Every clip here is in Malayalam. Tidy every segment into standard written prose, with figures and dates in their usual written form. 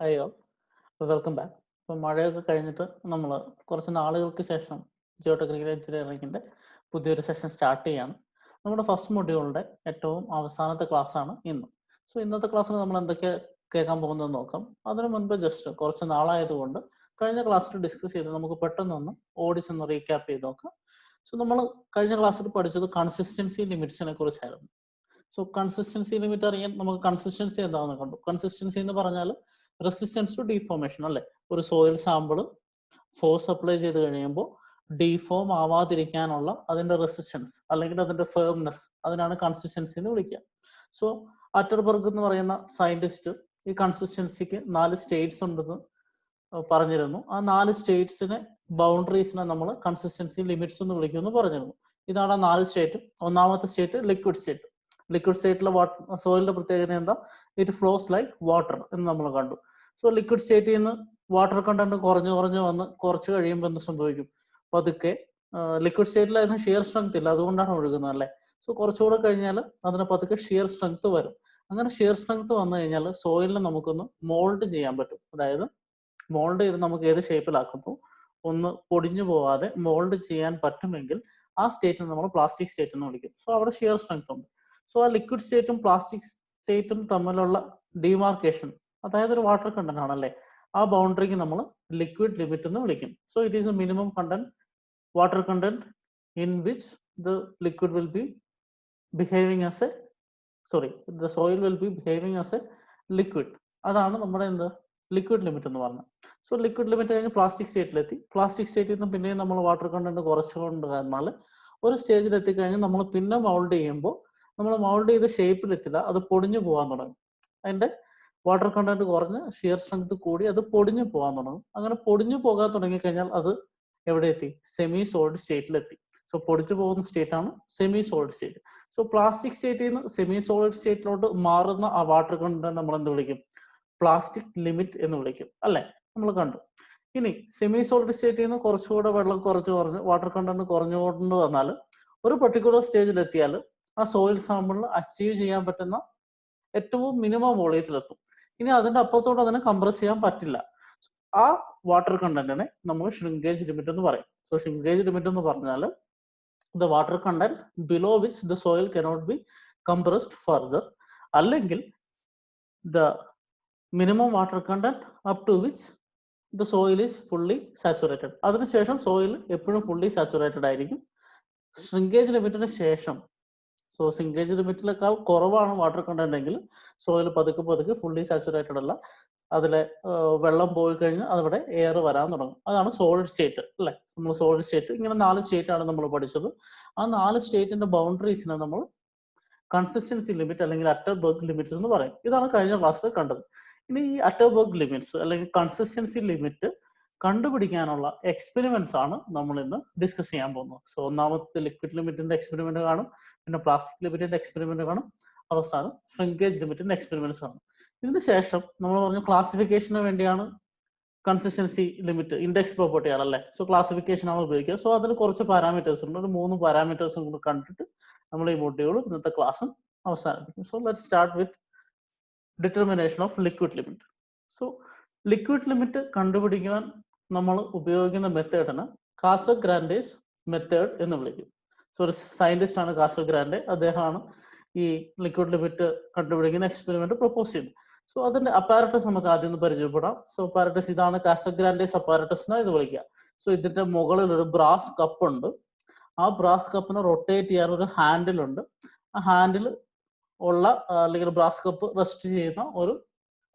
Hi all, welcome back. ഇപ്പം മഴയൊക്കെ കഴിഞ്ഞിട്ട് നമ്മൾ കുറച്ച് നാളുകൾക്ക് ശേഷം ജിയോ ടെക്നിക്കൽ എഞ്ചിനീയറിംഗിൻ്റെ പുതിയൊരു സെഷൻ സ്റ്റാർട്ട് ചെയ്യാണ്. നമ്മുടെ ഫസ്റ്റ് മൊഡ്യൂളിൻ്റെ ഏറ്റവും അവസാനത്തെ ക്ലാസ്സാണ് ഇന്ന്. സോ ഇന്നത്തെ ക്ലാസ്സിൽ നമ്മൾ എന്തൊക്കെ കേൾക്കാൻ പോകുന്നത് നോക്കാം. അതിനു മുൻപ് ജസ്റ്റ് കുറച്ച് നാളായതുകൊണ്ട് കഴിഞ്ഞ ക്ലാസ്സിൽ ഡിസ്കസ് ചെയ്ത് നമുക്ക് പെട്ടെന്നൊന്ന് ഓഡിസ് ഒന്ന് റീക്യാപ്പ് ചെയ്ത് നോക്കാം. സോ നമ്മൾ കഴിഞ്ഞ ക്ലാസ്സിൽ പഠിച്ചത് കൺസിസ്റ്റൻസി ലിമിറ്റ്സിനെ കുറിച്ചായിരുന്നു. സോ കൺസിസ്റ്റൻസി ലിമിറ്റ് അറിയാൻ നമുക്ക് കൺസിസ്റ്റൻസി എന്താണെന്ന് കണ്ടു. കൺസിസ്റ്റൻസി എന്ന് പറഞ്ഞാൽ റെസിസ്റ്റൻസ് ടു ഡീഫോർമേഷൻ അല്ലേ. ഒരു സോയിൽ സാമ്പിൾ ഫോഴ്സ് അപ്ലൈ ചെയ്ത് കഴിയുമ്പോൾ ഡീഫോം ആവാതിരിക്കാനുള്ള അതിന്റെ റെസിസ്റ്റൻസ് അല്ലെങ്കിൽ അതിന്റെ ഫേംനെസ്, അതിനാണ് കൺസിസ്റ്റൻസി എന്ന് വിളിക്കുക. സോ അറ്റർബർഗ് എന്ന് പറയുന്ന സയന്റിസ്റ്റ് ഈ കൺസിസ്റ്റൻസിക്ക് 4 സ്റ്റേറ്റ്സ് ഉണ്ടെന്ന് പറഞ്ഞിരുന്നു. ആ 4 സ്റ്റേറ്റ്സിനെ ബൗണ്ടറീസിനെ നമ്മൾ കൺസിസ്റ്റൻസി ലിമിറ്റ്സ് എന്ന് വിളിക്കുമെന്ന് പറഞ്ഞിരുന്നു. ഇതാണ് ആ 4 സ്റ്റേറ്റ്. ഒന്നാമത്തെ സ്റ്റേറ്റ് ലിക്വിഡ് സ്റ്റേറ്റ്. ലിക്വിഡ് സ്റ്റേറ്റിലെ സോയിലിന്റെ പ്രത്യേകത എന്താ? ഇറ്റ് ഫ്ലോസ് ലൈക്ക് വാട്ടർ എന്ന് നമ്മൾ കണ്ടു. സോ ലിക്വിഡ് സ്റ്റേറ്റിൽ നിന്ന് വാട്ടർ കണ്ടന്റ് കുറഞ്ഞു വന്ന് കുറച്ച് കഴിയുമ്പോൾ എന്ത് സംഭവിക്കും? പതുക്കെ ലിക്വിഡ് സ്റ്റേറ്റിൽ അതിന് ഷിയർ സ്ട്രെങ്ത് ഇല്ല, അതുകൊണ്ടാണ് ഒഴുകുന്നത് അല്ലേ. സോ കുറച്ചുകൂടെ കഴിഞ്ഞാൽ അതിന് പതുക്കെ ഷിയർ സ്ട്രെങ്ത് വരും. അങ്ങനെ ഷിയർ സ്ട്രെങ്ത് വന്നു കഴിഞ്ഞാൽ സോയിലിനെ നമുക്കൊന്ന് മോൾഡ് ചെയ്യാൻ പറ്റും. അതായത് മോൾഡ് ചെയ്ത് നമുക്ക് ഏത് ഷേപ്പിലാക്കുന്നു ഒന്ന് പൊടിഞ്ഞു പോവാതെ മോൾഡ് ചെയ്യാൻ പറ്റുമെങ്കിൽ ആ സ്റ്റേറ്റിനെ നമ്മൾ പ്ലാസ്റ്റിക് സ്റ്റേറ്റ് എന്ന് വിളിക്കും. സോ അവിടെ ഷിയർ സ്ട്രെങ്ത് ഉണ്ട്. സോ ആ ലിക്വിഡ് സ്റ്റേറ്റും പ്ലാസ്റ്റിക് സ്റ്റേറ്റും തമ്മിലുള്ള ഡിമാർക്കേഷൻ, അതായത് ഒരു വാട്ടർ കണ്ടന്റ് ആണല്ലേ, ആ ബൗണ്ടറിക്ക് നമ്മൾ ലിക്വിഡ് ലിമിറ്റ് എന്ന് വിളിക്കും. So it is A minimum content water content in which the liquid will be behaving as A the soil will be behaving as A liquid. അതാണ് നമ്മുടെ എന്ത് ലിക്വിഡ് ലിമിറ്റ് എന്ന് പറഞ്ഞത്. സോ ലിക്വിഡ് ലിമിറ്റ് കഴിഞ്ഞ് പ്ലാസ്റ്റിക് സ്റ്റേറ്റിലെത്തി. പ്ലാസ്റ്റിക് സ്റ്റേറ്റിൽ നിന്ന് പിന്നെയും നമ്മൾ വാട്ടർ കണ്ടന്റ് കുറച്ചുകൊണ്ട് വന്നാൽ ഒരു സ്റ്റേജിൽ എത്തിക്കഴിഞ്ഞ് നമ്മൾ പിന്നെ മൗൾഡ് ചെയ്യുമ്പോൾ നമ്മൾ മൗൾഡ് ചെയ്ത ഷേപ്പിലെത്തില്ല, അത് പൊടിഞ്ഞു പോകാൻ തുടങ്ങും. അതിന്റെ വാട്ടർ കണ്ടന്റ് കുറഞ്ഞ് ഷിയർ സ്ട്രെങ്ത് കൂടി അത് പൊടിഞ്ഞു പോകാൻ തുടങ്ങും. അങ്ങനെ പൊടിഞ്ഞു പോകാൻ തുടങ്ങിക്കഴിഞ്ഞാൽ അത് എവിടെ എത്തി? Semi solid സ്റ്റേറ്റിലെത്തി. സോ പൊടിച്ചു പോകുന്ന സ്റ്റേറ്റ് ആണ് semi solid state. So plastic സ്റ്റേറ്റിൽ നിന്ന് സെമി സോളിഡ് സ്റ്റേറ്റിലോട്ട് മാറുന്ന ആ വാട്ടർ കണ്ടന്റ് നമ്മൾ എന്ത് വിളിക്കും? പ്ലാസ്റ്റിക് ലിമിറ്റ് എന്ന് വിളിക്കും അല്ലെ. നമ്മൾ കണ്ടു. ഇനി സെമി സോളിഡ് സ്റ്റേറ്റിൽ നിന്ന് കുറച്ചുകൂടെ വെള്ളം കുറഞ്ഞ് വാട്ടർ കണ്ടന്റ് കുറഞ്ഞുകൊണ്ട് വന്നാൽ ഒരു പെർട്ടിക്കുലർ സ്റ്റേജിൽ എത്തിയാൽ ആ സോയിൽ സാമ്പിളിൽ അച്ചീവ് ചെയ്യാൻ പറ്റുന്ന ഏറ്റവും മിനിമം വോളിയത്തിലെത്തും. ഇനി അതിന്റെ അപ്പുറത്തോട്ട് അതിനെ കംപ്രസ് ചെയ്യാൻ പറ്റില്ല. ആ വാട്ടർ കണ്ടന്റിനെ നമ്മൾ ഷ്രിങ്കേജ് ലിമിറ്റ് എന്ന് പറയും. സോ ഷ്രിങ്കേജ് ലിമിറ്റ് എന്ന് പറഞ്ഞാൽ the water content below which the soil cannot be compressed further, അല്ലെങ്കിൽ the minimum water content up to which the soil is fully saturated. അതിനുശേഷം സോയിൽ എപ്പോഴും ഫുള്ളി സാച്ചുറേറ്റഡ് ആയിരിക്കും. ഷ്രിങ്കേജ് ലിമിറ്റിന് ശേഷം, സോ സിങ്കേജ് ലിമിറ്റിനേക്കാൾ കുറവാണ് വാട്ടർ കണ്ടന്റ് എങ്കിൽ സോയിൽ പതുക്കെ ഫുള്ളി സാച്ചുറേറ്റഡ് അല്ല, അതിലെ വെള്ളം പോയി കഴിഞ്ഞാൽ അതവിടെ എയർ വരാൻ തുടങ്ങും. അതാണ് സോളിഡ് സ്റ്റേറ്റ് അല്ലെ. നമ്മൾ സോളിഡ് സ്റ്റേറ്റ് ഇങ്ങനെ 4 സ്റ്റേറ്റ് ആണ് നമ്മൾ പഠിച്ചത്. ആ 4 സ്റ്റേറ്റിന്റെ ബൗണ്ടറീസിനെ നമ്മൾ കൺസിസ്റ്റൻസി ലിമിറ്റ് അല്ലെങ്കിൽ അറ്റർബർഗ് ലിമിറ്റ്സ് എന്ന് പറയും. ഇതാണ് കഴിഞ്ഞ ക്ലാസ്സിൽ കണ്ടത്. ഇനി ഈ അറ്റർബർഗ് ലിമിറ്റ്സ് അല്ലെങ്കിൽ കൺസിസ്റ്റൻസി ലിമിറ്റ് കണ്ടുപിടിക്കാനുള്ള എക്സ്പെരിമെന്റ്സ് ആണ് നമ്മൾ ഇന്ന് ഡിസ്കസ് ചെയ്യാൻ പോകുന്നത്. സോ ഒന്നാമത്തെ ലിക്വിഡ് ലിമിറ്റിന്റെ എക്സ്പെരിമെന്റ് കാണും, പിന്നെ പ്ലാസ്റ്റിക് ലിമിറ്റിന്റെ എക്സ്പെരിമെന്റ് കാണും, അവസാനം ഷ്രിങ്കേജ് ലിമിറ്റിന്റെ എക്സ്പെരിമെന്റ്സ് കാണും. ഇതിന് ശേഷം നമ്മൾ പറഞ്ഞ ക്ലാസിഫിക്കേഷന് വേണ്ടിയാണ് കൺസിസ്റ്റൻസി ലിമിറ്റ് ഇൻഡെക്സ് പ്രോപ്പർട്ടി ആണല്ലേ. സോ ക്ലാസിഫിക്കേഷൻ ആണ് ഉപയോഗിക്കുക. സോ അതിന് കുറച്ച് പാരാമീറ്റേഴ്സ് ഉണ്ട്. ഒരു 3 പാരാമീറ്റേഴ്സും കൂടി കണ്ടിട്ട് നമ്മൾ ഈ മൊഡ്യൂളും ഇന്നത്തെ ക്ലാസ്സും അവസാനിപ്പിക്കും. So let start with determination of liquid limit. So liquid limit കണ്ടുപിടിക്കുവാൻ നമ്മൾ ഉപയോഗിക്കുന്ന മെത്തേഡിന് കാസഗ്രാൻഡേസ് മെത്തേഡ് എന്ന് വിളിക്കും. സോ ഒരു സയന്റിസ്റ്റ് ആണ് കാസഗ്രാൻഡെ. അദ്ദേഹമാണ് ഈ ലിക്വിഡ് ലിമിറ്റ് കണ്ടുപിടിക്കുന്ന എക്സ്പെരിമെന്റ് പ്രൊപ്പോസ് ചെയ്യുന്നത്. സോ അതിന്റെ അപ്പാരറ്റസ് നമുക്ക് ആദ്യം ഒന്ന് പരിചയപ്പെടാം. സോ അപ്പാരറ്റസ് ഇതാണ്, കാസഗ്രാൻഡേസ് അപ്പാരറ്റസ് എന്നാണ് ഇത് വിളിക്കുക. സോ ഇതിന്റെ മുകളിൽ ഒരു ബ്രാസ് കപ്പ് ഉണ്ട്. ആ ബ്രാസ് കപ്പിനെ റൊട്ടേറ്റ് ചെയ്യാൻ ഒരു ഹാൻഡിൽ ഉണ്ട്. ആ ഹാൻഡിൽ ഉള്ള അല്ലെങ്കിൽ ബ്രാസ് കപ്പ് റെസ്റ്റ് ചെയ്യുന്ന ഒരു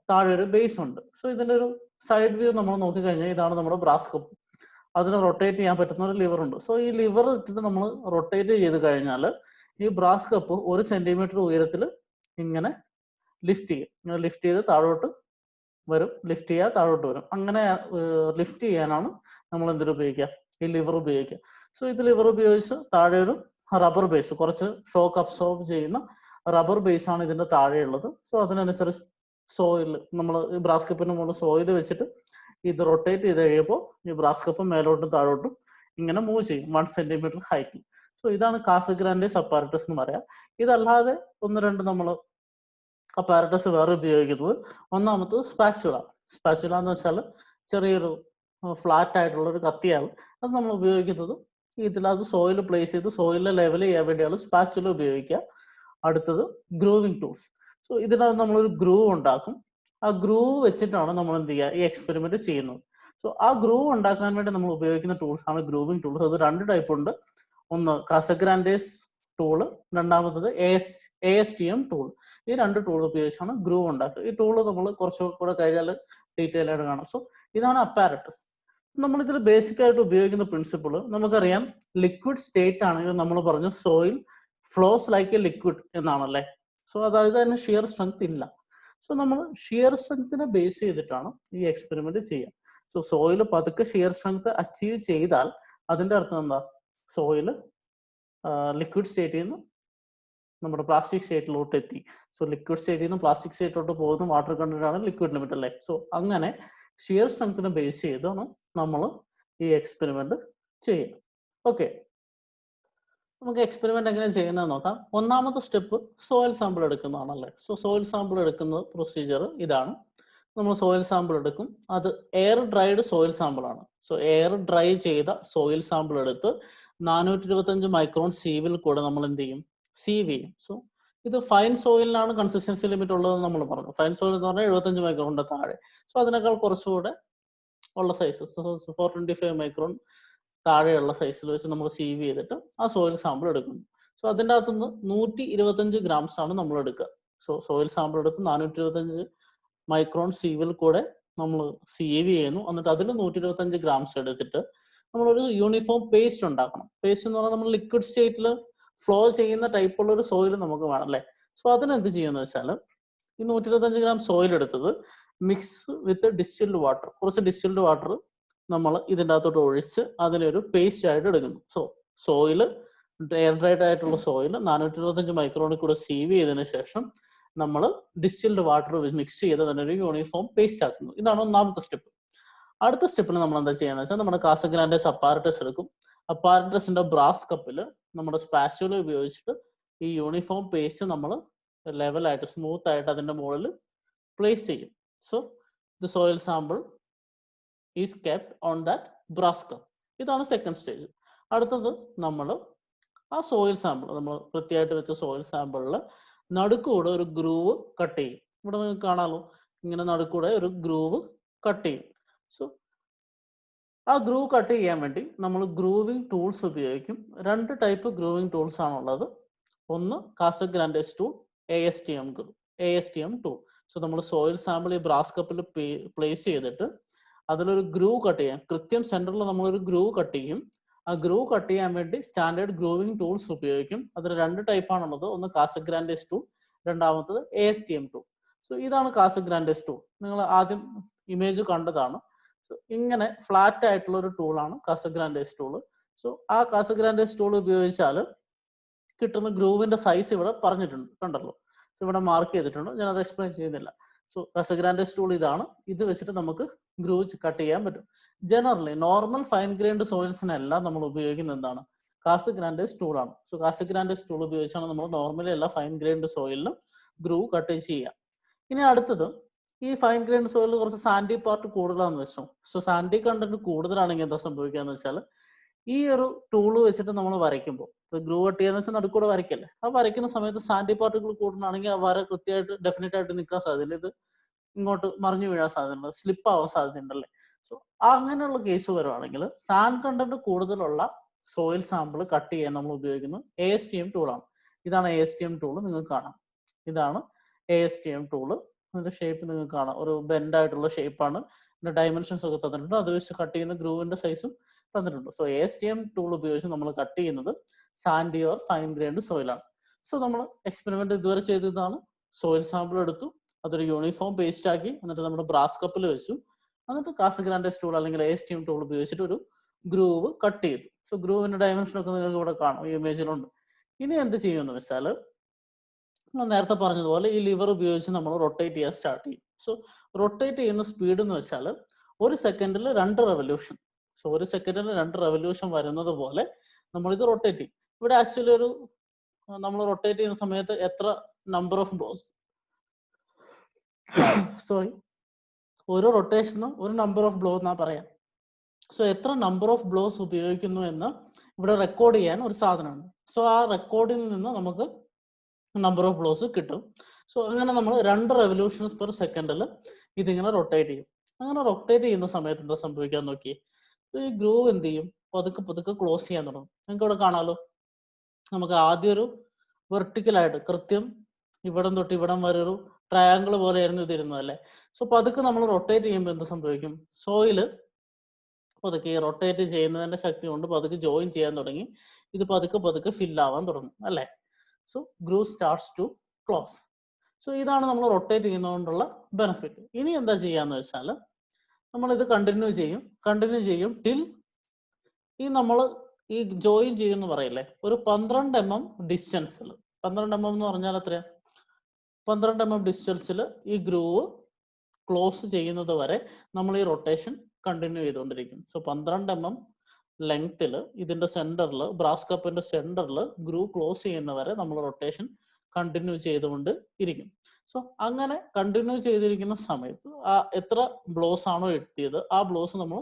താഴെ ഒരു ബേസ് ഉണ്ട്. സോ ഇതിന്റെ ഒരു സൈഡ് വ്യൂ നമ്മൾ നോക്കിക്കഴിഞ്ഞാൽ ഇതാണ് നമ്മുടെ ബ്രാസ് കപ്പ്. അതിന് റൊട്ടേറ്റ് ചെയ്യാൻ പറ്റുന്ന ഒരു ലിവർ ഉണ്ട്. സോ ഈ ലിവർ ഇട്ടിട്ട് നമ്മൾ റൊട്ടേറ്റ് ചെയ്ത് കഴിഞ്ഞാൽ ഈ ബ്രാസ് കപ്പ് 1 സെന്റിമീറ്റർ ഉയരത്തിൽ ഇങ്ങനെ ലിഫ്റ്റ് ചെയ്യും. ഇങ്ങനെ ലിഫ്റ്റ് ചെയ്ത് താഴോട്ട് വരും, ലിഫ്റ്റ് ചെയ്യാൻ താഴോട്ട് വരും. അങ്ങനെ ലിഫ്റ്റ് ചെയ്യാനാണ് നമ്മൾ എന്തിനു ഉപയോഗിക്കുക? ഈ ലിവർ ഉപയോഗിക്കുക. സോ ഇത് ലിവർ ഉപയോഗിച്ച് താഴെ ഒരു റബ്ബർ ബേസ്, കുറച്ച് ഷോക്ക് അബ്സോർബ് ചെയ്യുന്ന റബ്ബർ ബേസ് ആണ് ഇതിന്റെ താഴെയുള്ളത്. സോ അതിനനുസരിച്ച് സോയിൽ നമ്മൾ ഈ ബ്രാസ് കപ്പിന് മുകളിൽ സോയിൽ വെച്ചിട്ട് ഇത് റൊട്ടേറ്റ് ചെയ്ത് കഴിയുമ്പോൾ ഈ ബ്രാസ് കപ്പ് മേലോട്ടും താഴോട്ടും ഇങ്ങനെ മൂവ് ചെയ്യും 1 സെന്റിമീറ്റർ ഹൈറ്റിൽ. സോ ഇതാണ് കാസഗ്രാൻഡേസ് അപ്പാരറ്റസ് എന്ന് പറയാം. ഇതല്ലാതെ 1-2 നമ്മൾ അപ്പാരറ്റസ് വേറെ ഉപയോഗിക്കുന്നത്. ഒന്നാമത്തത് സ്പാച്ചുല. സ്പാച്ചുല എന്ന് വെച്ചാൽ ചെറിയൊരു ഫ്ലാറ്റ് ആയിട്ടുള്ള ഒരു കത്തിയാണ്. അത് നമ്മൾ ഉപയോഗിക്കുന്നത് ഇതിലത് സോയിൽ പ്ലേസ് ചെയ്ത് സോയിലിൽ ലെവൽ ചെയ്യാൻ വേണ്ടിയാണ് സ്പാച്ചുല ഉപയോഗിക്കുക. അടുത്തത് ഗ്രൂവിങ് ടൂൾസ്. സോ ഇതിനകത്ത് നമ്മളൊരു ഗ്രൂവ് ഉണ്ടാക്കും. ആ ഗ്രൂവ് വെച്ചിട്ടാണ് നമ്മൾ എന്ത് ചെയ്യുക, ഈ എക്സ്പെരിമെന്റ് ചെയ്യുന്നത്. സോ ആ ഗ്രൂവ് ഉണ്ടാക്കാൻ വേണ്ടി നമ്മൾ ഉപയോഗിക്കുന്ന ടൂൾസ് ആണ് ഗ്രൂവിങ് ടൂൾസ്. അത് 2 ടൈപ്പ് ഉണ്ട്. ഒന്ന് കാസഗ്രാൻഡേസ് ടൂള്, രണ്ടാമത്തത് ASTM ടൂൾ. ഈ 2 ടൂൾ ഉപയോഗിച്ചാണ് ഗ്രൂവ് ഉണ്ടാക്കുക. ഈ ടൂള് നമ്മൾ കുറച്ചുകൂടെ കഴിഞ്ഞാൽ ഡീറ്റെയിൽ ആയിട്ട് കാണാം. സോ ഇതാണ് അപ്പാരറ്റസ്. നമ്മൾ ഇതിൽ ബേസിക് ആയിട്ട് ഉപയോഗിക്കുന്ന പ്രിൻസിപ്പിൾ നമുക്കറിയാം. ലിക്വിഡ് സ്റ്റേറ്റ് ആണെങ്കിൽ നമ്മൾ പറഞ്ഞു soil flows like a liquid എന്നാണല്ലേ. സോ അതായത് തന്നെ ഷിയർ സ്ട്രെങ്ത് ഇല്ല. സോ നമ്മൾ ഷിയർ സ്ട്രെങ്ത്തിനെ ബേസ് ചെയ്തിട്ടാണ് ഈ എക്സ്പെരിമെന്റ് ചെയ്യുക. സോ സോയിൽ പതുക്കെ ഷിയർ സ്ട്രെങ്ത് അച്ചീവ് ചെയ്താൽ അതിന്റെ അർത്ഥം എന്താ, സോയിൽ ലിക്വിഡ് സ്റ്റേറ്റിൽ നിന്ന് നമ്മുടെ പ്ലാസ്റ്റിക് സ്റ്റേറ്റിലോട്ട് എത്തി. സോ ലിക്വിഡ് സ്റ്റേറ്റിൽ നിന്ന് പ്ലാസ്റ്റിക് സ്റ്റേറ്റിലോട്ട് പോകുന്ന വാട്ടർ കണ്ടന്റ് ആണ് ലിക്വിഡ് ലിമിറ്റ് അല്ലേ. സോ അങ്ങനെ ഷിയർ സ്ട്രെങ്ത്തിനെ ബേസ് ചെയ്താണ് നമ്മൾ ഈ എക്സ്പെരിമെന്റ് ചെയ്യുക. ഓക്കെ, നമുക്ക് എക്സ്പെരിമെന്റ് എങ്ങനെ ചെയ്യുന്നത് നോക്കാം. ഒന്നാമത്തെ സ്റ്റെപ്പ് സോയിൽ സാമ്പിൾ എടുക്കുന്നതാണല്ലേ. സോ സോയിൽ സാമ്പിൾ എടുക്കുന്ന പ്രൊസീജിയർ ഇതാണ്. നമ്മൾ സോയിൽ സാമ്പിൾ എടുക്കും. അത് എയർ ഡ്രൈഡ് സോയിൽ സാമ്പിൾ ആണ്. സോ എയർ ഡ്രൈ ചെയ്ത സോയിൽ സാമ്പിൾ എടുത്ത് 425 മൈക്രോൺ സീവിൽ കൂടെ നമ്മൾ എന്ത് ചെയ്യും, സീവ് ചെയ്യും. സോ ഇത് ഫൈൻ സോയിലിനാണ് കൺസിസ്റ്റൻസി ലിമിറ്റ് ഉള്ളതെന്ന് നമ്മൾ പറഞ്ഞു. ഫൈൻ സോയിൽ എന്ന് പറഞ്ഞാൽ 75 മൈക്രോണിന്റെ താഴെ. സോ അതിനേക്കാൾ കുറച്ചുകൂടെ ഉള്ള സൈസസ് 425 മൈക്രോൺ താഴെയുള്ള സൈസിൽ വെച്ച് നമ്മൾ സീവ് ചെയ്തിട്ട് ആ സോയിൽ സാമ്പിൾ എടുക്കുന്നു. സോ അതിൻ്റെ അകത്തുനിന്ന് 125 ഗ്രാംസ് ആണ് നമ്മൾ എടുക്കുക. സോ സോയിൽ സാമ്പിൾ എടുത്ത് 425 മൈക്രോൺ സീവിൽ കൂടെ നമ്മൾ സീവ് ചെയ്യുന്നു. എന്നിട്ട് അതിൽ 125 ഗ്രാംസ് എടുത്തിട്ട് നമ്മളൊരു യൂണിഫോം പേസ്റ്റ് ഉണ്ടാക്കണം. പേസ്റ്റ് എന്ന് പറഞ്ഞാൽ നമ്മൾ ലിക്വിഡ് സ്റ്റേറ്റിൽ ഫ്ലോ ചെയ്യുന്ന ടൈപ്പുള്ള ഒരു സോയിൽ നമുക്ക് വേണം അല്ലേ. സോ അതിനെന്ത് ചെയ്യുമെന്ന് വെച്ചാൽ ഈ 125 ഗ്രാം സോയിൽ എടുത്തത് മിക്സ് വിത്ത് ഡിസ്റ്റിൽഡ് വാട്ടർ, കുറച്ച് ഡിസ്റ്റിൽഡ് വാട്ടർ നമ്മൾ ഇതിൻ്റെ അകത്തോട്ട് ഒഴിച്ച് അതിനൊരു പേസ്റ്റ് ആയിട്ട് എടുക്കുന്നു. സോ സോയിൽ എയർ ഡ്രൈഡ് ആയിട്ടുള്ള സോയിൽ 425 മൈക്രോണിൽ കൂടെ സീവ് ചെയ്തതിന് ശേഷം നമ്മൾ ഡിസ്റ്റിൽഡ് വാട്ടർ മിക്സ് ചെയ്ത് അതിനൊരു യൂണിഫോം പേസ്റ്റ് ആക്കുന്നു. ഇതാണ് ഒന്നാമത്തെ സ്റ്റെപ്പ്. അടുത്ത സ്റ്റെപ്പിൽ നമ്മൾ എന്താ ചെയ്യുന്നത് വെച്ചാൽ നമ്മുടെ കാസഗ്രാൻഡേസ് അപ്പാരറ്റസ് എടുക്കും. അപ്പാരറ്റസിന്റെ ബ്രാസ് കപ്പിൽ നമ്മുടെ സ്പാച്ചുല ഉപയോഗിച്ചിട്ട് ഈ യൂണിഫോം പേസ്റ്റ് നമ്മൾ ലെവലായിട്ട് സ്മൂത്ത് ആയിട്ട് അതിന്റെ മുകളിൽ പ്ലേസ് ചെയ്യും. So the soil sample is kept on that brass cup. ഇതാണ് സെക്കൻഡ് സ്റ്റേജ്. അടുത്തത് നമ്മൾ ആ സോയിൽ സാമ്പിൾ, നമ്മൾ വൃത്തിയായിട്ട് വെച്ച സോയിൽ സാമ്പിളിൽ നടുക്കൂടെ ഒരു ഗ്രൂവ് കട്ട് ചെയ്യും. ഇവിടെ നിങ്ങൾക്ക് കാണാമല്ലോ, ഇങ്ങനെ നടുക്കൂടെ ഒരു ഗ്രൂവ് കട്ട് ചെയ്യും. സോ ആ ഗ്രൂവ് കട്ട് ചെയ്യാൻ വേണ്ടി നമ്മൾ ഗ്രൂവിങ് ടൂൾസ് ഉപയോഗിക്കും. 2 ടൈപ്പ് ഗ്രൂവിങ് ടൂൾസ് ആണുള്ളത്. ഒന്ന് കാസഗ്രാൻഡേസ് ടൂൾ, ASTM ടൂൾ. സോ നമ്മൾ സോയിൽ സാമ്പിൾ ഈ ബ്രാസ് കപ്പിൽ പ്ലേസ് ചെയ്തിട്ട് അതിലൊരു ഗ്രൂവ് കട്ട് ചെയ്യാം. കൃത്യം സെന്ററിൽ നമ്മളൊരു ഗ്രൂവ് കട്ട് ചെയ്യും. ആ ഗ്രൂവ് കട്ട് ചെയ്യാൻ വേണ്ടി സ്റ്റാൻഡേർഡ് ഗ്രൂവിങ് ടൂൾസ് ഉപയോഗിക്കും. അതിൽ 2 ടൈപ്പാണുള്ളത്. ഒന്ന് കാസഗ്രാൻഡേസ് ടൂൾ, രണ്ടാമത്തത് ASTM ടൂൾ. സോ ഇതാണ് കാസഗ്രാൻഡേസ് ടൂൾ. നിങ്ങൾ ആദ്യം ഇമേജ് കണ്ടതാണ്. സോ ഇങ്ങനെ ഫ്ലാറ്റ് ആയിട്ടുള്ള ഒരു ടൂളാണ് കാസഗ്രാൻഡേസ് ടൂൾ. സോ ആ കാസഗ്രാൻഡേസ് ടൂൾ ഉപയോഗിച്ചാൽ കിട്ടുന്ന ഗ്രൂവിന്റെ സൈസ് ഇവിടെ പറഞ്ഞിട്ടുണ്ട്, കണ്ടല്ലോ. സോ ഇവിടെ മാർക്ക് ചെയ്തിട്ടുണ്ട്, ഞാൻ അത് എക്സ്പ്ലെയിൻ ചെയ്യുന്നില്ല. സോ കാസഗ്രാൻഡേസ് ടൂൾ ഇതാണ്. ഇത് വെച്ചിട്ട് നമുക്ക് ഗ്രൂവ് കട്ട് ചെയ്യാൻ പറ്റും. ജനറലി നോർമൽ ഫൈൻ ഗ്രൈൻഡ് സോയിൽസിനെല്ലാം നമ്മൾ ഉപയോഗിക്കുന്നത് എന്താണ്, കാസഗ്രാൻഡേസ് ടൂൾ ആണ്. സോ കാസഗ്രാൻഡേസ് ടൂൾ ഉപയോഗിച്ചാണ് നമ്മൾ നോർമലി എല്ലാ ഫൈൻ ഗ്രൈൻഡ് സോയിലിനും ഗ്രൂവ് കട്ട് ചെയ്യുക. ഇനി അടുത്തത്, ഈ ഫൈൻ ഗ്രൈൻഡ് സോയിലിൽ കുറച്ച് സാൻഡി പാർട്ട് കൂടുതലാണെന്ന് വെച്ചോ. സോ സാൻഡി കണ്ടന്റ് കൂടുതലാണെങ്കിൽ എന്താ സംഭവിക്കാന്ന് വെച്ചാൽ ഈ ഒരു ടൂള് വെച്ചിട്ട് നമ്മൾ വരയ്ക്കുമ്പോൾ, ഗ്രൂവ് കട്ട് ചെയ്യാന്ന് വെച്ചാൽ നടുക്കൂടെ വരയ്ക്കല്ലേ, ആ വരയ്ക്കുന്ന സമയത്ത് സാൻഡി പാർട്ടിക്കിൾ കൂടുതലാണെങ്കിൽ ആ വര കൃത്യമായിട്ട് ഡെഫിനറ്റ് ആയിട്ട് നിൽക്കാൻ സാധ്യതയില്ല. ഇത് ഇങ്ങോട്ട് മറിഞ്ഞു വീഴാൻ സാധ്യതയുണ്ട്, സ്ലിപ്പ് ആവാൻ സാധ്യതയുണ്ടല്ലേ. സോ അങ്ങനെയുള്ള കേസ് വരുവാണെങ്കിൽ സാൻഡ് കണ്ടന്റ് കൂടുതലുള്ള സോയിൽ സാമ്പിൾ കട്ട് ചെയ്യാൻ നമ്മൾ ഉപയോഗിക്കുന്നത് ASTM ടൂളാണ്. ഇതാണ് ASTM ടൂള്, നിങ്ങൾക്ക് കാണാം. ഇതാണ് ASTM ടൂള്. അതിന്റെ ഷേപ്പ് നിങ്ങൾക്ക് കാണാം, ഒരു ബെൻഡ് ആയിട്ടുള്ള ഷേപ്പാണ്. ഇതിന്റെ ഡയമെൻഷൻസ് ഒക്കെ തന്നിട്ടുണ്ട്. അത് വെച്ച് കട്ട് ചെയ്യുന്ന ഗ്രൂവിന്റെ സൈസും തന്നിട്ടുണ്ട്. സോ ASTM ടൂൾ ഉപയോഗിച്ച് നമ്മൾ കട്ട് ചെയ്യുന്നത് സാൻഡി ഓർ ഫൈൻ ഗ്രൈൻഡ് സോയിലാണ്. സോ നമ്മൾ എക്സ്പെരിമെന്റ് ഇതുവരെ ചെയ്തതാണ്. സോയിൽ സാമ്പിൾ എടുത്തു, അതൊരു യൂണിഫോം പേസ്റ്റ് ആക്കി, എന്നിട്ട് നമ്മുടെ ബ്രാസ് കപ്പിൽ വെച്ചു, എന്നിട്ട് കാസഗ്രാൻഡേസ് ടൂൾ അല്ലെങ്കിൽ ASTM ടൂൾ ഉപയോഗിച്ചിട്ട് ഒരു ഗ്രൂവ് കട്ട് ചെയ്തു. സോ ഗ്രൂവിന്റെ ഡയമെൻഷൻ ഒക്കെ നിങ്ങൾക്ക് ഇവിടെ കാണാം, ഈ ഇമേജിലുണ്ട്. ഇനി എന്ത് ചെയ്യുമെന്ന് വെച്ചാൽ നമ്മൾ നേരത്തെ പറഞ്ഞതുപോലെ ഈ ലിവർ ഉപയോഗിച്ച് നമ്മൾ റൊട്ടേറ്റ് ചെയ്യാൻ സ്റ്റാർട്ട് ചെയ്യും. സോ റൊട്ടേറ്റ് ചെയ്യുന്ന സ്പീഡ് എന്ന് വെച്ചാൽ 1 സെക്കൻഡിൽ 2 റെവല്യൂഷൻ. സോ 1 സെക്കൻഡിൽ 2 റെവല്യൂഷൻ വരുന്നത് പോലെ നമ്മൾ ഇത് റൊട്ടേറ്റ് ചെയ്യും. ഇവിടെ ആക്ച്വലി ഒരു നമ്മൾ റൊട്ടേറ്റ് ചെയ്യുന്ന സമയത്ത് എത്ര നമ്പർ ഓഫ് ബ്ലോസ് ഓരോ റൊട്ടേഷനും ഒരു നമ്പർ ഓഫ് ബ്ലോ എന്നാ പറയാം. സോ എത്ര നമ്പർ ഓഫ് ബ്ലോസ് ഉപയോഗിക്കുന്നു എന്ന് ഇവിടെ റെക്കോർഡ് ചെയ്യാൻ ഒരു സാധനമുണ്ട്. സോ ആ റെക്കോർഡിൽ നിന്ന് നമുക്ക് നമ്പർ ഓഫ് ബ്ലോസ് കിട്ടും. സോ അങ്ങനെ നമ്മൾ 2 റെവല്യൂഷൻസ് പെർ സെക്കൻഡിൽ ഇതിങ്ങനെ റൊട്ടേറ്റ് ചെയ്യും. അങ്ങനെ റൊട്ടേറ്റ് ചെയ്യുന്ന സമയത്ത് എന്താ സംഭവിക്കാൻ നോക്കി, ഈ ഗ്രൂവ് എന്ത് ചെയ്യും, പതുക്കെ പതുക്കെ ക്ലോസ് ചെയ്യാൻ തുടങ്ങും. നിങ്ങൾക്ക് ഇവിടെ കാണാമല്ലോ, നമുക്ക് ആദ്യം ഒരു വെർട്ടിക്കലായിട്ട് കൃത്യം ഇവിടം തൊട്ട് ഇവിടം വരെ ഒരു ട്രയാങ്കിൾ പോലെയായിരുന്നു ഇതിരുന്നത് അല്ലേ. സോ പതുക്കെ നമ്മൾ റൊട്ടേറ്റ് ചെയ്യുമ്പോൾ എന്ത് സംഭവിക്കും, സോയില് പതുക്കെ ഈ റൊട്ടേറ്റ് ചെയ്യുന്നതിന്റെ ശക്തി കൊണ്ട് പതുക്കെ ജോയിൻ ചെയ്യാൻ തുടങ്ങി. ഇത് പതുക്കെ പതുക്കെ ഫില്ലാവാൻ തുടങ്ങും അല്ലേ. So groove starts to close. So ഇതാണ് നമ്മൾ റൊട്ടേറ്റ് ചെയ്യുന്നതുകൊണ്ടുള്ള ബെനിഫിറ്റ്. ഇനി എന്താ ചെയ്യാന്ന് വെച്ചാൽ നമ്മളിത് കണ്ടിന്യൂ ചെയ്യും ടിൽ ഈ നമ്മൾ ഈ ജോയിൻ ചെയ്യുമെന്ന് പറയില്ലേ, ഒരു 12 mm ഡിസ്റ്റൻസിൽ. 12 mm എന്ന് പറഞ്ഞാൽ എത്രയാ, 12 mm ഡിസ്റ്റൻസിൽ ഈ ഗ്രൂവ് ക്ലോസ് ചെയ്യുന്നത് വരെ നമ്മൾ ഈ റൊട്ടേഷൻ കണ്ടിന്യൂ ചെയ്തുകൊണ്ടിരിക്കും. സോ 12 mm ലെങ്ത്തിൽ ഇതിന്റെ സെന്ററിൽ, ബ്രാസ് കപ്പിന്റെ സെന്ററിൽ ഗ്രൂവ് ക്ലോസ് ചെയ്യുന്നവരെ നമ്മൾ റൊട്ടേഷൻ കണ്ടിന്യൂ ചെയ്തുകൊണ്ട് ഇരിക്കും. സോ അങ്ങനെ കണ്ടിന്യൂ ചെയ്തിരിക്കുന്ന സമയത്ത് ആ എത്ര ബ്ലോസ് ആണോ എത്തിയത് ആ ബ്ലോസ് നമ്മൾ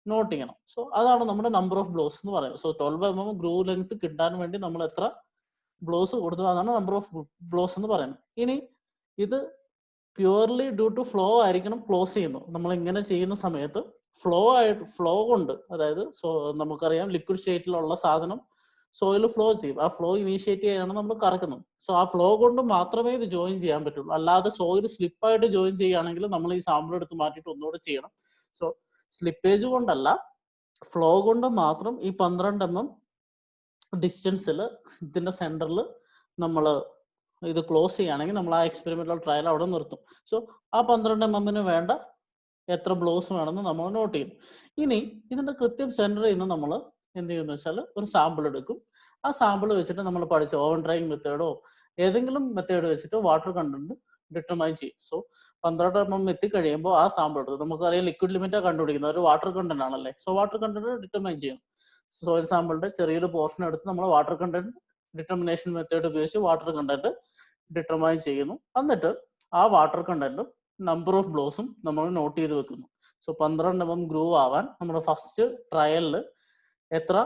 നോട്ട് ചെയ്യണം. സോ അതാണ് നമ്മുടെ നമ്പർ ഓഫ് ബ്ലോസ് എന്ന് പറയുന്നത്. സോ 12 mm ഗ്രൂവ് ലെങ്ത് കിട്ടാൻ വേണ്ടി നമ്മൾ എത്ര ബ്ലോസ് കൊടുത്തു, അതാണ് നമ്പർ ഓഫ് ബ്ലോസ് എന്ന് പറയുന്നത്. ഇനി ഇത് പ്യുവർലി ഡ്യൂ ടു ഫ്ലോ ആയിരിക്കണം ക്ലോസ് ചെയ്യുന്നു. നമ്മൾ ഇങ്ങനെ ചെയ്യുന്ന സമയത്ത് ഫ്ലോ കൊണ്ട്, അതായത് നമുക്കറിയാം ലിക്വിഡ് സ്റ്റേറ്റിലുള്ള സാധനം സോയിൽ ഫ്ലോ ചെയ്യും. ആ ഫ്ലോ ഇനീഷ്യേറ്റ് ചെയ്യാനാണ് നമ്മൾ കറക്കുന്നത്. സോ ആ ഫ്ലോ കൊണ്ട് മാത്രമേ ഇത് ജോയിൻ ചെയ്യാൻ പറ്റുള്ളൂ. അല്ലാതെ സോയിൽ സ്ലിപ്പായിട്ട് ജോയിൻ ചെയ്യുകയാണെങ്കിൽ നമ്മൾ ഈ സാമ്പിൾ എടുത്ത് മാറ്റിയിട്ട് ഒന്നുകൂടെ ചെയ്യണം. സോ സ്ലിപ്പേജ് കൊണ്ടല്ല, ഫ്ലോ കൊണ്ട് മാത്രം ഈ 12 mm ഡിസ്റ്റൻസിൽ ഇതിന്റെ സെന്ററിൽ നമ്മൾ ഇത് ക്ലോസ് ചെയ്യുകയാണെങ്കിൽ നമ്മൾ ആ എക്സ്പെരിമെന്റൽ ട്രയൽ അവിടെ നിർത്തും. സോ ആ 12 mm വേണ്ട എത്ര ബ്ലോസ് വേണമെന്ന് നമ്മൾ നോട്ട് ചെയ്യും. ഇനി ഇതിന്റെ കൃത്യം സെന്ററിൽ നിന്ന് നമ്മൾ എന്ത് ചെയ്യുമെന്ന് വെച്ചാൽ ഒരു സാമ്പിൾ എടുക്കും. ആ സാമ്പിൾ വെച്ചിട്ട് നമ്മൾ പഠിച്ച ഓവൻ ഡ്രൈയിങ് മെത്തേഡോ ഏതെങ്കിലും മെത്തേഡ് വെച്ചിട്ട് വാട്ടർ കണ്ടന്റ് ഡിറ്റർമൈൻ ചെയ്യും. സോ 12 mm എത്തിക്കഴിയുമ്പോൾ ആ സാമ്പിൾ എടുത്ത്, നമുക്കറിയാം ലിക്വിഡ് ലിമിറ്റാണ് കണ്ടുപിടിക്കുന്നത്, ഒരു വാട്ടർ കണ്ടന്റ് ആണല്ലേ. സോ വാട്ടർ കണ്ടന്റ് ഡിറ്റർമൈൻ ചെയ്യും. സോയിൽ സാമ്പിളിന്റെ ചെറിയൊരു പോർഷൻ എടുത്ത് നമ്മൾ വാട്ടർ കണ്ടന്റ് ഡിറ്റർമിനേഷൻ മെത്തേഡ് ഉപയോഗിച്ച് വാട്ടർ കണ്ടന്റ് ഡിറ്റർമൈൻ ചെയ്യുന്നു. എന്നിട്ട് ആ വാട്ടർ കണ്ടന്റും നമ്പർ ഓഫ് ബ്ലോസും നമ്മൾ നോട്ട് ചെയ്ത് വെക്കുന്നു. സോ 12 mm ഗ്രൂവ് ആവാൻ നമ്മുടെ ഫസ്റ്റ് ട്രയലിൽ എത്ര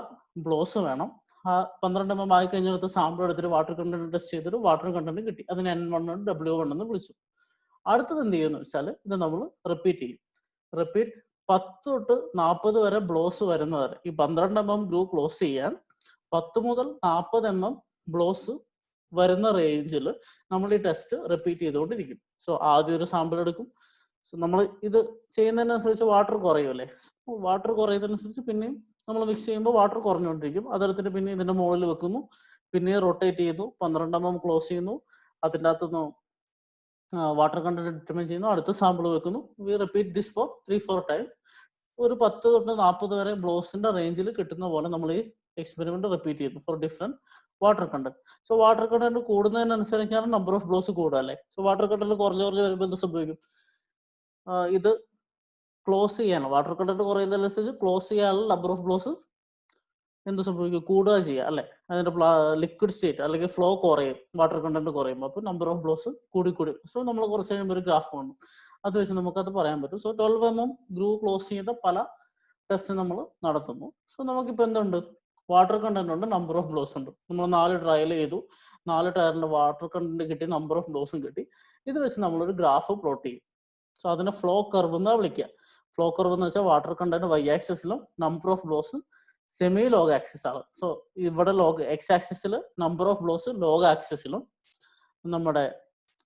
ബ്ലോസ് വേണം, ആ 12 mm ആയി കഴിഞ്ഞെടുത്ത് സാമ്പിൾ എടുത്തിട്ട് വാട്ടർ കണ്ടന്റ് ടെസ്റ്റ് ചെയ്തിട്ട് വാട്ടർ കണ്ടന്റ് കിട്ടി. അതിന് N1 W1 എന്ന് വിളിച്ചു. അടുത്തത് എന്ത് ചെയ്യുന്നു വെച്ചാൽ ഇത് നമ്മൾ റിപ്പീറ്റ് ചെയ്യും. 10 തൊട്ട് 40 വരെ ബ്ലോസ് വരുന്നവരെ, ഈ 12 mm ഗ്രൂവ് ക്ലോസ് ചെയ്യാൻ 10 മുതൽ 40 mm ബ്ലോസ് വരുന്ന റേഞ്ചിൽ നമ്മൾ ഈ ടെസ്റ്റ് റിപ്പീറ്റ് ചെയ്തുകൊണ്ടിരിക്കും. സോ ആദ്യം ഒരു സാമ്പിൾ എടുക്കും. സോ നമ്മൾ ഇത് ചെയ്യുന്നതിനനുസരിച്ച് വാട്ടർ കുറയുമല്ലേ. വാട്ടർ കുറയുന്നതിനനുസരിച്ച് പിന്നെയും നമ്മൾ മിക്സ് ചെയ്യുമ്പോൾ വാട്ടർ കുറഞ്ഞുകൊണ്ടിരിക്കും. അതെടുത്തിട്ട് പിന്നെ ഇതിന്റെ മുകളിൽ വെക്കുന്നു, പിന്നെ റൊട്ടേറ്റ് ചെയ്യുന്നു, 12 mm ക്ലോസ് ചെയ്യുന്നു, അതിൻ്റെ അകത്തുനിന്ന് വാട്ടർ കണ്ടന്റ് ഡിറ്റർമൈൻ ചെയ്യുന്നു, അടുത്ത സാമ്പിൾ വെക്കുന്നു. We repeat this for 3-4 time. ഒരു 10 തൊട്ട് 40 വരെ ബ്ലോസിന്റെ റേഞ്ചിൽ കിട്ടുന്ന പോലെ നമ്മൾ ഈ എക്സ്പെരിമെന്റ് റിപ്പീറ്റ് ചെയ്യുന്നു four different water content. So water content കൂടുന്നതിനനുസരിച്ചാണ് നമ്പർ ഓഫ് ബ്ലോസ് കൂടുക അല്ലേ. സോ വാട്ടർ കണ്ടന്റ് കുറഞ്ഞ് വരുമ്പോൾ എന്ത് സംഭവിക്കും, ഇത് ക്ലോസ് ചെയ്യാൻ, വാട്ടർ കണ്ടന്റ് കുറയുന്നതിനനുസരിച്ച് ക്ലോസ് ചെയ്യാനുള്ള നമ്പർ ഓഫ് ബ്ലോസ് എന്ത് സംഭവിക്കും, കൂടുക ചെയ്യുക അല്ലെ. അതിന്റെ ലിക്വിഡ് സ്റ്റേറ്റ് അല്ലെങ്കിൽ ഫ്ലോ കുറയും, വാട്ടർ കണ്ടന്റ് കുറയുമ്പോൾ അപ്പോൾ നമ്പർ ഓഫ് ബ്ലോസ് കൂടി. സോ നമ്മൾ കുറച്ച് കഴിയുമ്പോൾ ഒരു ഗ്രാഫ് വന്നു, അത് വെച്ച് നമുക്കത് പറയാൻ പറ്റും. സോ 12 mm ഗ്രൂവ് ക്ലോസ് ചെയ്ത പല ടെസ്റ്റ് നമ്മൾ നടത്തുന്നു. സോ നമുക്കിപ്പോൾ എന്തുണ്ട്, വാട്ടർ കണ്ടന്റ് ഉണ്ട്, നമ്പർ ഓഫ് ബ്ലോസ് ഉണ്ട്. നമ്മൾ 4 ട്രയൽ ചെയ്തു, 4 ടയറിന്റെ വാട്ടർ കണ്ടന്റ് കിട്ടി, നമ്പർ ഓഫ് ബ്ലോസും കിട്ടി. ഇത് വെച്ച് നമ്മളൊരു ഗ്രാഫ് പ്ലോട്ട് ചെയ്യും. സോ അതിനെ ഫ്ലോ കർവ് എന്നാ വിളിക്കുക. ഫ്ലോ കർവ് എന്ന് വെച്ചാൽ വാട്ടർ കണ്ടന്റ് y ആക്സിസിലും number of blows semi log axis ആണ്. സോ ഇവിടെ എക്സ് ആക്സിസിൽ നമ്പർ ഓഫ് ബ്ലോസ് ലോഗ് ആക്സിസിലും നമ്മുടെ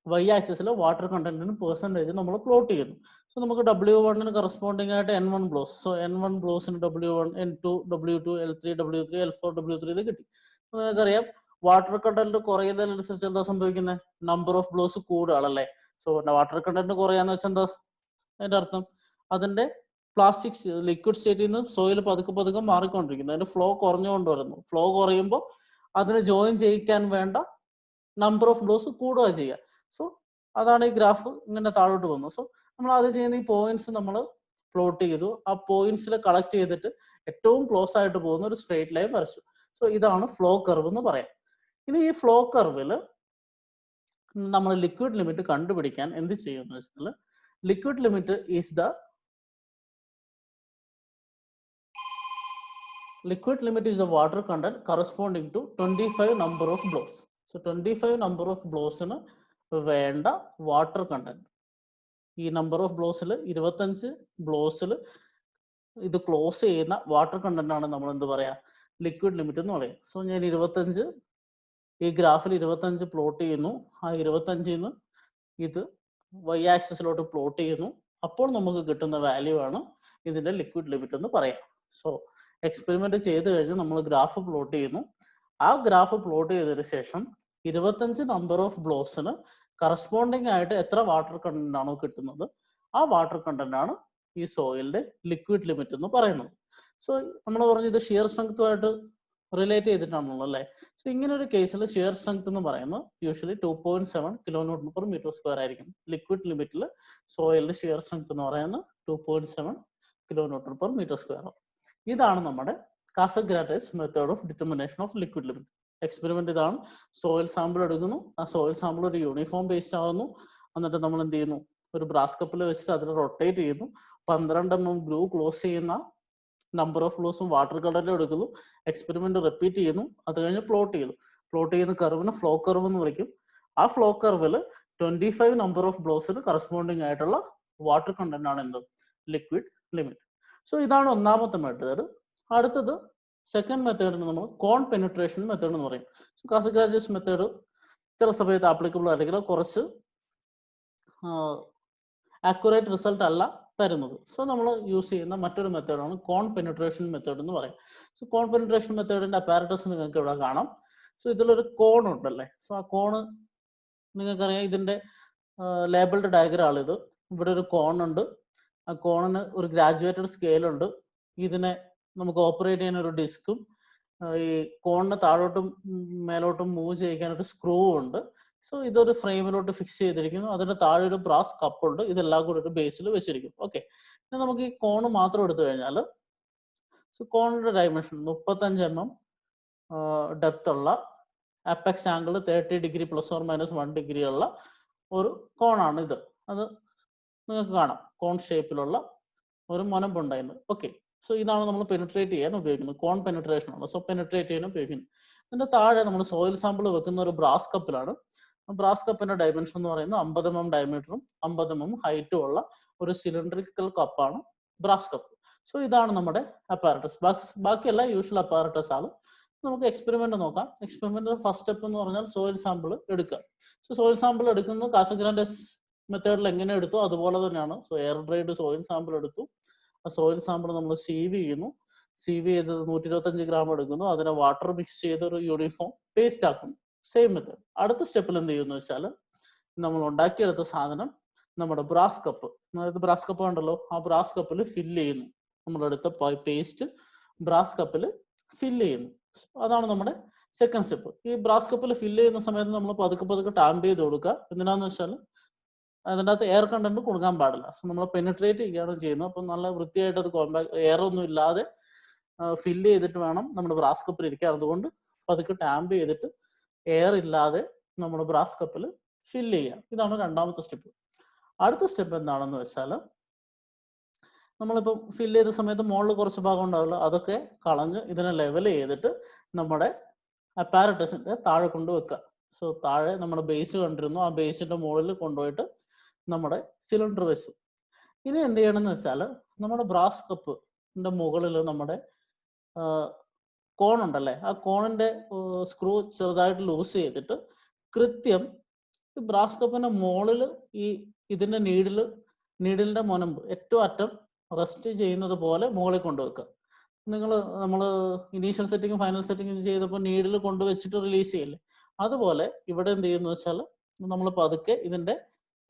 y ആക്സിസിൽ വാട്ടർ കണ്ടന്റിന് പെർസെൻറ്റേജ് നമ്മൾ പ്ലോട്ട് ചെയ്യുന്നു. സോ നമുക്ക് W1 കറസ്പോണ്ടിങ് ആയിട്ട് N1 blows, so N1 ബ്ലോസിന് W1, N2, W2, L3, W3, L4, W3 ഇത് കിട്ടി. നിങ്ങൾക്കറിയാം വാട്ടർ കണ്ടന്റ് കുറയുന്നതിനനുസരിച്ച് എന്താ സംഭവിക്കുന്നത്, നമ്പർ ഓഫ് ബ്ലോസ് കൂടുകയാണല്ലേ. സോ വാട്ടർ കണ്ടന്റ് കുറയാന്ന് വെച്ചാൽ എന്താ അതിന്റെ അർത്ഥം, അതിന്റെ പ്ലാസ്റ്റിക് ലിക്വിഡ് സ്റ്റേറ്റിൽ നിന്ന് സോയിൽ പതുക്കെ പതുക്കെ മാറിക്കൊണ്ടിരിക്കുന്നു, അതിന്റെ ഫ്ലോ കുറഞ്ഞുകൊണ്ട് വരുന്നു. ഫ്ലോ കുറയുമ്പോൾ അതിന് ജോയിൻ ചെയ്യിക്കാൻ വേണ്ട നമ്പർ ഓഫ് ബ്ലോസ് കൂടുക ചെയ്യുക. സോ അതാണ് ഈ ഗ്രാഫ് ഇങ്ങനെ താഴോട്ട് പോകുന്നത്. സോ നമ്മൾ ആദ്യം ചെയ്യുന്ന ഈ പോയിന്റ്സ് നമ്മൾ പ്ലോട്ട് ചെയ്തു, ആ പോയിന്റ്സിൽ കളക്ട് ചെയ്തിട്ട് ഏറ്റവും ക്ലോസ് ആയിട്ട് പോകുന്ന ഒരു സ്ട്രേറ്റ് ലൈൻ വരച്ചു. സോ ഇതാണ് ഫ്ലോ കർവ് എന്ന് പറയാം. ഇനി ഈ ഫ്ലോ കർവിൽ നമ്മൾ ലിക്വിഡ് ലിമിറ്റ് കണ്ടുപിടിക്കാൻ എന്ത് ചെയ്യുമെന്ന് വെച്ചാൽ liquid limit is the water content corresponding to 25 number of blows. So 25 number of blows in വേണ്ട water content. ഈ നമ്പർ ഓഫ് ബ്ലോസിൽ 25 ബ്ലോസിൽ ഇത് ക്ലോസ് ചെയ്യുന്ന വാട്ടർ കണ്ടന്റ് ആണ് നമ്മൾ എന്ത് പറയാ, ലിക്വിഡ് ലിമിറ്റ് എന്ന് പറയും. സോ ഞാൻ 25 ഈ ഗ്രാഫിൽ 25 പ്ലോട്ട് ചെയ്യുന്നു. ആ 25 ഇത് y ആക്സിസിലോട്ട് പ്ലോട്ട് ചെയ്യുന്നു. അപ്പോൾ നമുക്ക് കിട്ടുന്ന വാല്യൂ ആണ് ഇതിന്റെ ലിക്വിഡ് ലിമിറ്റ് എന്ന് പറയാം. സോ എക്സ്പെരിമെന്റ് ചെയ്ത് കഴിഞ്ഞ് നമ്മൾ ഗ്രാഫ് പ്ലോട്ട് ചെയ്യുന്നു. ആ ഗ്രാഫ് പ്ലോട്ട് ചെയ്തതിനു ശേഷം 25 നമ്പർ ഓഫ് ബ്ലോസിന് കറസ്പോണ്ടിങ് ആയിട്ട് എത്ര വാട്ടർ കണ്ടന്റ് ആണോ കിട്ടുന്നത്, ആ വാട്ടർ കണ്ടന്റ് ആണ് ഈ സോയിലിന്റെ ലിക്വിഡ് ലിമിറ്റ് എന്ന് പറയുന്നത്. സോ നമ്മൾ പറഞ്ഞു ഇത് ഷിയർ സ്ട്രെങ്ത്തുമായിട്ട് റിലേറ്റ് ചെയ്തിട്ടാണല്ലോ അല്ലേ. സോ ഇങ്ങനെ ഒരു കേസിൽ ഷിയർ സ്ട്രെങ്ത് എന്ന് പറയുന്നത് യൂഷ്വലി 2.7 kN/m². ആയിരിക്കും. ലിക്വിഡ് ലിമിറ്റിൽ സോയിലിന്റെ ഷിയർ സ്ട്രെങ്ത് എന്ന് പറയുന്നത് 2.7 kN/m². ഇതാണ് നമ്മുടെ Casagrande's method of determination of liquid limit. Experiment ഇതാണ്. സോയിൽ സാമ്പിൾ എടുക്കുന്നു. ആ സോയിൽ സാമ്പിൾ ഒരു യൂണിഫോം ബേസ്ഡ് ആവുന്നു. എന്നിട്ട് നമ്മൾ എന്ത് ചെയ്യുന്നു, ഒരു ബ്രാസ് കപ്പിൽ വെച്ചിട്ട് അതിൽ റൊട്ടേറ്റ് ചെയ്യുന്നു. 12 mm ഗ്രൂ ക്ലോസ് ചെയ്യുന്ന നമ്പർ ഓഫ് ഫ്ലോസും വാട്ടർ കളറിലും എടുക്കുന്നു. എക്സ്പെരിമെന്റ് റിപ്പീറ്റ് ചെയ്യുന്നു. അത് കഴിഞ്ഞ് പ്ലോട്ട് ചെയ്യുന്ന കർവിന് ഫ്ലോ കർവ് എന്ന് വിളിക്കും. ആ ഫ്ലോ കർവിൽ 25 നമ്പർ ഓഫ് ബ്ലോസിന് കറസ്പോണ്ടിങ് ആയിട്ടുള്ള വാട്ടർ കണ്ടന്റ് ആണ് എന്ത്, ലിക്വിഡ് ലിമിറ്റ്. സോ ഇതാണ് ഒന്നാമത്തെ മെത്തേഡ്. അടുത്തത് സെക്കൻഡ് മെത്തേഡിന് നമ്മൾ കോൺ പെനിട്രേഷൻ മെത്തേഡ് എന്ന് പറയും. സോ കാസഗ്രാറ്റൈസ് മെത്തേഡ് ചില സമയത്ത് ആപ്ലിക്കബിൾ അല്ലെങ്കിൽ കുറച്ച് ആക്യുറേറ്റ് റിസൾട്ട് അല്ല തരുന്നത്. സോ നമ്മൾ യൂസ് ചെയ്യുന്ന മറ്റൊരു മെത്തേഡാണ് കോൺ പെനിട്രേഷൻ മെത്തേഡ് എന്ന് പറയും. സോ കോൺ പെനിട്രേഷൻ മെത്തേഡിന്റെ അപ്പാരറ്റസ് നിങ്ങൾക്ക് ഇവിടെ കാണാം. സോ ഇതിലൊരു കോൺ ഉണ്ടല്ലേ. സോ ആ കോണ് നിങ്ങൾക്കറിയാം, ഇതിന്റെ ലേബിൾഡ് ഡയഗ്രാം ആണ് ഇത്. ഇവിടെ ഒരു കോൺ ഉണ്ട്. ആ കോണിന് ഒരു ഗ്രാജുവേറ്റഡ് സ്കെയിലുണ്ട്. ഇതിനെ നമുക്ക് ഓപ്പറേറ്റ് ചെയ്യാൻ ഒരു ഡിസ്കും ഈ കോണിന് താഴോട്ടും മേലോട്ടും മൂവ് ചെയ്യിക്കാൻ ഒരു സ്ക്രൂ ഉണ്ട്. സോ ഇതൊരു ഫ്രെയിമിലോട്ട് ഫിക്സ് ചെയ്തിരിക്കുന്നു. അതിന്റെ താഴെ ഒരു ബ്രാസ് കപ്പുണ്ട്. ഇതെല്ലാം കൂടി ഒരു ബേസിൽ വെച്ചിരിക്കും. ഓക്കെ, ഇനി നമുക്ക് ഈ കോണ് മാത്രം എടുത്തു കഴിഞ്ഞാൽ, സോ കോണിന്റെ ഡയമെൻഷൻ 35 mm ഡെപ്ത് ഉള്ള അപ്പെക്സ് ആംഗിൾ 30 ഡിഗ്രി ± 1 ഡിഗ്രി ഉള്ള ഒരു കോണാണ് ഇത്. അത് നിങ്ങൾക്ക് കാണാം, കോൺ ഷേപ്പിലുള്ള ഒരു മുനമ്പുണ്ടായിരുന്നു. ഓക്കെ, സോ ഇതാണ് നമ്മൾ പെനിട്രേറ്റ് ചെയ്യാൻ ഉപയോഗിക്കുന്നത്. കോൺ പെനിട്രേഷൻ ആണ്. സോ പെനിട്രേറ്റ് ചെയ്യാൻ ഉപയോഗിക്കുന്നത്. ഇതിന്റെ താഴെ നമ്മൾ സോയിൽ സാമ്പിൾ വെക്കുന്ന ഒരു ബ്രാസ് കപ്പിലാണ്. ബ്രാസ് കപ്പിന്റെ ഡയമെൻഷൻ എന്ന് പറയുന്നത് 50 mm ഡയമീറ്ററും 50 mm ഹൈറ്റും ഉള്ള ഒരു സിലിണ്ടറിക്കൽ കപ്പാണ് ബ്രാസ് കപ്പ്. സോ ഇതാണ് നമ്മുടെ അപ്പാരറ്റസ്. ബാക്കിയെല്ലാം യൂഷ്വൽ അപ്പാരറ്റസ് ആണ്. നമുക്ക് എക്സ്പെരിമെന്റ് നോക്കാം. എക്സ്പെരിമെന്റ് ഫസ്റ്റ് സ്റ്റെപ്പ് എന്ന് പറഞ്ഞാൽ സോയിൽ സാമ്പിൾ എടുക്കുക. സോ സോയിൽ സാമ്പിൾ എടുക്കുന്നത് കാസഗ്രാറ്റൈസ് മെത്തേഡിൽ എങ്ങനെ എടുത്തു അതുപോലെ തന്നെയാണ്. So air dried soil sample എടുത്തു. ആ സോയിൽ സാമ്പിൾ നമ്മൾ സീവ് ചെയ്യുന്നു. സീവ് ചെയ്തത് 125 ഗ്രാം എടുക്കുന്നു. അതിനെ വാട്ടർ മിക്സ് ചെയ്ത് ഒരു യൂണിഫോം പേസ്റ്റ് ആക്കുന്നു. Same method. അടുത്ത സ്റ്റെപ്പിൽ എന്ത് ചെയ്യുന്നു വെച്ചാൽ, നമ്മൾ ഉണ്ടാക്കിയെടുത്ത സാധനം നമ്മുടെ ബ്രാസ് കപ്പ്, അതായത് ബ്രാസ് കപ്പ് ഉണ്ടല്ലോ, ആ ബ്രാസ് കപ്പിൽ ഫില്ല് ചെയ്യുന്നു. നമ്മളെടുത്ത പേസ്റ്റ് ബ്രാസ് കപ്പിൽ ഫില്ല് ചെയ്യുന്നു. അതാണ് നമ്മുടെ സെക്കൻഡ് സ്റ്റെപ്പ്. ഈ ബ്രാസ് കപ്പിൽ ഫില്ല് ചെയ്യുന്ന സമയത്ത് നമ്മൾ പതുക്കെ ടാമ്പ് ചെയ്ത് കൊടുക്കുക. എന്തിനാന്ന് വെച്ചാൽ അതിൻ്റെ അകത്ത് എയർ കണ്ടന്റ് കൊടുക്കാൻ പാടില്ല. സോ നമ്മൾ പെനിട്രേറ്റ് ചെയ്യുകയാണ് ചെയ്യുന്നത്. അപ്പം നല്ല വൃത്തിയായിട്ട് അത് എയർ ഒന്നും ഇല്ലാതെ ഫില്ല് ചെയ്തിട്ട് വേണം നമ്മുടെ ബ്രാസ് കപ്പിൽ ഇരിക്കാൻ. അതുകൊണ്ട് പതുക്കെ ടാമ്പ് ചെയ്തിട്ട് എയർ ഇല്ലാതെ നമ്മുടെ ബ്രാസ് കപ്പിൽ ഫില്ല് ചെയ്യുക. ഇതാണ് രണ്ടാമത്തെ സ്റ്റെപ്പ്. അടുത്ത സ്റ്റെപ്പ് എന്താണെന്ന് വെച്ചാൽ, നമ്മളിപ്പം ഫില്ല് ചെയ്ത സമയത്ത് മുകളിൽ കുറച്ച് ഭാഗം ഉണ്ടാവില്ല, അതൊക്കെ കളഞ്ഞ് ഇതിനെ ലെവൽ ചെയ്തിട്ട് നമ്മുടെ അപ്പാരറ്റസിന്റെ താഴെ കൊണ്ടുവെക്കുക. സോ താഴെ നമ്മുടെ ബേസ് കണ്ടിരുന്നു, ആ ബേസിന്റെ മുകളിൽ കൊണ്ടുപോയിട്ട് നമ്മുടെ സിലിണ്ടർ വെച്ചു. ഇനി എന്ത് ചെയ്യണമെന്ന് വെച്ചാൽ, നമ്മുടെ ബ്രാസ് കപ്പിന്റെ മുകളിൽ നമ്മുടെ കോൺ ഉണ്ടല്ലേ, ആ കോണിന്റെ സ്ക്രൂ ചെറുതായിട്ട് ലൂസ് ചെയ്തിട്ട് കൃത്യം ബ്രാസ് കപ്പിന്റെ മുകളിൽ ഈ ഇതിന്റെ നീഡിലിന്റെ മുനമ്പ് ഏറ്റവും അറ്റം റെസ്റ്റ് ചെയ്യുന്നത് പോലെ മുകളിൽ കൊണ്ടുവെക്കുക. നമ്മൾ ഇനീഷ്യൽ സെറ്റിംഗ് ഫൈനൽ സെറ്റിംഗ് ചെയ്തപ്പോൾ നീഡിൽ കൊണ്ടുവച്ചിട്ട് റിലീസ് ചെയ്യില്ലേ, അതുപോലെ ഇവിടെ എന്ത് ചെയ്യുന്നു വെച്ചാൽ നമ്മൾ പതുക്കെ ഇതിന്റെ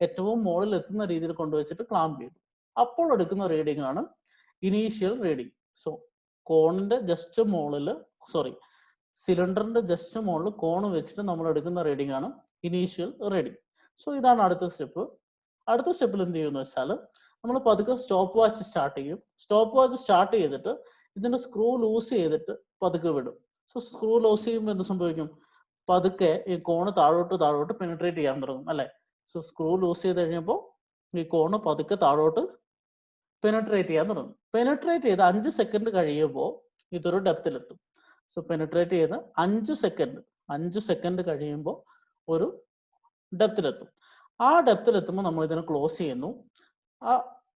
ഏറ്റവും മുകളിൽ എത്തുന്ന രീതിയിൽ കൊണ്ടുവച്ചിട്ട് ക്ലാമ്പ് ചെയ്തു. അപ്പോൾ എടുക്കുന്ന റീഡിംഗ് ആണ് ഇനീഷ്യൽ റീഡിംഗ്. സോ കോണിന്റെ ജസ്റ്റ് മുകളിൽ സിലിണ്ടറിന്റെ ജസ്റ്റ് മുകളിൽ കോണ് വെച്ചിട്ട് നമ്മൾ എടുക്കുന്ന റീഡിംഗ് ആണ് ഇനീഷ്യൽ റീഡിംഗ്. സോ ഇതാണ് അടുത്ത സ്റ്റെപ്പ്. അടുത്ത സ്റ്റെപ്പിൽ എന്ത് ചെയ്യുമെന്ന് വെച്ചാൽ, നമ്മൾ പതുക്കെ സ്റ്റോപ്പ് വാച്ച് സ്റ്റാർട്ട് ചെയ്യും. സ്റ്റോപ്പ് വാച്ച് സ്റ്റാർട്ട് ചെയ്തിട്ട് ഇതിന്റെ സ്ക്രൂ ലൂസ് ചെയ്തിട്ട് പതുക്കെ വിടും. സോ സ്ക്രൂ ലൂസ് ചെയ്യുമ്പോൾ എന്ത് സംഭവിക്കും, പതുക്കെ ഈ കോണ് താഴോട്ട് പെനിട്രേറ്റ് ചെയ്യാൻ തുടങ്ങും അല്ലെ. സോ സ്ക്രൂ ലൂസ് ചെയ്ത് കഴിഞ്ഞപ്പോൾ ഈ കോണ് പതുക്കെ താഴോട്ട് പെനട്രേറ്റ് ചെയ്യാൻ തുടങ്ങും. പെനട്രേറ്റ് ചെയ്ത് 5 സെക്കൻഡ് കഴിയുമ്പോൾ ഇതൊരു ഡെപ്തിലെത്തും. സോ പെനട്രേറ്റ് ചെയ്ത് 5 സെക്കൻഡ് കഴിയുമ്പോൾ ഒരു ഡെപ്തിലെത്തും. ആ ഡെപ്തിലെത്തുമ്പോൾ നമ്മൾ ഇതിനെ ക്ലോസ് ചെയ്യുന്നു.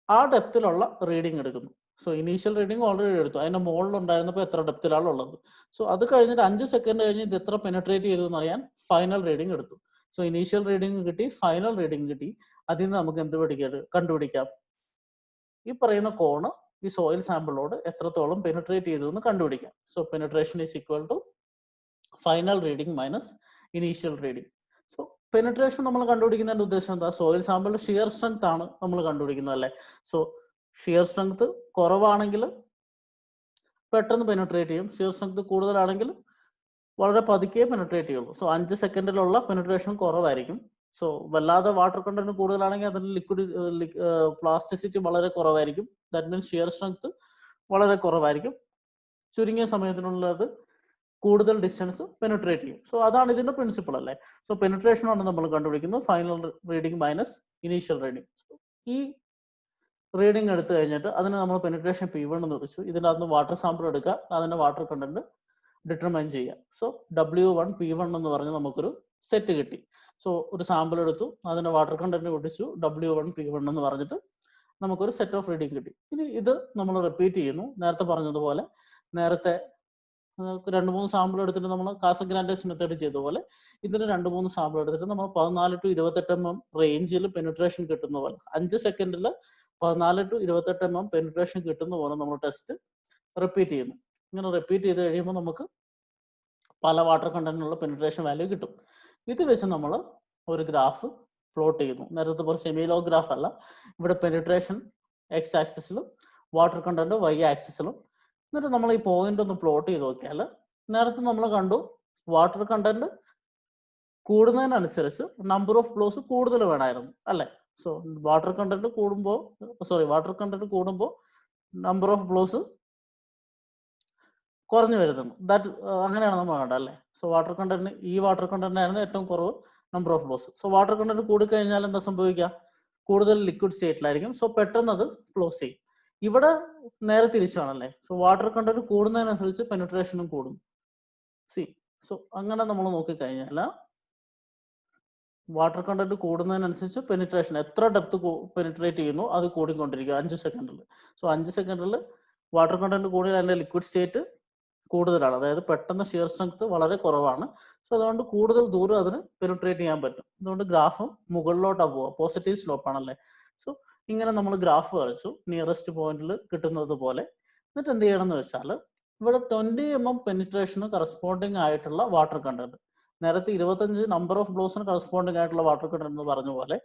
ആ ഡെപ്തിലുള്ള റീഡിങ് എടുക്കുന്നു. സോ ഇനീഷ്യൽ റീഡിങ് ഓൾറെഡി എടുത്തു. അതിന്റെ മുകളിൽ ഉണ്ടായിരുന്നപ്പോൾ എത്ര ഡെപ്തിലാണ് ഉള്ളത്. സോ അത് കഴിഞ്ഞിട്ട് 5 സെക്കൻഡ് കഴിഞ്ഞ് ഇത് എത്ര പെനട്രേറ്റ് ചെയ്തു എന്ന് അറിയാൻ ഫൈനൽ റീഡിങ് എടുത്തു. സോ ഇനീഷ്യൽ റീഡിങ് കിട്ടി, ഫൈനൽ റീഡിങ് കിട്ടി. അതിൽ നിന്ന് നമുക്ക് എന്ത് കണ്ടുപിടിക്കാം? ഈ പറയുന്ന കോണ് ഈ സോയിൽ സാമ്പിളിലോട് എത്രത്തോളം പെനട്രേറ്റ് ചെയ്തു എന്ന് കണ്ടുപിടിക്കാം. So penetration is equal to final reading minus initial reading. So penetration നമ്മൾ കണ്ടുപിടിക്കുന്നതിന്റെ ഉദ്ദേശം എന്താ? സോയിൽ സാമ്പിളിൽ ഷിയർ സ്ട്രെങ്ത് ആണ് നമ്മൾ കണ്ടുപിടിക്കുന്നത് അല്ലേ. സോ ഷിയർ സ്ട്രെങ്ത് കുറവാണെങ്കിൽ പെട്ടെന്ന് പെനട്രേറ്റ് ചെയ്യും. ഷിയർ സ്ട്രെങ്ത് കൂടുതലാണെങ്കിൽ വളരെ പതുക്കെ പെനട്രേറ്റ് ചെയ്യുള്ളൂ. സോ 5 സെക്കൻഡിലുള്ള പെനട്രേഷൻ കുറവായിരിക്കും. സോ വല്ലാതെ വാട്ടർ കണ്ടന്റ് കൂടുതലാണെങ്കിൽ അതിന് ലിക്വിഡ് പ്ലാസ്റ്റിസിറ്റി വളരെ കുറവായിരിക്കും. ദാറ്റ് മീൻസ് ഷിയർ സ്ട്രെങ്ത് വളരെ കുറവായിരിക്കും. ചുരുങ്ങിയ സമയത്തിനുള്ളിൽ അത് കൂടുതൽ ഡിസ്റ്റൻസ് പെനട്രേറ്റ് ചെയ്യും. സോ അതാണ് ഇതിന്റെ പ്രിൻസിപ്പിൾ അല്ലേ. സോ പെനട്രേഷൻ ആണ് നമ്മൾ കണ്ടുപിടിക്കുന്നത് final reading minus initial reading. ഈ റീഡിങ് എടുത്തു കഴിഞ്ഞിട്ട് അതിന് നമ്മൾ പെനട്രേഷൻ P1 എന്ന് വെച്ചു. ഇതിൻ്റെ അകത്ത് വാട്ടർ സാമ്പിൾ എടുക്കുക, അതിന്റെ വാട്ടർ കണ്ടന്റ് ഡിറ്റർമൈൻ ചെയ്യുക. സോ W1 P1 എന്ന് പറഞ്ഞ് നമുക്കൊരു സെറ്റ് കിട്ടി. സോ ഒരു സാമ്പിൾ എടുത്തു, അതിന്റെ വാട്ടർ കണ്ടന്റ് പൊട്ടിച്ചു, W1 P1 എന്ന് പറഞ്ഞിട്ട് നമുക്കൊരു സെറ്റ് ഓഫ് റീഡിങ് കിട്ടി. ഇനി ഇത് നമ്മൾ റിപ്പീറ്റ് ചെയ്യുന്നു. നേരത്തെ പറഞ്ഞതുപോലെ നേരത്തെ 2-3 സാമ്പിൾ എടുത്തിട്ട് നമ്മൾ കാസഗ്രാൻഡേസ് മെത്തേഡ് ചെയ്ത പോലെ ഇതിന് 2-3 സാമ്പിൾ എടുത്തിട്ട് നമ്മൾ 14 to 28 mm റേഞ്ചിൽ പെനിട്രേഷൻ കിട്ടുന്ന പോലെ 5 സെക്കൻഡിൽ 14 to 28 mm പെനിട്രേഷൻ കിട്ടുന്ന പോലെ നമ്മൾ ടെസ്റ്റ് റിപ്പീറ്റ് ചെയ്യുന്നു. ഇങ്ങനെ റിപ്പീറ്റ് ചെയ്ത് കഴിയുമ്പോൾ നമുക്ക് പല വാട്ടർ കണ്ടന്റിനുള്ള പെനിട്രേഷൻ വാല്യൂ കിട്ടും. ഇത് വെച്ച് നമ്മൾ ഒരു ഗ്രാഫ് പ്ലോട്ട് ചെയ്യുന്നു. നേരത്തെ പോലെ സെമി ലോ ഗ്രാഫ് അല്ല. ഇവിടെ പെനിട്രേഷൻ X ആക്സിസിലും വാട്ടർ കണ്ടന്റ് Y ആക്സിസിലും. എന്നിട്ട് നമ്മൾ ഈ പോയിന്റ് ഒന്ന് പ്ലോട്ട് ചെയ്ത് നോക്കിയാൽ നേരത്തെ നമ്മൾ കണ്ടു വാട്ടർ കണ്ടന്റ് കൂടുന്നതിനനുസരിച്ച് നമ്പർ ഓഫ് ഫ്ലോസ് കൂടുതൽ വേണമായിരുന്നു അല്ലേ. സോ വാട്ടർ കണ്ടന്റ് കൂടുമ്പോൾ നമ്പർ ഓഫ് ഫ്ലോസ് കുറഞ്ഞു വരുന്നു. ദാറ്റ് അങ്ങനെയാണ് നമ്മൾ കണ്ടത് അല്ലേ. So water content water content ആയിരുന്നു ഏറ്റവും കുറവ് number of blows. So water content കൂടിക്കഴിഞ്ഞാൽ എന്താ സംഭവിക്കുക? കൂടുതൽ ലിക്വിഡ് സ്റ്റേറ്റിലായിരിക്കും. സോ പെട്ടെന്ന് അത് ക്ലോസ് ചെയ്യും. ഇവിടെ നേരെ തിരിച്ചാണല്ലേ. സോ വാട്ടർ കണ്ടന്റ് കൂടുന്നതിനനുസരിച്ച് പെനിട്രേഷനും കൂടും. സോ അങ്ങനെ നമ്മൾ നോക്കിക്കഴിഞ്ഞാൽ വാട്ടർ കണ്ടന്റ് കൂടുന്നതിനനുസരിച്ച് പെനിട്രേഷൻ എത്ര ഡെപ്ത് പെനിട്രേറ്റ് ചെയ്യുന്നു അത് കൂടിക്കൊണ്ടിരിക്കും 5 സെക്കൻഡിൽ. സോ 5 സെക്കൻഡിൽ വാട്ടർ കണ്ടന്റ് കൂടിയാൽ അതിന്റെ ലിക്വിഡ് സ്റ്റേറ്റ് കൂടുതലാണ്. അതായത് പെട്ടെന്ന് ഷിയർ സ്ട്രെങ്ത് വളരെ കുറവാണ്. സോ അതുകൊണ്ട് കൂടുതൽ ദൂരം അതിന് പെനിട്രേറ്റ് ചെയ്യാൻ പറ്റും. അതുകൊണ്ട് ഗ്രാഫ് മുകളിലോട്ടാണ് പോവുക. പോസിറ്റീവ് സ്ലോപ്പ് ആണല്ലേ. സോ ഇങ്ങനെ നമ്മൾ ഗ്രാഫ് വരച്ചു നിയറസ്റ്റ് പോയിന്റിൽ കിട്ടുന്നത് പോലെ. എന്നിട്ട് എന്ത് ചെയ്യണം എന്ന് വെച്ചാൽ ഇവിടെ 20 mm പെനിട്രേഷന് കറസ്പോണ്ടിങ് ആയിട്ടുള്ള വാട്ടർ കണ്ടന്റ്, നേരത്തെ 25 നമ്പർ ഓഫ് ബ്ലോസിന് കറസ്പോണ്ടിങ് ആയിട്ടുള്ള വാട്ടർ കണ്ടന്റ് എന്ന് പറഞ്ഞ പോലെ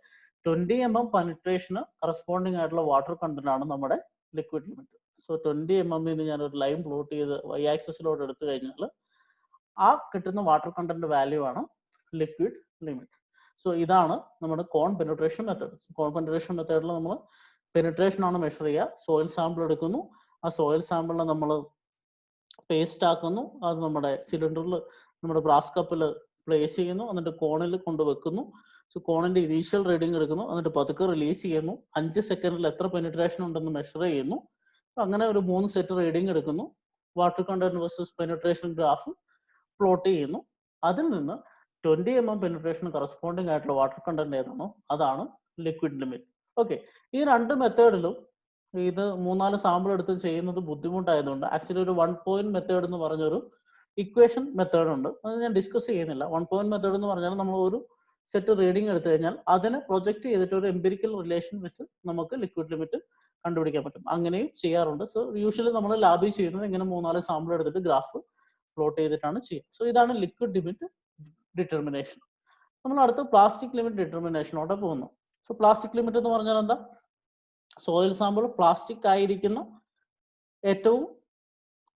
20 mm പെനിട്രേഷന് കറസ്പോണ്ടിങ് ആയിട്ടുള്ള വാട്ടർ കണ്ടന്റ് ആണ് നമ്മുടെ ലിക്വിഡ് ലിമിറ്റ്. സോ 20 mm ഞാൻ ഒരു ലൈൻ പ്ലോട്ട് ചെയ്ത് Y ആക്സിസിലോട്ട് എടുത്തു കഴിഞ്ഞാൽ ആ കിട്ടുന്ന വാട്ടർ കണ്ടന്റ് വാല്യൂ ആണ് ലിക്വിഡ് ലിമിറ്റ്. സോ ഇതാണ് നമ്മുടെ കോൺ പെനിട്രേഷൻ മെത്തേഡ്. കോൺ പെനിട്രേഷൻ മെത്തേഡിൽ നമ്മൾ പെനിട്രേഷൻ ആണ് മെഷർ ചെയ്യുക. സോയിൽ സാമ്പിൾ എടുക്കുന്നു, ആ സോയിൽ സാമ്പിളിനെ നമ്മൾ പേസ്റ്റ് ആക്കുന്നു, അത് നമ്മുടെ സിലിണ്ടറിൽ നമ്മുടെ ബ്രാസ് കപ്പിൽ പ്ലേസ് ചെയ്യുന്നു, എന്നിട്ട് കോണിൽ കൊണ്ടുവെക്കുന്നു. സോ കോണിന്റെ ഇനീഷ്യൽ റീഡിങ് എടുക്കുന്നു, എന്നിട്ട് പതുക്കെ റിലീസ് ചെയ്യുന്നു. 5 സെക്കൻഡിൽ എത്ര പെനിട്രേഷൻ ഉണ്ടെന്ന് മെഷർ ചെയ്യുന്നു. അങ്ങനെ ഒരു 3 സെറ്റ് റീഡിങ് എടുക്കുന്നു. Water content versus penetration graph plot ചെയ്യുന്നു. അതിൽ നിന്ന് 20 mm പെനിട്രേഷൻ കറസ്പോണ്ടിങ് ആയിട്ടുള്ള വാട്ടർ കണ്ടന്റ് ഏതാണോ അതാണ് ലിക്വിഡ് ലിമിറ്റ്. ഓക്കെ, ഈ 2 മെത്തേഡിലും ഇത് 3-4 സാമ്പിൾ എടുത്ത് ചെയ്യുന്നത് ബുദ്ധിമുട്ടായതുകൊണ്ട് ആക്ച്വലി ഒരു 1 point മെത്തേഡ് എന്ന് പറഞ്ഞൊരു ഇക്വേഷൻ മെത്തേഡ് ഉണ്ട്. അത് ഞാൻ ഡിസ്കസ് ചെയ്യുന്നില്ല. 1 point മെത്തേഡ് എന്ന് പറഞ്ഞാൽ നമ്മൾ ഒരു സെറ്റ് റീഡിങ് എടുത്തു കഴിഞ്ഞാൽ അതിനെ പ്രൊജക്ട് ചെയ്തിട്ട് ഒരു എംപിരിക്കൽ റിലേഷൻ വെച്ച് നമുക്ക് ലിക്വിഡ് ലിമിറ്റ് കണ്ടുപിടിക്കാൻ പറ്റും. അങ്ങനെയും ചെയ്യാറുണ്ട്. സോ യൂഷ്വലി നമ്മൾ ലാബിൽ ചെയ്യുന്നത് ഇങ്ങനെ 3-4 സാമ്പിൾ എടുത്തിട്ട് ഗ്രാഫ് പ്ലോട്ട് ചെയ്തിട്ടാണ് ചെയ്യുക. സോ ഇതാണ് ലിക്വിഡ് ലിമിറ്റ് ഡിറ്റർമിനേഷൻ. നമ്മൾ അടുത്ത പ്ലാസ്റ്റിക് ലിമിറ്റ് ഡിറ്റർമിനേഷനോടെ പോകുന്നു. സോ പ്ലാസ്റ്റിക് ലിമിറ്റ് എന്ന് പറഞ്ഞാൽ എന്താ? സോയിൽ സാമ്പിൾ പ്ലാസ്റ്റിക് ആയിരിക്കുന്ന ഏറ്റവും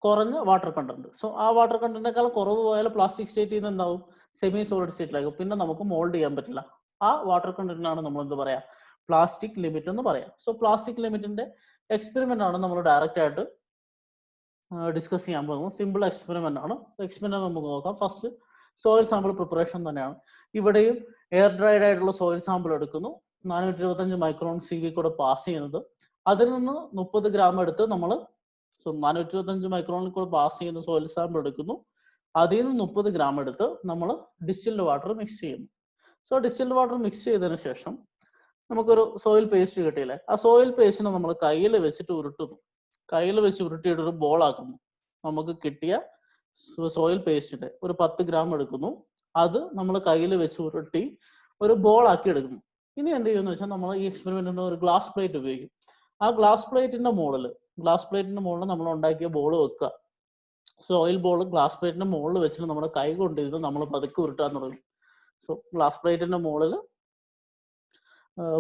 കുറഞ്ഞ വാട്ടർ കണ്ടന്റ്. സോ ആ വാട്ടർ കണ്ടന്റിനേക്കാൾ കുറവ് പോയാൽ പ്ലാസ്റ്റിക് സ്റ്റേറ്റിൽ നിന്ന് എന്താവും? സെമി സോളിഡ് സ്റ്റേറ്റിലാകും. പിന്നെ നമുക്ക് മോൾഡ് ചെയ്യാൻ പറ്റില്ല. ആ വാട്ടർ കണ്ടന്റിനാണ് നമ്മൾ എന്ത് പറയാ? പ്ലാസ്റ്റിക് ലിമിറ്റ് എന്ന് പറയാം. സോ പ്ലാസ്റ്റിക് ലിമിറ്റിന്റെ എക്സ്പെരിമെന്റ് ആണ് നമ്മൾ ഡയറക്റ്റ് ആയിട്ട് ഡിസ്കസ് ചെയ്യാൻ പോകുന്നത്. സിമ്പിൾ എക്സ്പെരിമെന്റ് ആണ്. എക്സ്പെരിമെന്റ് നമുക്ക് നോക്കാം. ഫസ്റ്റ് സോയിൽ സാമ്പിൾ പ്രിപ്പറേഷൻ തന്നെയാണ്. ഇവിടെയും എയർ ഡ്രൈഡ് ആയിട്ടുള്ള സോയിൽ സാമ്പിൾ എടുക്കുന്നു. 425 മൈക്രോൺ CV കൂടെ പാസ് ചെയ്യുന്നത്. അതിൽ നിന്ന് 30 ഗ്രാം എടുത്ത് നമ്മൾ 425 മൈക്രോണിൽ കൂടെ പാസ് ചെയ്യുന്ന സോയിൽ സാമ്പിൾ എടുക്കുന്നു. അതിൽ നിന്ന് 30 ഗ്രാം എടുത്ത് നമ്മൾ ഡിസ്റ്റിൽഡ് വാട്ടർ മിക്സ് ചെയ്യുന്നു. സോ ഡിസ്റ്റിൽഡ് വാട്ടർ മിക്സ് ചെയ്തതിന് ശേഷം നമുക്കൊരു സോയിൽ പേസ്റ്റ് കിട്ടിയില്ലേ, ആ സോയിൽ പേസ്റ്റിനെ നമ്മൾ കയ്യിൽ വെച്ചിട്ട് ഉരുട്ടുന്നു. കയ്യിൽ വെച്ച് ഉരുട്ടിയിട്ട് ഒരു ബോൾ ആക്കുന്നു. നമുക്ക് കിട്ടിയ സോയിൽ പേസ്റ്റിന്റെ ഒരു 10 ഗ്രാം എടുക്കുന്നു. അത് നമ്മൾ കയ്യിൽ വെച്ച് ഉരുട്ടി ഒരു ബോൾ ആക്കി എടുക്കുന്നു. ഇനി എന്ത് ചെയ്യുമെന്ന് വെച്ചാൽ നമ്മൾ ഈ എക്സ്പെരിമെന്റിന് ഒരു ഗ്ലാസ് പ്ലേറ്റ് ഉപയോഗിക്കും. ആ ഗ്ലാസ് പ്ലേറ്റിന്റെ മുകളിൽ നമ്മൾ ഉണ്ടാക്കിയ ബോൾ വെക്കുക. സോയിൽ ബോൾ ഗ്ലാസ് പ്ലേറ്റിന്റെ മുകളിൽ വെച്ചിട്ട് നമ്മുടെ കൈ കൊണ്ട് ഇത് നമ്മൾ പതുക്കെ ഉരുട്ടാൻ തുടങ്ങും. സോ ഗ്ലാസ് പ്ലേറ്റിന്റെ മുകളിൽ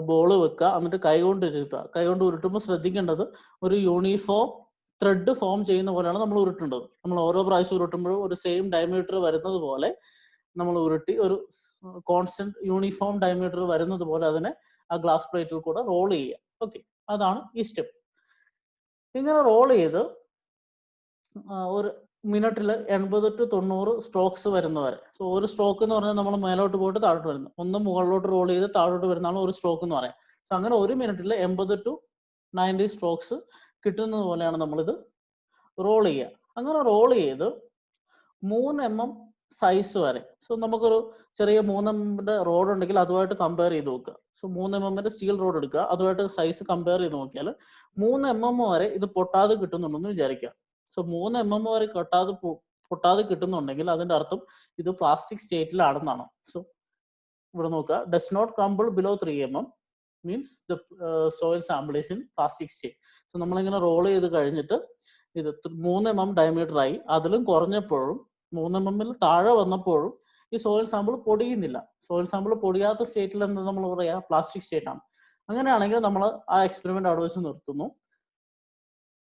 ബോൾ വെക്കുക, എന്നിട്ട് കൈ കൊണ്ട് ഉരുട്ടുക. കൈ കൊണ്ട് ഉരുട്ടുമ്പോൾ ശ്രദ്ധിക്കേണ്ടത് ഒരു യൂണിഫോം ത്രെഡ് ഫോം ചെയ്യുന്ന പോലെയാണ് നമ്മൾ ഉരുട്ടേണ്ടത്. നമ്മൾ ഓരോ പ്രാവശ്യം ഉരുട്ടുമ്പോഴും ഒരു സെയിം ഡയമീറ്റർ വരുന്നത് പോലെ നമ്മൾ ഉരുട്ടി ഒരു കോൺസ്റ്റന്റ് യൂണിഫോം ഡയമീറ്റർ വരുന്നത് പോലെ അതിനെ ആ ഗ്ലാസ് പ്ലേറ്റിൽ കൂടെ റോൾ ചെയ്യുക. ഓക്കെ, അതാണ് ഈ സ്റ്റെപ്പ്. ഇങ്ങനെ റോൾ ചെയ്ത് ഒരു മിനിറ്റിൽ 80 to 90 സ്ട്രോക്സ് വരുന്നവരെ. സോ ഒരു സ്ട്രോക്ക് എന്ന് പറഞ്ഞാൽ നമ്മൾ മേലോട്ട് പോയിട്ട് താഴോട്ട് വരുന്നു, ഒന്ന് മുകളിലോട്ട് റോൾ ചെയ്ത് താഴോട്ട് വരുന്നതാണ് ഒരു സ്ട്രോക്ക് എന്ന് പറയാം. സോ അങ്ങനെ ഒരു മിനിറ്റിൽ 80 to 90 സ്ട്രോക്സ് കിട്ടുന്നത് പോലെയാണ് നമ്മളിത് റോൾ ചെയ്യുക. അങ്ങനെ റോൾ ചെയ്ത് 3 mm സൈസ് വരെ. സോ നമുക്കൊരു ചെറിയ 3 mm റോഡ് ഉണ്ടെങ്കിൽ അതുമായിട്ട് കമ്പയർ ചെയ്ത് നോക്കുക. സോ 3 mm സ്റ്റീൽ റോഡ് എടുക്കുക, അതുമായിട്ട് സൈസ് കമ്പയർ ചെയ്ത് നോക്കിയാൽ 3 mm വരെ ഇത് പൊട്ടാതെ കിട്ടുന്നുണ്ടെന്ന് വിചാരിക്കുക. സോ 3 mm വരെ പൊട്ടാതെ കിട്ടുന്നുണ്ടെങ്കിൽ അതിന്റെ അർത്ഥം ഇത് പ്ലാസ്റ്റിക് സ്റ്റേറ്റിലാണെന്നാണ്. സോ ഇവിടെ നോക്കുക, does not crumble below 3 mm means the soil sample is in plastic state. So നമ്മളിങ്ങനെ റോൾ ചെയ്ത് കഴിഞ്ഞിട്ട് ഇത് 3 mm ഡയമീറ്റർ ആയി, അതിലും കുറഞ്ഞപ്പോഴും 3 mm താഴെ വന്നപ്പോഴും ഈ സോയിൽ സാമ്പിൾ പൊടിയുന്നില്ല. സോയിൽ സാമ്പിൾ പൊടിയാത്ത സ്റ്റേറ്റിൽ എന്താ നമ്മൾ പറയാ, പ്ലാസ്റ്റിക് സ്റ്റേറ്റ് ആണ്. അങ്ങനെയാണെങ്കിൽ നമ്മൾ ആ എക്സ്പെരിമെന്റ് അവിടെ വെച്ച് നിർത്തുന്നു.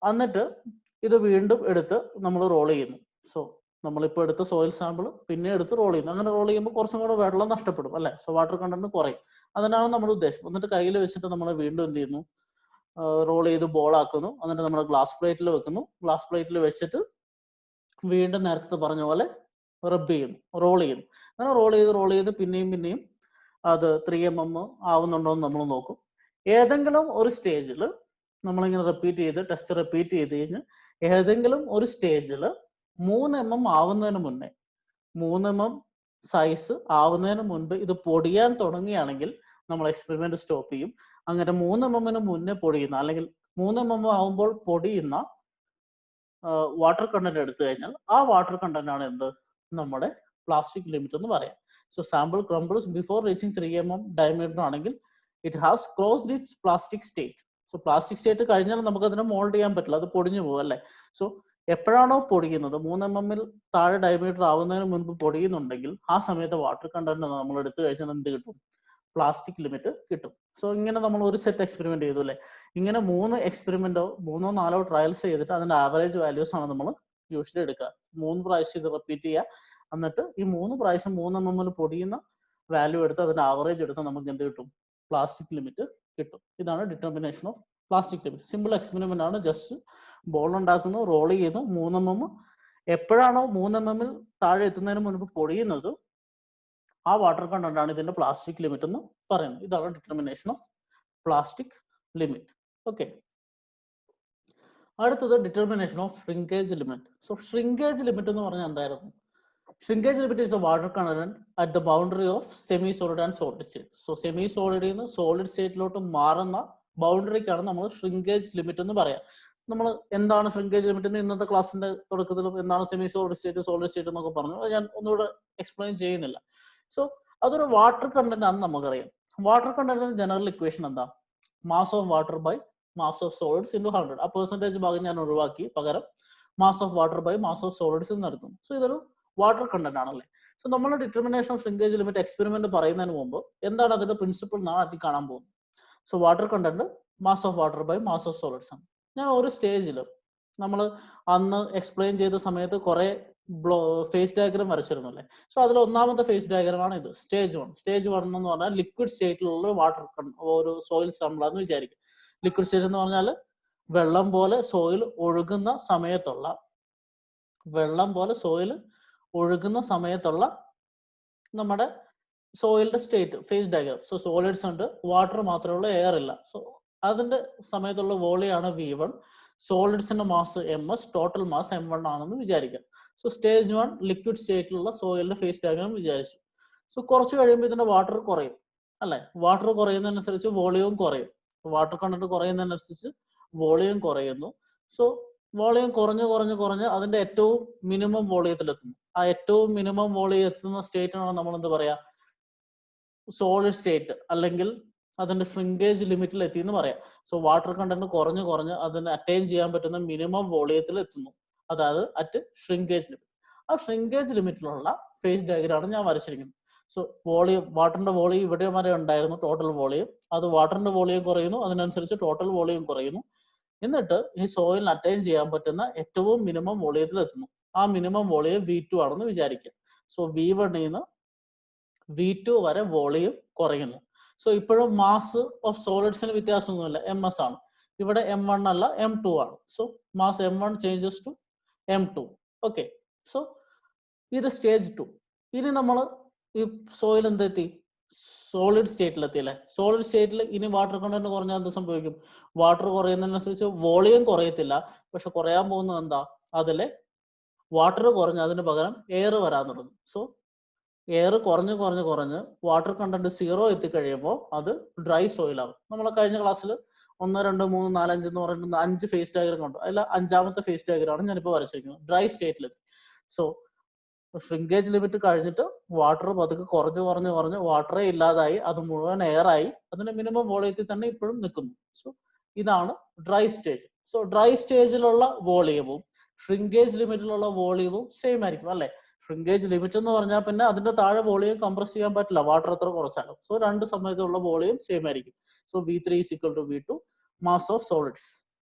എന്നിട്ട് ഇത് വീണ്ടും എടുത്ത് നമ്മൾ റോൾ ചെയ്യുന്നു. സോ നമ്മളിപ്പോൾ എടുത്ത സോയിൽ സാമ്പിൾ പിന്നെ എടുത്ത് റോൾ ചെയ്യുന്നു. അങ്ങനെ റോൾ ചെയ്യുമ്പോൾ കുറച്ചും കൂടെ വെള്ളം നഷ്ടപ്പെടും അല്ലെ, സോ വാട്ടർ കണ്ടന്റ് കുറയും. അതിനാണ് നമ്മുടെ ഉദ്ദേശം. എന്നിട്ട് കയ്യിൽ വെച്ചിട്ട് നമ്മൾ വീണ്ടും എന്ത് ചെയ്യുന്നു, റോൾ ചെയ്ത് ബോൾ ആക്കുന്നു. എന്നിട്ട് നമ്മൾ ഗ്ലാസ് പ്ലേറ്റിൽ വെക്കുന്നു. ഗ്ലാസ് പ്ലേറ്റിൽ വെച്ചിട്ട് വീണ്ടും നേരത്തെ പറഞ്ഞ പോലെ റബ്ബ് ചെയ്യുന്നു, റോൾ ചെയ്യുന്നു. അങ്ങനെ റോൾ ചെയ്ത് പിന്നെയും അത് 3 mm ആവുന്നുണ്ടോ എന്ന് നമ്മൾ നോക്കും. ഏതെങ്കിലും ഒരു സ്റ്റേജിൽ നമ്മളിങ്ങനെ ടെസ്റ്റ് റിപ്പീറ്റ് ചെയ്ത് കഴിഞ്ഞ് ഏതെങ്കിലും ഒരു സ്റ്റേജിൽ 3 mm ആവുന്നതിന് മുന്നേ, 3 mm സൈസ് ആവുന്നതിന് മുൻപ് ഇത് പൊടിയാൻ തുടങ്ങുകയാണെങ്കിൽ നമ്മൾ എക്സ്പെരിമെന്റ് സ്റ്റോപ്പ് ചെയ്യും. അങ്ങനെ 3 mm മുന്നേ പൊടിയുന്ന അല്ലെങ്കിൽ 3 mm ആവുമ്പോൾ പൊടിയുന്ന വാട്ടർ കണ്ടന്റ് എടുത്തു കഴിഞ്ഞാൽ ആ വാട്ടർ കണ്ടന്റ് ആണ് എന്ത്, നമ്മുടെ പ്ലാസ്റ്റിക് ലിമിറ്റ് എന്ന് പറയാം. So sample crumbles before reaching 3 mm diameter ആണെങ്കിൽ it has crossed its plastic state. So plastic state കഴിഞ്ഞാൽ നമുക്ക് അതിനെ മോൾഡ് ചെയ്യാൻ പറ്റില്ല, അത് പൊടിഞ്ഞു പോകും അല്ലേ. സോ എപ്പോഴാണോ പൊടിയുന്നത്, 3 mm താഴെ ഡയമീറ്റർ ആവുന്നതിന് മുൻപ് പൊടിയുന്നുണ്ടെങ്കിൽ ആ സമയത്ത് വാട്ടർ കണ്ടന്റ് നമ്മൾ എടുത്തു കഴിഞ്ഞാൽ എന്ത് കിട്ടും, പ്ലാസ്റ്റിക് ലിമിറ്റ് കിട്ടും. സോ ഇങ്ങനെ നമ്മൾ ഒരു സെറ്റ് എക്സ്പെരിമെന്റ് ചെയ്തു അല്ലേ. ഇങ്ങനെ 3 എക്സ്പെരിമെന്റോ 3 or 4 ട്രയൽസ് ചെയ്തിട്ട് അതിന്റെ ആവറേജ് വാല്യൂസ് ആണ് നമ്മൾ യൂഷ്വലി എടുക്കുക. 3 പ്രാവശ്യം ഇത് റിപ്പീറ്റ് ചെയ്യുക. എന്നിട്ട് ഈ 3 പ്രാവശ്യം 3 mm പൊടിയുന്ന വാല്യൂ എടുത്ത് അതിന്റെ ആവറേജ് എടുത്ത് നമുക്ക് എന്ത് കിട്ടും, പ്ലാസ്റ്റിക് ലിമിറ്റ് കിട്ടും. ഇതാണ് determination of plastic limit. Simple experiment ആണ്. ജസ്റ്റ് ബോൾ ഉണ്ടാക്കുന്നു, റോൾ ചെയ്യുന്നു. 3 mm എപ്പോഴാണോ 3 mm താഴെ എത്തുന്നതിന് മുൻപ് പൊടിയുന്നത് ആ വാട്ടർ കണ്ടന്റ് ആണ് ഇതിന്റെ പ്ലാസ്റ്റിക് ലിമിറ്റ് എന്ന് പറയുന്നത്. ഇതാണ് determination of plastic limit. Okay, അടുത്തത് determination of shrinkage limit. So shrinkage limit എന്ന് പറഞ്ഞാൽ എന്തായിരുന്നു? Shrinkage limit is the water content at the boundary of semi solid and solid state. So semi സോളിഡിൽ നിന്ന് സോളിഡ് സ്റ്റേറ്റിലോട്ട് മാറുന്ന ബൗണ്ടറിക്കാണ് നമ്മൾ ഷ്രിങ്കേജ് ലിമിറ്റ് എന്ന് പറയാം. നമ്മൾ എന്താണ് ഷ്രിങ്കേജ് ലിമിറ്റ് എന്ന് ഇന്നത്തെ ക്ലാസ്സിന്റെ തുടക്കത്തിലും എന്താണ് semi solid state, solid state എന്നൊക്കെ പറഞ്ഞു, അത് ഞാൻ ഒന്നുകൂടെ എക്സ്പ്ലെയിൻ ചെയ്യുന്നില്ല. സോ അതൊരു വാട്ടർ കണ്ടന്റ് ആണെന്ന് നമുക്കറിയാം. വാട്ടർ കണ്ടന്റിന്റെ ജനറൽ ഇക്വേഷൻ എന്താ? Mass of water by mass of solids into 100. ആ പെർസെന്റേജ് ഭാഗം ഞാൻ ഒഴിവാക്കി, പകരം mass of water by mass of solids എന്ന് നടത്തും. സോ ഇതൊരു വാട്ടർ കണ്ടന്റ് ആണല്ലേ. സോ നമ്മൾ determination of shrinkage limit experiment പറയുന്നതിന് മുമ്പ് എന്താണ് അതിന്റെ പ്രിൻസിപ്പിൾ എന്നാണ് അതിൽ കാണാൻ പോകുന്നത്. So water content mass of water by mass of solids ആണ്. ഞാൻ ഒരു സ്റ്റേജിൽ നമ്മൾ അന്ന് എക്സ്പ്ലെയിൻ ചെയ്ത സമയത്ത് കുറെ ഫേസ് ഡയഗ്രാം വരച്ചിരുന്നു അല്ലേ. സോ അതിൽ ഒന്നാമത്തെ ഫേസ് ഡയഗ്രാം ആണ് ഇത്, സ്റ്റേജ് 1. സ്റ്റേജ് 1 എന്ന് പറഞ്ഞാൽ ലിക്വിഡ് സ്റ്റേറ്റിലുള്ള വാട്ടർ ഒരു സോയിൽ സാമ്പിൾ ആണെന്ന് വിചാരിക്കും. ലിക്വിഡ് സ്റ്റേറ്റ് എന്ന് പറഞ്ഞാൽ വെള്ളം പോലെ സോയിൽ ഒഴുകുന്ന സമയത്തുള്ള നമ്മുടെ സോയിലിന്റെ state phase diagram. So solids ഉണ്ട്, വാട്ടർ മാത്രമേ ഉള്ളൂ, എയർ ഇല്ല. സോ അതിന്റെ സമയത്തുള്ള വോളിയാണ് V1. സോളിഡ്സിന്റെ mass MS, total mass M1 ആണെന്ന് വിചാരിക്കാം. സോ സ്റ്റേജ് 1 ലിക്വിഡ് സ്റ്റേറ്റിലുള്ള സോയിലിന്റെ ഫേസ് ഡയഗ്രാം വിചാരിച്ചു. സോ കുറച്ച് കഴിയുമ്പോൾ ഇതിന്റെ വാട്ടർ കുറയും അല്ലെ. വാട്ടർ കുറയുന്നതിനനുസരിച്ച് വോളിയവും കുറയും. വാട്ടർ കണ്ടന്റ് കുറയുന്നതിനനുസരിച്ച് വോളിയം കുറയുന്നു. സോ വോളിയം കുറഞ്ഞ് അതിന്റെ ഏറ്റവും മിനിമം വോളിയത്തിൽ എത്തുന്നു. ആ ഏറ്റവും മിനിമം വോളിയം എത്തുന്ന സ്റ്റേറ്റിനാണ് നമ്മൾ എന്ത് പറയാ, സോളിഡ് സ്റ്റേറ്റ്, അല്ലെങ്കിൽ അതിന്റെ ഷ്രിങ്കേജ് ലിമിറ്റിൽ എത്തി എന്ന് പറയാം. സോ വാട്ടർ കണ്ടന്റ് കുറഞ്ഞ് അതിന് അറ്റൈൻ ചെയ്യാൻ പറ്റുന്ന മിനിമം വോളിയത്തിൽ എത്തുന്നു, അതായത് അറ്റ് ഷ്രിങ്കേജ് ലിമിറ്റ്. ആ ഷ്രിങ്കേജ് ലിമിറ്റിലുള്ള ഫേസ് ഡയഗ്രാമാണ് ഞാൻ വരച്ചിരിക്കുന്നത്. സോ വോളിയം, വാട്ടറിന്റെ വോളിയം ഇവിടെ വരെ ഉണ്ടായിരുന്നു, ടോട്ടൽ വോളിയം. അത് വാട്ടറിന്റെ വോളിയം കുറയുന്നു, അതിനനുസരിച്ച് ടോട്ടൽ വോളിയം കുറയുന്നു. എന്നിട്ട് ഈ സോയിലിന് അറ്റൈൻ ചെയ്യാൻ പറ്റുന്ന ഏറ്റവും മിനിമം വോളിയത്തിൽ എത്തുന്നു. ആ മിനിമം വോളിയം V2 ആണെന്ന് വിചാരിക്കുക. സോ V1 നിന്ന് V2 വരെ വോളിയം കുറയുന്നു. സോ ഇപ്പോഴും മാസ് ഓഫ് സോളിഡ്സിന് വ്യത്യാസമൊന്നുമില്ല, MS ആണ്. ഇവിടെ M1 അല്ല M2 ആണ്. So mass M1 changes to M2. Okay, so ഇത് സ്റ്റേജ് 2. ഇനി നമ്മൾ ഈ സോയിൽ എന്തെത്തി, സോളിഡ് സ്റ്റേറ്റിലെത്തി അല്ലെ. സോളിഡ് സ്റ്റേറ്റിൽ ഇനി വാട്ടർ കണ്ടന്റ് കുറഞ്ഞാൽ എന്ത് സംഭവിക്കും? വാട്ടർ കുറയുന്നതിനനുസരിച്ച് വോളിയം കുറയത്തില്ല, പക്ഷെ കുറയാൻ പോകുന്നത് എന്താ, അതിലെ വാട്ടർ കുറഞ്ഞ് അതിന് പകരം എയർ വരാൻ തുടങ്ങും. സോ എയർ കുറഞ്ഞ് വാട്ടർ കണ്ടന്റ് 0 എത്തിക്കഴിയുമ്പോൾ അത് ഡ്രൈ സോയിൽ ആകും. നമ്മൾ കഴിഞ്ഞ ക്ലാസ്സിൽ 1, 2, 3, 4, 5 എന്ന് പറയുന്നത് 5 ഫേസ് ഡയഗ്രാം കണ്ടു. അതിൽ 5ാമത്തെ ഫേസ് ഡയഗ്രാമാണ് ഞാനിപ്പോൾ വരച്ചിരിക്കുന്നത്, ഡ്രൈ സ്റ്റേറ്റിലെത്തി. സോ ഷ്രിങ്കേജ് ലിമിറ്റ് കഴിഞ്ഞിട്ട് വാട്ടർ പതുക്കെ കുറഞ്ഞ് വാട്ടറേ ഇല്ലാതായി, അത് മുഴുവൻ എയറായി, അതിന്റെ മിനിമം വോളിയത്തിൽ തന്നെ ഇപ്പോഴും നിൽക്കുന്നു. സോ ഇതാണ് ഡ്രൈ സ്റ്റേജ്. സോ ഡ്രൈ സ്റ്റേജിലുള്ള വോളിയവും ഷ്രിങ്കേജ് ലിമിറ്റിലുള്ള വോളിയവും സെയിം ആയിരിക്കും അല്ലെ. ഷ്രിങ്കേജ് ലിമിറ്റ് എന്ന് പറഞ്ഞാൽ പിന്നെ അതിന്റെ താഴെ വോളിയം കംപ്രസ് ചെയ്യാൻ പറ്റില്ല, വാട്ടർ എത്ര കുറച്ചാലും. സോ രണ്ട് സമയത്തുള്ള വോളിയം സെയിം ആയിരിക്കും. So V3 = V2. Mass of solids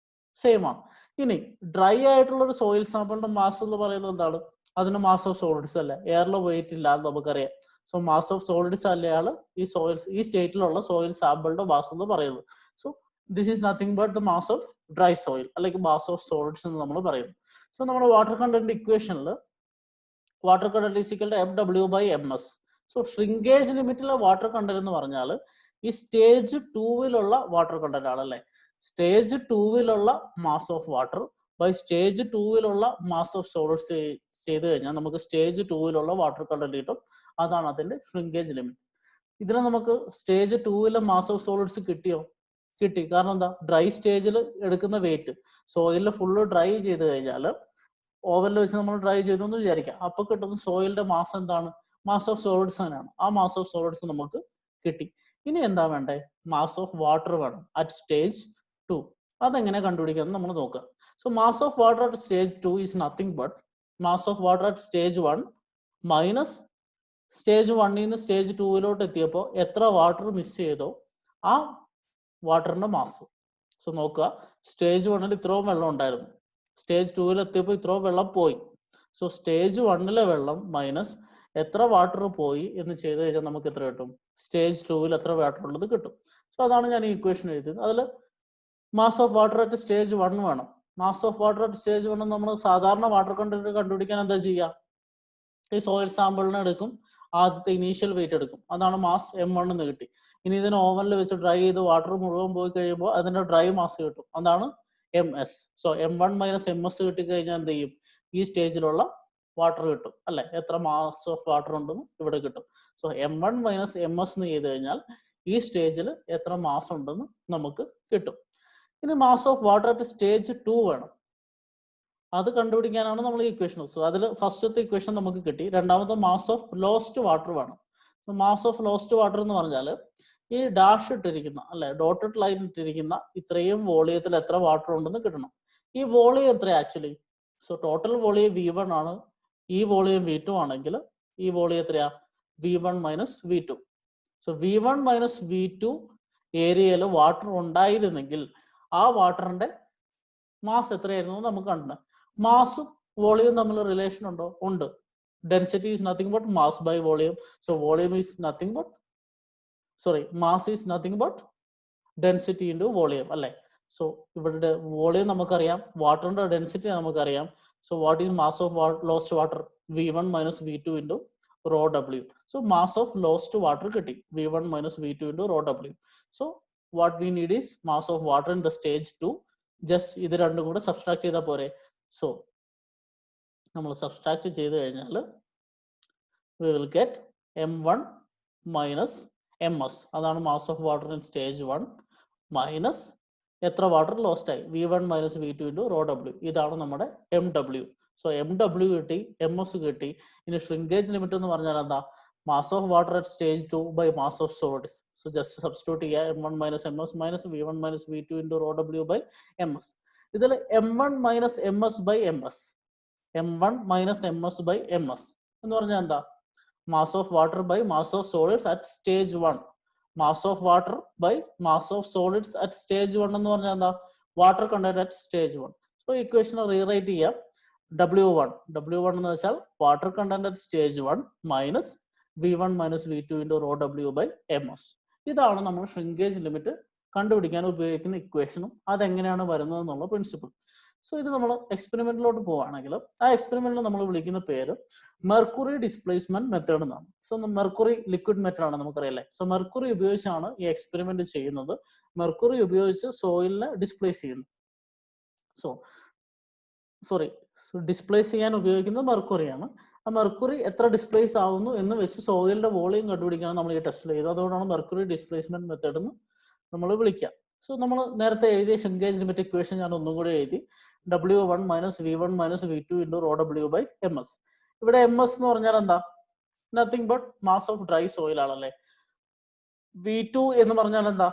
same ആണ്. ഇനി ഡ്രൈ ആയിട്ടുള്ള ഒരു സോയിൽ സാമ്പിളിന്റെ മാസ് എന്ന് പറയുന്നത് എന്താണ്? അതിന് മാസ് ഓഫ് സോളിഡ്സ് അല്ല, എയറിലെ വെയിറ്റ് ഇല്ല എന്ന് നമുക്കറിയാം. സോ മാസ് ഓഫ് സോളിഡ്സ് അല്ലയാണ് ഈ സ്റ്റേറ്റിലുള്ള സോയിൽ സാമ്പിളിന്റെ മാസ് എന്ന് പറയുന്നത്. So this is nothing but the mass of dry soil, അല്ലെങ്കിൽ മാസ് ഓഫ് സോളിഡ്സ് എന്ന് നമ്മൾ പറയുന്നു. സോ നമ്മുടെ വാട്ടർ കണ്ടന്റ് ഇക്വേഷനിൽ water content is equal to MW/MS. So shrinkage ലിമിറ്റിലെ വാട്ടർ കണ്ടന്റ് എന്ന് പറഞ്ഞാൽ ഈ സ്റ്റേജ് 2-ലുള്ള വാട്ടർ കണ്ടന്റ് ആണ് അല്ലെ. സ്റ്റേജ് 2-ലുള്ള mass of water by stage 2-ലുള്ള മാസ് ഓഫ് സോളിഡ്സ് ചെയ്ത് കഴിഞ്ഞാൽ നമുക്ക് സ്റ്റേജ് 2-ലുള്ള വാട്ടർ കണ്ടന്റ് കിട്ടും. അതാണ് അതിന്റെ ഷ്രിങ്കേജ് ലിമിറ്റ്. ഇതിനെ നമുക്ക് സ്റ്റേജ് 2-ലെ മാസ് ഓഫ് സോളിഡ്സ് കിട്ടിയോ? കിട്ടി. കാരണം എന്താ, ഡ്രൈ സ്റ്റേജിൽ എടുക്കുന്ന വെയിറ്റ് സോയിലിൽ ഫുള്ള് ഡ്രൈ ചെയ്ത് കഴിഞ്ഞാൽ, ഓവനിൽ വെച്ച് നമ്മൾ ഡ്രൈ ചെയ്തു എന്ന് വിചാരിക്കാം, അപ്പൊ കിട്ടുന്ന സോയിലിന്റെ മാസ് എന്താണ്? മാസ് ഓഫ് സോളിഡ്സ് തന്നെയാണ്. ആ മാസ് ഓഫ് സോളിഡ്സ് നമുക്ക് കിട്ടി. ഇനി എന്താ വേണ്ടേ? മാസ് ഓഫ് വാട്ടർ വേണം അറ്റ് സ്റ്റേജ് 2. അതെങ്ങനെ കണ്ടുപിടിക്കാമെന്ന് നമ്മൾ നോക്കുക. So mass of water at stage 2 is nothing but mass of water at stage 1 minus stage 1-ൽ നിന്ന് സ്റ്റേജ് 2-ലോട്ട് എത്തിയപ്പോൾ എത്ര വാട്ടർ മിസ് ചെയ്തോ ആ വാട്ടറിന്റെ മാസ്. സോ നോക്കുക, സ്റ്റേജ് 1-ൽ ഇത്രയും വെള്ളം ഉണ്ടായിരുന്നു, സ്റ്റേജ് 2-ൽ എത്തിയപ്പോൾ ഇത്രയും വെള്ളം പോയി. സോ സ്റ്റേജ് 1-ലെ വെള്ളം മൈനസ് എത്ര വാട്ടർ പോയി എന്ന് ചെയ്ത് കഴിഞ്ഞാൽ നമുക്ക് എത്ര കിട്ടും? സ്റ്റേജ് 2-ൽ എത്ര വാട്ടർ ഉള്ളത് കിട്ടും. സോ അതാണ് ഞാൻ ഈ ഇക്വേഷൻ എഴുതിയത്. അതിൽ mass of water at stage 1 വേണം. Mass of water at stage 1 നമ്മൾ സാധാരണ വാട്ടർ കണ്ടന്റ് കണ്ടുപിടിക്കാൻ എന്താ ചെയ്യുക? ഈ സോയിൽ സാമ്പിളിനെ എടുക്കും, ആദ്യത്തെ ഇനീഷ്യൽ വെയിറ്റ് എടുക്കും, അതാണ് മാസ് M1 എന്ന് കിട്ടി. ഇനി ഇതിന് ഓവനിൽ വെച്ച് ഡ്രൈ ചെയ്ത് വാട്ടർ മുഴുവൻ പോയി കഴിയുമ്പോൾ അതിന്റെ ഡ്രൈ മാസ് കിട്ടും, അതാണ് MS. സോ M1 - MS കിട്ടിക്കഴിഞ്ഞാൽ എന്ത് ചെയ്യും? ഈ സ്റ്റേജിലുള്ള വാട്ടർ കിട്ടും അല്ലെ. എത്ര മാസ് ഓഫ് വാട്ടർ ഉണ്ടെന്ന് ഇവിടെ കിട്ടും. സോ M1 - MS എന്ന് ചെയ്ത് കഴിഞ്ഞാൽ ഈ സ്റ്റേജിൽ എത്ര മാസ് ഉണ്ടെന്ന് നമുക്ക് കിട്ടും. ഇനി mass of water at stage 2 വേണം. അത് കണ്ടുപിടിക്കാനാണ് നമ്മൾ ഈ ഇക്വേഷൻ. സോ അതിൽ ഫസ്റ്റത്തെ ഇക്വേഷൻ നമുക്ക് കിട്ടി. രണ്ടാമത്തെ മാസ് ഓഫ് ലോസ്റ്റ് വാട്ടർ വേണം. മാസ് ഓഫ് ലോസ്റ്റ് വാട്ടർ എന്ന് പറഞ്ഞാൽ ഈ ഡാഷ് ഇട്ടിരിക്കുന്ന അല്ലെ, ഡോട്ടഡ് ലൈൻ ഇട്ടിരിക്കുന്ന ഇത്രയും വോളിയത്തിൽ എത്ര വാട്ടർ ഉണ്ടെന്ന് കിട്ടണം. ഈ വോളിയം എത്ര actually? So total volume V1 ആണ്, ഈ വോളിയം V2 ആണെങ്കിൽ ഈ വോളിയം എത്രയാ? V1 - V2. So V1 - V2 ഏരിയയിൽ വാട്ടർ ഉണ്ടായിരുന്നെങ്കിൽ ആ വാട്ടറിന്റെ മാസ് എത്രയായിരുന്നു നമുക്ക് കണ്ടത്. മാസും വോളിയം തമ്മിൽ റിലേഷൻ ഉണ്ടോ? ഉണ്ട്. Density is nothing but mass by volume. So volume is nothing but mass is nothing but density into volume അല്ലെ. സോ ഇവിടെ വോളിയം നമുക്കറിയാം, വാട്ടറിന്റെ ഡെൻസിറ്റി നമുക്കറിയാം. So what is mass of lost water? V1 - V2 into rho W. So mass of lost water കിട്ടി V1 minus V2 into rho W. So what we need is mass of water in the stage 2. Just ഇത് രണ്ടും കൂടെ സബ്സ്ട്രാക്ട് ചെയ്താൽ പോരെ. So നമ്മൾ സബ്സ്ട്രാക്ട് ചെയ്ത് കഴിഞ്ഞാൽ we will get M1 minus MS. അതാണ് mass of water in stage 1 minus എത്ര വാട്ടർ ലോസ്റ്റ് ആയി V1 minus V2 into rho W. ഇതാണ് നമ്മുടെ MW. സോ MW കിട്ടി, MS കിട്ടി. ഇനി ഷ്രിങ്കേജ് ലിമിറ്റ് എന്ന് പറഞ്ഞാൽ എന്താ? Mass of water at stage 2 by mass of solids. So just substitute ചെയ്യുക M1 minus MS minus V1 minus V2 into rho W by MS. ഇതിൽ M1 minus MS by MS, M1 minus MS by MS എന്ന് പറഞ്ഞാൽ എന്താ? Mass of water by mass of solids at stage 1. Mass of water by mass of solids at stage 1 എന്ന് പറഞ്ഞാൽ എന്താ? Water content at stage 1. So equation rewrite ചെയ്യാം. W1 എന്ന് വെച്ചാൽ water content at stage 1 minus V1 minus V2 into rho W by MS. ഇതാണ് നമ്മൾ ഷ്രിങ്കേജ് ലിമിറ്റ് കണ്ടുപിടിക്കാൻ ഉപയോഗിക്കുന്ന ഇക്വേഷനും അതെങ്ങനെയാണ് വരുന്നത് എന്നുള്ള പ്രിൻസിപ്പിൾ. സോ ഇത് നമ്മൾ എക്സ്പെരിമെന്റിലോട്ട് പോവുകയാണെങ്കിൽ ആ എക്സ്പെരിമെന്റിൽ നമ്മൾ വിളിക്കുന്ന പേര് മെർക്കുറി ഡിസ്പ്ലേസ്മെന്റ് മെത്തേഡ് എന്നാണ്. സോ മെർക്കുറി ലിക്വിഡ് മെത്തേഡ് ആണ് നമുക്കറിയാലേ. സോ മെർക്കുറി ഉപയോഗിച്ചാണ് ഈ എക്സ്പെരിമെന്റ് ചെയ്യുന്നത്. മെർക്കുറി ഉപയോഗിച്ച് സോയിലിനെ ഡിസ്പ്ലേസ് ചെയ്യുന്നു. ഡിസ്പ്ലേസ് ചെയ്യാൻ ഉപയോഗിക്കുന്നത് മെർക്കുറിയാണ്. ആ മെർക്കുറി എത്ര ഡിസ്പ്ലേസ് ആവുന്നു എന്ന് വെച്ച് സോയിലിന്റെ വോളിയം കണ്ടുപിടിക്കാണ് നമ്മൾ ഈ ടെസ്റ്റിൽ ചെയ്തത്. അതുകൊണ്ടാണ് മെർക്കുറി ഡിസ്പ്ലേസ്മെന്റ് മെത്തേഡ് എന്ന് നമ്മൾ വിളിക്കുക. സോ നമ്മൾ നേരത്തെ എഴുതിയ ഷ്രിങ്കേജ് ലിമിറ്റ് ഇക്വേഷൻ ഞാൻ ഒന്നും കൂടി എഴുതി. W1 minus V1 minus V2 into rho W by MS. ഇവിടെ MS എന്ന് പറഞ്ഞാൽ എന്താ? Nothing but mass of dry soil ആണല്ലേ. V2 എന്ന് പറഞ്ഞാൽ എന്താ?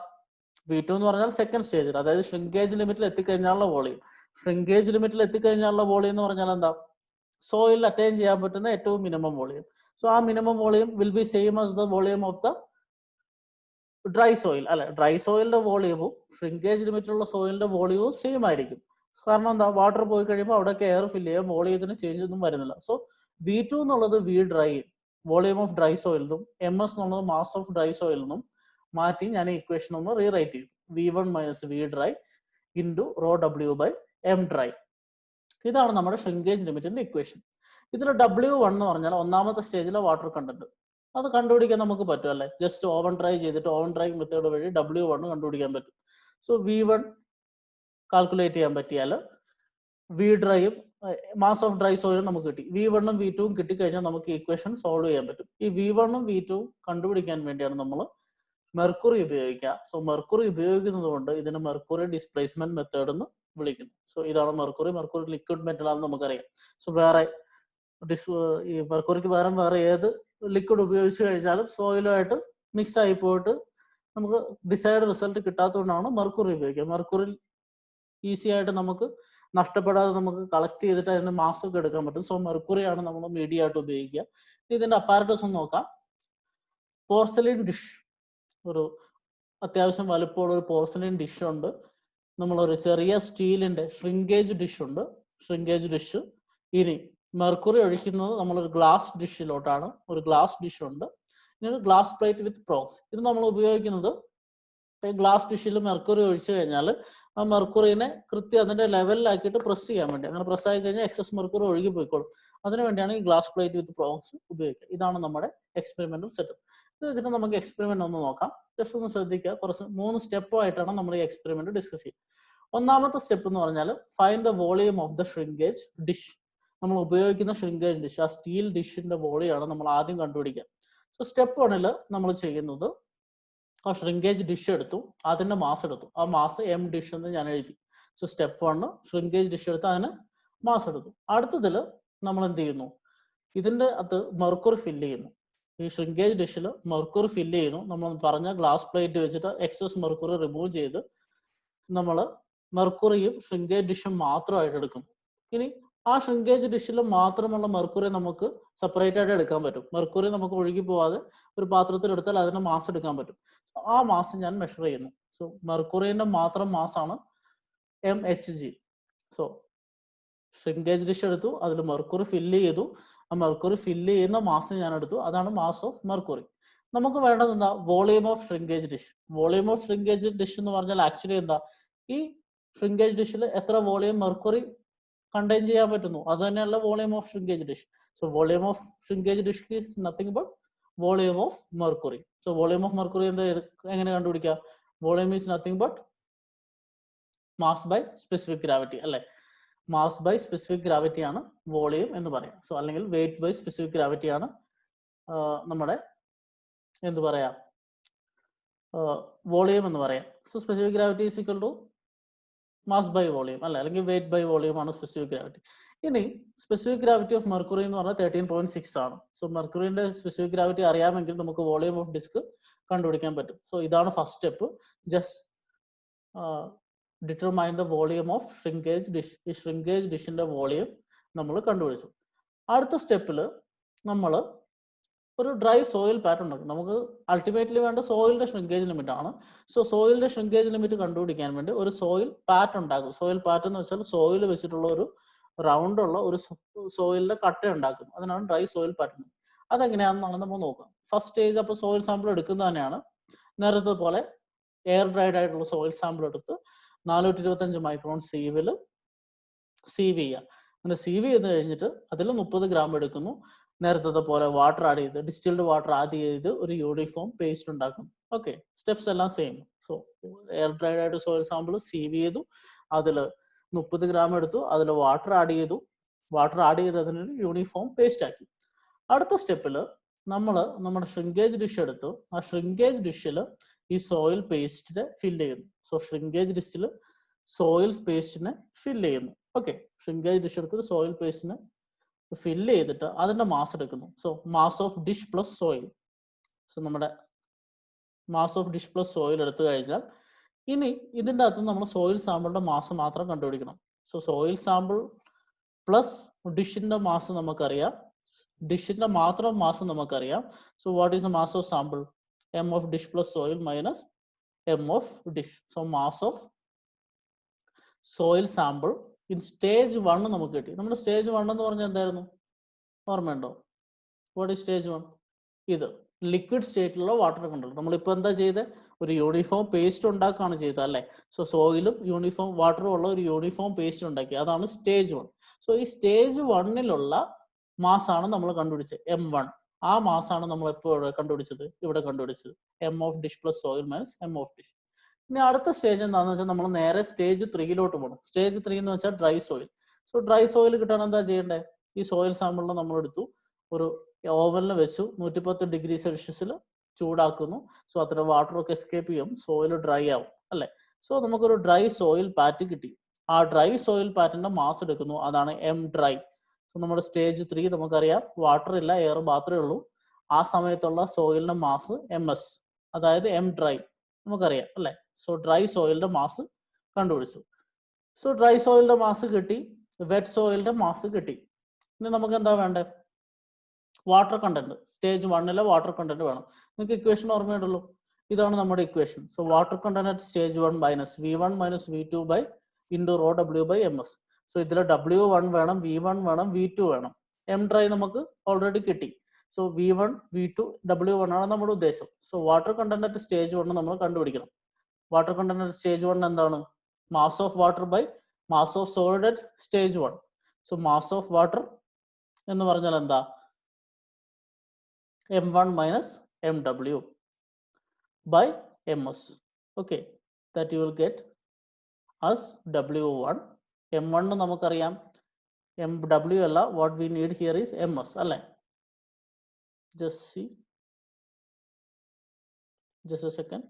V2 എന്ന് പറഞ്ഞാൽ സെക്കൻഡ് സ്റ്റേജിൽ, അതായത് ഷ്രിങ്കേജ് ലിമിറ്റിൽ എത്തിക്കഴിഞ്ഞാലുള്ള വോളിയം. ഷ്രിങ്കേജ് ലിമിറ്റിൽ എത്തിക്കഴിഞ്ഞാലുള്ള വോളിയം എന്ന് പറഞ്ഞാൽ എന്താ? സോയിൽ അറ്റൈൻ ചെയ്യാൻ പറ്റുന്ന ഏറ്റവും മിനിമം വോളിയം. സോ ആ minimum volume will be same as the volume of the dry soil അല്ലെ. ഡ്രൈ സോയിലിന്റെ വോളിയവും ഷ്രിങ്കേജ് ലിമിറ്റിലുള്ള സോയിലിന്റെ വോളിയവും സെയിം ആയിരിക്കും. കാരണം എന്താ? വാട്ടർ പോയി കഴിയുമ്പോൾ അവിടെയൊക്കെ എയർ ഫില്ല് ചെയ്യാം, വോളിയത്തിന് ചേഞ്ച് ഒന്നും വരുന്നില്ല. സോ V2 എന്നുള്ളത് V dry, volume of dry soil നിന്നും MS എന്നുള്ളത് മാസ് ഓഫ് ഡ്രൈ സോയിൽ നിന്നും മാറ്റി ഞാൻ ഈ ഇക്വേഷൻ ഒന്ന് റീറൈറ്റ് ചെയ്തു. V1 minus V dry into rho W by M dry. ഇതാണ് നമ്മുടെ ഷ്രിങ്കേജ് ലിമിറ്റിന്റെ ഇക്വേഷൻ. ഇതിൽ W1 എന്ന് പറഞ്ഞാൽ ഒന്നാമത്തെ സ്റ്റേജിലെ വാട്ടർ കണ്ടന്റ്. അത് കണ്ടുപിടിക്കാൻ നമുക്ക് പറ്റും അല്ലെ. ജസ്റ്റ് ഓവൻ ഡ്രൈ ചെയ്തിട്ട് ഓവൻ ഡ്രൈ മെത്തേഡ് വഴി W1 കണ്ടുപിടിക്കാൻ പറ്റും. സോ V1 കാൽക്കുലേറ്റ് ചെയ്യാൻ പറ്റിയാൽ V ഡ്രൈയും മാസ് ഓഫ് ഡ്രൈ സോയിലും നമുക്ക് കിട്ടി. V1 ഉം V2 ഉം കിട്ടിക്കഴിഞ്ഞാൽ നമുക്ക് ഇക്വേഷൻ സോൾവ് ചെയ്യാൻ പറ്റും. ഈ V1 ഉം V2 ഉം കണ്ടുപിടിക്കാൻ വേണ്ടിയാണ് നമ്മൾ മെർക്കുറി ഉപയോഗിക്കുക. സോ മെർക്കുറി ഉപയോഗിക്കുന്നത് കൊണ്ട് ഇതിന് മെർക്കുറി ഡിസ്പ്ലേസ്മെന്റ് മെത്തേഡ് എന്ന് വിളിക്കുന്നു. സോ ഇതാണ് മെർക്കുറി. മെർക്കുറി ലിക്വിഡ് മെറ്റൽ ആണെന്ന് നമുക്കറിയാം. സോ വേറെ ഈ മെർക്കുറിക്ക് പകരം വേറെ ഏത് ലിക്വിഡ് ഉപയോഗിച്ച് കഴിഞ്ഞാലും സോയിലുമായിട്ട് മിക്സ് ആയി പോയിട്ട് നമുക്ക് ഡിസൈഡ് റിസൾട്ട് കിട്ടാത്തതുകൊണ്ടാണ് മെർക്കുറി ഉപയോഗിക്കുക. മെർക്കുറി ഈസി ആയിട്ട് നമുക്ക് നഷ്ടപ്പെടാതെ നമുക്ക് കളക്ട് ചെയ്തിട്ട് അതിന്റെ മാസ് ഒക്കെ എടുക്കാൻ പറ്റും. സോ മെർക്കുറിയാണ് നമ്മൾ മീഡിയ ആയിട്ട് ഉപയോഗിക്കുക. ഇതിന്റെ അപ്പാരറ്റസ് ഒന്ന് നോക്കാം. പോർസലിൻ ഡിഷ്, ഒരു അത്യാവശ്യം വലുപ്പമുള്ള ഒരു പോർസലിൻ ഡിഷ് ഉണ്ട്. നമ്മളൊരു ചെറിയ സ്റ്റീലിന്റെ ഷ്രിങ്കേജ് ഡിഷ് ഉണ്ട്. Shrinkage dish. ഇനി മെർക്കുറി ഒഴിക്കുന്നത് നമ്മളൊരു ഗ്ലാസ് ഡിഷിലോട്ടാണ്. ഒരു ഗ്ലാസ് ഡിഷ് ഉണ്ട്. ഇനി ഒരു ഗ്ലാസ് പ്ലേറ്റ് വിത്ത് പ്രോക്സ്. ഇത് നമ്മൾ ഉപയോഗിക്കുന്നത് ഗ്ലാസ് ഡിഷിൽ മെർക്കുറി ഒഴിച്ചു കഴിഞ്ഞാൽ ആ മെർക്കുറിനെ കൃത്യം അതിന്റെ ലെവലിലാക്കിയിട്ട് പ്രസ് ചെയ്യാൻ വേണ്ടി. അങ്ങനെ പ്രസ് ആയി കഴിഞ്ഞാൽ എക്സസ് മെർക്കുറി ഒഴുകി പോയിക്കോളും. അതിനു വേണ്ടിയാണ് ഈ ഗ്ലാസ് പ്ലേറ്റ് വിത്ത് പ്രോക്സ് ഉപയോഗിക്കുക. ഇതാണ് നമ്മുടെ എക്സ്പെരിമെന്റൽ സെറ്റപ്പ്. ഇത് വെച്ചിട്ട് നമുക്ക് എക്സ്പെരിമെന്റ് ഒന്ന് നോക്കാം. ജസ്റ്റ് ഒന്ന് ശ്രദ്ധിക്കുക. കുറച്ച് 3 സ്റ്റെപ്പായിട്ടാണ് നമ്മൾ ഈ എക്സ്പെരിമെന്റ് ഡിസ്കസ് ചെയ്യുക. ഒന്നാമത്തെ സ്റ്റെപ്പ് എന്ന് പറഞ്ഞാൽ find the volume of the shrinkage dish. നമ്മൾ ഉപയോഗിക്കുന്ന ഷ്രിങ്കേജ് ഡിഷ്, ആ സ്റ്റീൽ ഡിഷിന്റെ വോളിയാണ് നമ്മൾ ആദ്യം കണ്ടുപിടിക്കുക. സോ സ്റ്റെപ്പ് 1 നമ്മൾ ചെയ്യുന്നത് ആ ഷ്രിങ്കേജ് ഡിഷ് എടുത്തു, അതിന്റെ മാസ് എടുത്തു. ആ മാസ് M ഡിഷ് എന്ന് ഞാൻ എഴുതി. സോ സ്റ്റെപ്പ് 1 ഷ്രിങ്കേജ് ഡിഷ് എടുത്ത് അതിന് മാസ് എടുത്തു. അടുത്തതിൽ നമ്മൾ എന്ത് ചെയ്യുന്നു? ഇതിന്റെ അകത്ത് മെർക്കുറി ഫില്ല് ചെയ്യുന്നു. ഈ ഷ്രിങ്കേജ് ഡിഷിൽ മെർക്കുറി ഫില്ല് ചെയ്യുന്നു. നമ്മൾ പറഞ്ഞ ഗ്ലാസ് പ്ലേറ്റ് വെച്ചിട്ട് എക്സസ് മെർക്കുറി റിമൂവ് ചെയ്ത് നമ്മൾ മെർക്കുറിയും ഷ്രിങ്കേജ് ഡിഷും മാത്രമായിട്ട് എടുക്കും. ഇനി ആ ഷ്രിങ്കേജ് ഡിഷിൽ മാത്രമുള്ള മെർക്കുറി നമുക്ക് സെപ്പറേറ്റ് ആയിട്ട് എടുക്കാൻ പറ്റും. മെർക്കുറി നമുക്ക് ഒഴുകി പോവാതെ ഒരു പാത്രത്തിൽ എടുത്താൽ അതിന് മാസ് എടുക്കാൻ പറ്റും. ആ മാസ് ഞാൻ മെഷർ ചെയ്യുന്നു. സോ മെർക്കുറിന്റെ മാത്രം മാസാണ് MHg. സോ ഷ്രിങ്കേജ് ഡിഷ് എടുത്തു, അതിൽ മെർക്കുറി ഫില്ല് ചെയ്തു. ആ മെർക്കുറി ഫില്ല് ചെയ്യുന്ന മാസ് ഞാൻ എടുത്തു. അതാണ് മാസ് ഓഫ് മെർക്കുറി. നമുക്ക് വേണ്ടത് എന്താ? Volume of shrinkage dish. Volume of shrinkage dish എന്ന് പറഞ്ഞാൽ ആക്ച്വലി എന്താ? ഈ ഷ്രിങ്കേജ് ഡിഷിൽ എത്ര വോളിയം മെർക്കുറി കണ്ടെയ്ൻ ചെയ്യാൻ പറ്റുന്നു. അത് തന്നെയുള്ള volume of shrinkage dish. So volume of shrinkage dish is nothing but volume of mercury. So volume of mercury എന്താ എങ്ങനെ കണ്ടുപിടിക്കുക? Volume is nothing but mass by specific gravity അല്ലെ. മാസ് ബൈ സ്പെസിഫിക് ഗ്രാവിറ്റി ആണ് വോളിയം എന്ന് പറയാം. സോ അല്ലെങ്കിൽ വെയിറ്റ് ബൈ സ്പെസിഫിക് ഗ്രാവിറ്റി ആണ് നമ്മുടെ എന്ത് പറയാ വോളിയം എന്ന് പറയാം. So specific gravity is equal to mass by volume അല്ലെ, അല്ലെങ്കിൽ വെയിറ്റ് ബൈ വോളിയം ആണ് സ്പെസിഫിക് ഗ്രാവിറ്റി. ഇനി സ്പെസിഫിക് ഗ്രാവിറ്റി ഓഫ് മെർക്കുറി എന്ന് പറഞ്ഞാൽ 13.6 ആണ്. സോ മെർക്കുറിന്റെ സ്പെസിഫിക് ഗ്രാവിറ്റി അറിയാമെങ്കിൽ നമുക്ക് വോളിയം ഓഫ് ഡിസ്ക് കണ്ടുപിടിക്കാൻ പറ്റും. സോ ഇതാണ് first step. Just determine the volume of shrinkage dish. ഈ ഷ്രിങ്കേജ് ഡിഷിന്റെ വോളിയം നമ്മൾ കണ്ടുപിടിച്ചു. അടുത്ത സ്റ്റെപ്പിൽ നമ്മൾ ഒരു ഡ്രൈ സോയിൽ പാറ്റേൺ ഉണ്ടാക്കും. നമുക്ക് അൾട്ടിമേറ്റ്ലി വേണ്ട സോയിലിന്റെ ഷ്രിങ്കേജ് ലിമിറ്റ് ആണ്. സോ സോയിലിന്റെ ഷ്രിങ്കേജ് ലിമിറ്റ് കണ്ടുപിടിക്കാൻ വേണ്ടി ഒരു സോയിൽ പാറ്റ് ഉണ്ടാക്കും. സോയിൽ പാറ്റ് എന്ന് വെച്ചാൽ സോയിൽ വെച്ചിട്ടുള്ള ഒരു റൗണ്ട് ഉള്ള ഒരു സോയിലിന്റെ കട്ട ഉണ്ടാക്കുന്നു. അതിനാണ് ഡ്രൈ സോയിൽ പാറ്റേൺ. അതെങ്ങനെയാണെന്നാണ് നമ്മൾ നോക്കാം. ഫസ്റ്റ് സ്റ്റേജ് അപ്പോൾ സോയിൽ സാമ്പിൾ എടുക്കുന്നത് തന്നെയാണ്. നേരത്തെ പോലെ എയർ ഡ്രൈഡ് ആയിട്ടുള്ള സോയിൽ സാമ്പിൾ എടുത്ത് 425 മൈക്രോൺ സീവ് ചെയ്യുക. അങ്ങനെ സീവ് ചെയ്ത് കഴിഞ്ഞിട്ട് അതിൽ 30 ഗ്രാം എടുക്കുന്നു. നേരത്തെ പോലെ വാട്ടർ ആഡ് ചെയ്ത് ഡിസ്റ്റിൽഡ് വാട്ടർ ആഡ് ചെയ്ത് ഒരു യൂണിഫോം പേസ്റ്റ് ഉണ്ടാക്കും. ഓക്കെ, സ്റ്റെപ്സ് എല്ലാം സെയിം. സോ എയർ ഡ്രൈഡ് ആയിട്ട് സോയിൽ സാമ്പിൾ സീവ് ചെയ്തു, അതിൽ 30 ഗ്രാം എടുത്തു, അതിൽ വാട്ടർ ആഡ് ചെയ്തു. വാട്ടർ ആഡ് ചെയ്ത് അതിനൊരു യൂണിഫോം പേസ്റ്റ് ആക്കി. അടുത്ത സ്റ്റെപ്പിൽ നമ്മൾ നമ്മുടെ ഷ്രിങ്കേജ് ഡിഷ് എടുത്തു. ആ ഷ്രിങ്കേജ് ഡിഷിൽ ഈ സോയിൽ പേസ്റ്റിനെ ഫില്ല് ചെയ്യുന്നു. സോ ഷ്രിങ്കേജ് ഡിഷിൽ സോയിൽ പേസ്റ്റിനെ ഫില്ല് ചെയ്യുന്നു. ഓക്കെ, ഷ്രിങ്കേജ് ഡിഷ് എടുത്തിട്ട് സോയിൽ പേസ്റ്റിനെ ഫില്ല് ചെയ്തിട്ട് അതിന്റെ മാസ് എടുക്കുന്നു. So mass of dish plus soil. So നമ്മുടെ mass of dish plus soil എടുത്തു കഴിഞ്ഞാൽ ഇനി ഇതിൻ്റെ അകത്ത് നമ്മൾ സോയിൽ സാമ്പിളിന്റെ മാസ് മാത്രം കണ്ടുപിടിക്കണം. സോ സോയിൽ സാമ്പിൾ പ്ലസ് ഡിഷിന്റെ മാസ് നമുക്കറിയാം, ഡിഷിന്റെ മാത്രം മാസ് നമുക്കറിയാം. So what is the mass of sample? M of dish plus soil minus M of dish. So mass of soil sample in stage 1 നമുക്ക് കിട്ടി. നമ്മുടെ സ്റ്റേജ് 1 എന്ന് പറഞ്ഞാൽ എന്തായിരുന്നു? ഓർമ്മയുണ്ടോ? What is stage 1? ഇത് ലിക്വിഡ് സ്റ്റേറ്റിലുള്ള വാട്ടർ കണ്ടല്ലോ. നമ്മളിപ്പോൾ എന്താ ചെയ്തത്? ഒരു യൂണിഫോം പേസ്റ്റ് ഉണ്ടാക്കുകയാണ് ചെയ്തത് അല്ലേ. സോ സോയിലും യൂണിഫോം വാട്ടറും ഉള്ള ഒരു യൂണിഫോം പേസ്റ്റ് ഉണ്ടാക്കി. അതാണ് സ്റ്റേജ് 1. സോ ഈ സ്റ്റേജ് 1-ലുള്ള മാസാണ് നമ്മൾ കണ്ടുപിടിച്ചത്, M1. ആ മാസാണ് നമ്മൾ എപ്പോൾ കണ്ടുപിടിച്ചത്? ഇവിടെ കണ്ടുപിടിച്ചത്. M of dish plus soil minus M of dish. ഇനി അടുത്ത സ്റ്റേജ് എന്താണെന്ന് വെച്ചാൽ നമ്മൾ നേരെ സ്റ്റേജ് 3-ലോട്ട് പോകണം. സ്റ്റേജ് 3 എന്ന് വെച്ചാൽ dry soil. So dry soil കിട്ടാൻ എന്താ ചെയ്യേണ്ടത്? ഈ സോയിൽ സാമ്പിളിനെ നമ്മൾ എടുത്തു, ഒരു ഓവനിൽ വെച്ചു, 110 ഡിഗ്രി സെൽഷ്യസിൽ ചൂടാക്കുന്നു. സോ അത്ര വാട്ടറൊക്കെ എസ്കേപ്പ് ചെയ്യും, സോയിൽ ഡ്രൈ ആവും അല്ലെ. സോ നമുക്കൊരു ഡ്രൈ സോയിൽ പാറ്റ് കിട്ടി. ആ ഡ്രൈ സോയിൽ പാറ്റിന്റെ മാസ് എടുക്കുന്നു, അതാണ് എം ഡ്രൈ. സോ നമ്മുടെ സ്റ്റേജ് 3 നമുക്കറിയാം, വാട്ടർ ഇല്ല, എയർ മാത്രമേ ഉള്ളൂ. ആ സമയത്തുള്ള സോയിലിന്റെ മാസ് MS, അതായത് എം ഡ്രൈ നമുക്കറിയാം അല്ലെ. സോ ഡ്രൈ സോയിലിന്റെ മാസ് കണ്ടുപിടിച്ചു. സോ ഡ്രൈ സോയിലിന്റെ മാസ് കിട്ടി, വെറ്റ് സോയിലിന്റെ മാസ് കിട്ടി. ഇനി നമുക്ക് എന്താ വേണ്ടത്? Water content. സ്റ്റേജ് 1-ലെ വാട്ടർ കണ്ടന്റ് വേണം. നിങ്ങൾക്ക് ഇക്വേഷൻ ഓർമ്മയുണ്ടല്ലോ, ഇതാണ് നമ്മുടെ equation. So water content at stage 1 minus V1 minus V2 by into rho W ബൈ MS. സോ ഇതിൽ W1 വേണം, V1 വേണം, V2 വേണം. എം ഡ്രൈ നമുക്ക് ഓൾറെഡി കിട്ടി. സോ V1 V2 W1 ആണ് നമ്മുടെ ഉദ്ദേശം. So water content at stage 1 നമ്മൾ കണ്ടുപിടിക്കണം. വാട്ടർ കണ്ടന്റ് അറ്റ് സ്റ്റേജ് 1 എന്താണ്? Mass of water by mass of solid at stage 1. So mass of water എന്ന് പറഞ്ഞാൽ എന്താ? M1 minus MW by MS. Okay, that you will get as W1. M1 നമുക്കറിയാം, MW അല്ല. What we need here is MS അല്ലേ. Just see, just a second.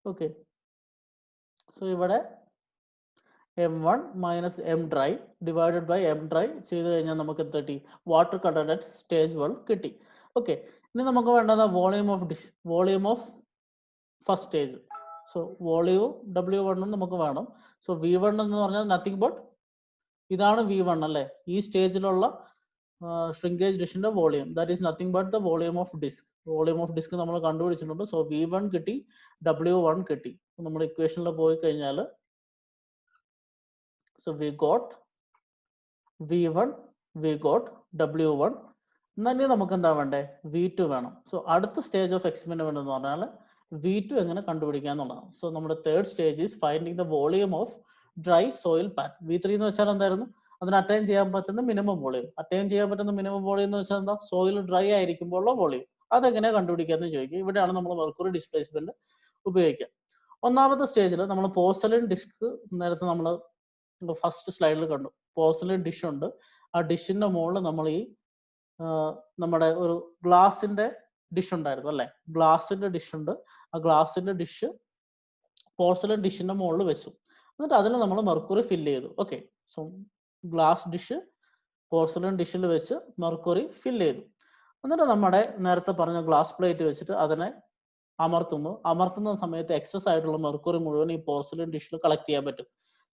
Okay, so ഇവിടെ M1 minus M dry divided by M dry ചെയ്ത് കഴിഞ്ഞാൽ നമുക്ക് എന്ത് കിട്ടി? വാട്ടർ കണ്ടന്റ് അറ്റ് സ്റ്റേജ് 1 കിട്ടി. ഓക്കെ, ഇനി നമുക്ക് വേണ്ടത് volume of first stage. So വോളിയവും W1 നമുക്ക് വേണം. സോ V1 എന്ന് പറഞ്ഞാൽ നത്തിങ് ബട്ട് ഇതാണ് V1 അല്ലേ, ഈ സ്റ്റേജിലുള്ള ഷ്രിങ്കേജ് ഡിഷിന്റെ volume, that is nothing but the volume of disc. Volume of disc നമ്മൾ കണ്ടുപിടിച്ചിട്ടുണ്ട്. സോ V1 കിട്ടി, W1 കിട്ടി. നമ്മുടെ ഇക്വേഷനിൽ പോയി കഴിഞ്ഞാൽ so we got V1, we got W1. എന്നാൽ നമുക്ക് എന്താ വേണ്ടേ, V2 വേണം. സോ അടുത്ത സ്റ്റേജ് ഓഫ് എക്സ്പെരിമെന്റ് എന്ന് പറഞ്ഞാൽ V2 എങ്ങനെ കണ്ടുപിടിക്കുക എന്നുള്ളതാണ്. സോ നമ്മുടെ third stage is finding the volume of dry soil PAT. V3 എന്ന് വെച്ചാൽ എന്തായിരുന്നു, അതിന് അറ്റൈൻ ചെയ്യാൻ പറ്റുന്ന മിനിമം വോളിയം. അറ്റൈൻ ചെയ്യാൻ പറ്റുന്ന മിനിമം വോളിയം എന്ന് വെച്ചാൽ എന്താ, സോയിൽ ഡ്രൈ ആയിരിക്കുമ്പോൾ ഉള്ള വോളിയം. അതെങ്ങനെ കണ്ടുപിടിക്കാന്ന് ചോദിക്കും. ഇവിടെയാണ് നമ്മൾ മെർക്കുറി ഡിസ്പ്ലേസ്മെന്റ് ഉപയോഗിക്കുക. ഒന്നാമത്തെ സ്റ്റേജിൽ നമ്മൾ പോർസലിൻ ഡിസ്ക്, നേരത്തെ നമ്മൾ ഫസ്റ്റ് സ്ലൈഡിൽ കണ്ടു, പോർസലിൻ ഡിഷ് ഉണ്ട്. ആ ഡിഷിന്റെ മുകളിൽ നമ്മൾ ഈ നമ്മുടെ ഒരു ഗ്ലാസിന്റെ ഡിഷ് ഉണ്ടായിരുന്നു അല്ലെ, ഗ്ലാസിന്റെ ഡിഷ് ഉണ്ട്. ആ ഗ്ലാസിന്റെ ഡിഷ് പോർസലിൻ ഡിഷിന്റെ മുകളിൽ വെച്ചു. എന്നിട്ട് അതിൽ നമ്മൾ മെർക്കുറി ഫില്ല് ചെയ്തു. Okay, so glass dish porcelain ഡിഷിൽ വെച്ച് മെർക്കുറി ഫില്ല് ചെയ്തു. എന്നിട്ട് നമ്മുടെ നേരത്തെ പറഞ്ഞ ഗ്ലാസ് പ്ലേറ്റ് വെച്ചിട്ട് അതിനെ അമർത്തുന്ന സമയത്ത് എക്സസ് ആയിട്ടുള്ള മെർക്കുറി മുഴുവൻ ഈ പോർസലിൻ ഡിഷിൽ കളക്ട് ചെയ്യാൻ പറ്റും.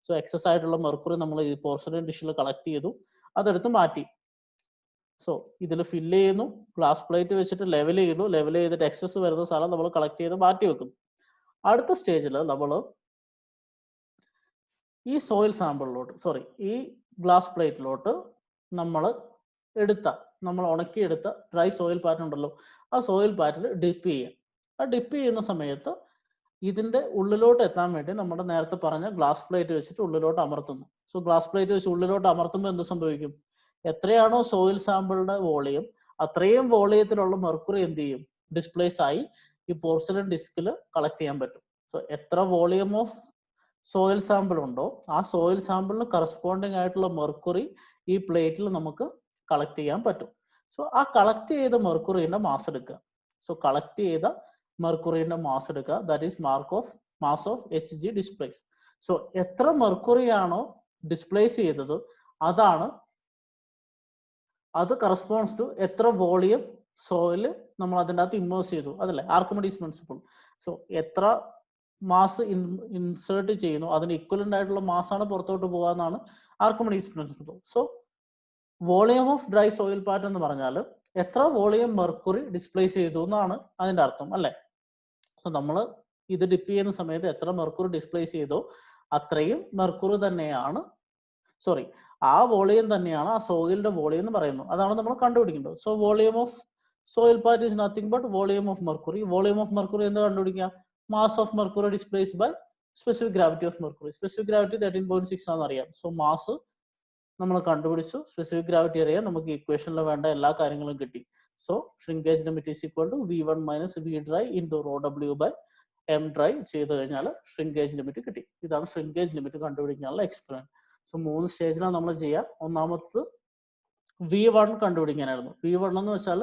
സോ എക്സസ് ആയിട്ടുള്ള മെർക്കുറി നമ്മൾ ഈ പോർസലിൻ ഡിഷിൽ കളക്ട് ചെയ്തു, അതെടുത്ത് മാറ്റി. സോ ഇതിൽ ഫില്ല് ചെയ്യുന്നു, ഗ്ലാസ് പ്ലേറ്റ് വെച്ചിട്ട് ലെവൽ ചെയ്തിട്ട് എക്സസ് വരുന്ന സ്ഥലം നമ്മൾ കളക്ട് ചെയ്ത് മാറ്റി വെക്കും. അടുത്ത സ്റ്റേജിൽ നമ്മൾ ഈ സോയിൽ സാമ്പിളിലോട്ട് ഈ ഗ്ലാസ് പ്ലേറ്റിലോട്ട് നമ്മൾ ഉണക്കിയെടുത്ത ഡ്രൈ സോയിൽ പാറ്റ് ഉണ്ടല്ലോ, ആ സോയിൽ പാറ്റിൽ ഡിപ്പ് ചെയ്യുക. ആ ഡിപ്പ് ചെയ്യുന്ന സമയത്ത് ഇതിന്റെ ഉള്ളിലോട്ട് എത്താൻ വേണ്ടി നമ്മുടെ നേരത്തെ പറഞ്ഞ ഗ്ലാസ് പ്ലേറ്റ് വെച്ചിട്ട് ഉള്ളിലോട്ട് അമർത്തുന്നു. സോ ഗ്ലാസ് പ്ലേറ്റ് വെച്ച് ഉള്ളിലോട്ട് അമർത്തുമ്പോൾ എന്ത് സംഭവിക്കും, എത്രയാണോ സോയിൽ സാമ്പിളിന്റെ വോളിയം, അത്രയും വോളിയത്തിലുള്ള മെർക്കുറി എന്ത് ചെയ്യും, ഡിസ്പ്ലേസ് ആയി ഈ പോർസലിൻ ഡിസ്കിൽ കളക്ട് ചെയ്യാൻ പറ്റും. സോ എത്ര വോളിയം ഓഫ് സോയിൽ സാമ്പിൾ ഉണ്ടോ ആ സോയിൽ സാമ്പിളിന് കറസ്പോണ്ടിങ് ആയിട്ടുള്ള മെർക്കുറി ഈ പ്ലേറ്റിൽ നമുക്ക് കളക്ട് ചെയ്യാൻ പറ്റും. സോ ആ കളക്ട് ചെയ്ത മെർക്കുറിന്റെ മാസ് എടുക്കുക. സോ കളക്ട് ചെയ്ത മെർക്കുറിന്റെ മാസ് എടുക്കുക, that is mass of Hg displace. So എത്ര മെർക്കുറി ആണോ ഡിസ്പ്ലേസ് ചെയ്തത് അത് കറസ്പോണ്ട്സ് ടു എത്ര വോളിയം സോയില് നമ്മൾ അതിൻ്റെ അകത്ത് ഇമ്മേഴ്സ് ചെയ്തു, അതല്ലേ ആർക്കിമിഡീസ് പ്രിൻസിപ്പിൾ. സോ എത്ര മാസ് ഇൻസേർട്ട് ചെയ്യുന്നു അതിന് ഇക്വലന്റ് ആയിട്ടുള്ള മാസാണ് പുറത്തോട്ട് പോകാന്നാണ് Archimedes principle. So volume of dry soil pat എന്ന് പറഞ്ഞാൽ എത്ര വോളിയം മെർക്കുറി ഡിസ്പ്ലേസ് ചെയ്തു എന്നാണ് അതിന്റെ അർത്ഥം അല്ലെ. സോ നമ്മൾ ഇത് ഡിപ്പ് ചെയ്യുന്ന സമയത്ത് എത്ര മെർക്കുറി ഡിസ്പ്ലേസ് ചെയ്തോ അത്രയും മെർക്കുറി തന്നെയാണ്, ആ വോളിയം തന്നെയാണ് ആ സോയിലിന്റെ വോളിയം എന്ന് പറയുന്നത്. അതാണ് നമ്മൾ കണ്ടുപിടിക്കേണ്ടത്. So volume of soil pat is nothing but volume of mercury. Volume of mercury എന്താ കണ്ടുപിടിക്കുക, mass of mercury displaced by specific gravity of mercury. Specific gravity 13.6 ആണെന്ന് അറിയാം. സോ മാസ് നമ്മൾ കണ്ടുപിടിച്ചു, സ്പെസിഫിക് ഗ്രാവിറ്റി അറിയാം, നമുക്ക് ഇക്വേഷനിൽ വേണ്ട എല്ലാ കാര്യങ്ങളും കിട്ടി. So shrinkage limit is equal to V1 minus V dry into rho W by M dry ചെയ്ത് കഴിഞ്ഞാൽ ഷ്രിങ്കേജ് ലിമിറ്റ് കിട്ടി. ഇതാണ് ഷ്രിങ്കേജ് ലിമിറ്റ് കണ്ടുപിടിക്കാനുള്ള എക്സ്പെരിമെന്റ്. സോ 3 സ്റ്റേജിലാണ് നമ്മൾ ചെയ്യുക. ഒന്നാമത്തത് V1 കണ്ടുപിടിക്കാനായിരുന്നു. V1 എന്ന് വെച്ചാൽ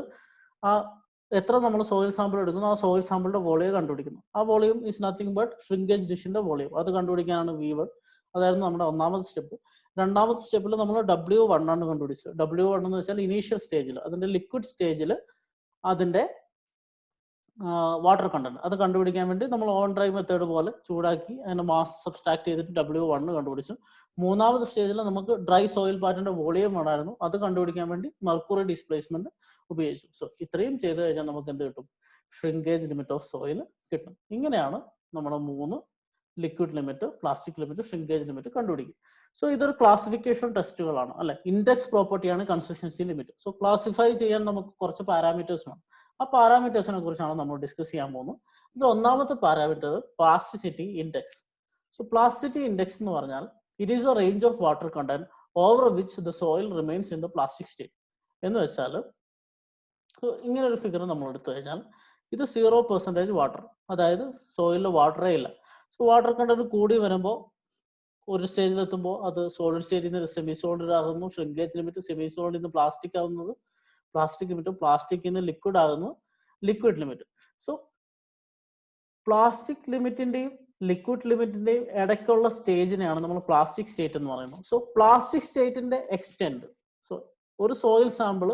എത്ര നമ്മൾ സോയിൽ സാമ്പിൾ എടുക്കുന്നു ആ സോയിൽ സാമ്പിളിന്റെ വോളിയം കണ്ടുപിടിക്കുന്നു. ആ volume is nothing but shrinkage ഡിഷിന്റെ വോളിയം. അത് കണ്ടുപിടിക്കാനാണ് V1. അതായിരുന്നു നമ്മുടെ ഒന്നാമത്തെ സ്റ്റെപ്പ്. രണ്ടാമത്തെ സ്റ്റെപ്പിൽ നമ്മൾ W1 ആണ് കണ്ടുപിടിച്ചത്. W1 എന്ന് വെച്ചാൽ ഇനീഷ്യൽ സ്റ്റേജിൽ, അതിന്റെ ലിക്വിഡ് സ്റ്റേജിൽ അതിന്റെ വാട്ടർ കണ്ടന്റ് അത് കണ്ടുപിടിക്കാൻ വേണ്ടി നമ്മൾ ഓൺ ഡ്രൈ മെത്തേഡ് പോലെ ചൂടാക്കി അതിന്റെ മാസ് സബ്സ്ട്രാക്ട് ചെയ്തിട്ട് W1 കണ്ടുപിടിച്ചു. മൂന്നാമത്തെ സ്റ്റേജിൽ നമുക്ക് ഡ്രൈ സോയിൽ പാറ്റിന്റെ വോളിയം വേണമായിരുന്നു, അത് കണ്ടുപിടിക്കാൻ വേണ്ടി മെർക്കുറി ഡിസ്പ്ലേസ്മെന്റ് ഉപയോഗിച്ചു. സോ ഇത്രയും ചെയ്ത് കഴിഞ്ഞാൽ നമുക്ക് എന്ത് കിട്ടും, ഷ്രിങ്കേജ് ലിമിറ്റ് ഓഫ് സോയിൽ കിട്ടും. ഇങ്ങനെയാണ് നമ്മുടെ 3 liquid limit, plastic limit, shrinkage limit കണ്ടുപിടിക്കും. സോ ഇതൊരു ക്ലാസിഫിക്കേഷൻ ടെസ്റ്റുകളാണ് അല്ലെ. ഇൻഡെക്സ് പ്രോപ്പർട്ടിയാണ് കൺസിസ്റ്റൻസി ലിമിറ്റ്. സോ ക്ലാസിഫൈ ചെയ്യാൻ നമുക്ക് കുറച്ച് പാരാമീറ്റേഴ്സ് വേണം. ആ പാരാമീറ്റേഴ്സിനെ കുറിച്ചാണ് നമ്മൾ ഡിസ്കസ് ചെയ്യാൻ പോകുന്നത്. ഇതിൽ ഒന്നാമത്തെ parameter plasticity index. So plasticity index എന്ന് പറഞ്ഞാൽ it is A range of water content over which the soil remains in the plastic state. എന്ന് വെച്ചാൽ ഇങ്ങനെ ഒരു ഫിഗർ നമ്മൾ എടുത്തു കഴിഞ്ഞാൽ ഇത് 0% വാട്ടർ, അതായത് സോയിലിൽ വാട്ടറേ ഇല്ല. സോ വാട്ടർ കണ്ടന്റ് കൂടി വരുമ്പോൾ ഒരു സ്റ്റേജിൽ എത്തുമ്പോൾ അത് സോളിഡ് സ്റ്റേറ്റിൽ നിന്ന് സെമി സോളിഡ് ആകുന്നു. ഷ്രിങ്കേജ് ലിമിറ്റ് സെമി സോളിഡിൽ നിന്ന് പ്ലാസ്റ്റിക് ആകുന്നത്, പ്ലാസ്റ്റിക് ലിമിറ്റ് പ്ലാസ്റ്റിക്കിൽ നിന്ന് ലിക്വിഡ് ആകുന്നു, ലിക്വിഡ് ലിമിറ്റ്. സോ പ്ലാസ്റ്റിക് ലിമിറ്റിന്റെയും ലിക്വിഡ് ലിമിറ്റിന്റെയും ഇടയ്ക്കുള്ള സ്റ്റേജിനെയാണ് നമ്മൾ പ്ലാസ്റ്റിക് സ്റ്റേറ്റ് എന്ന് പറയുന്നത്. സോ പ്ലാസ്റ്റിക് സ്റ്റേറ്റിന്റെ എക്സ്റ്റെൻഡ്, സോ ഒരു സോയിൽ സാമ്പിൾ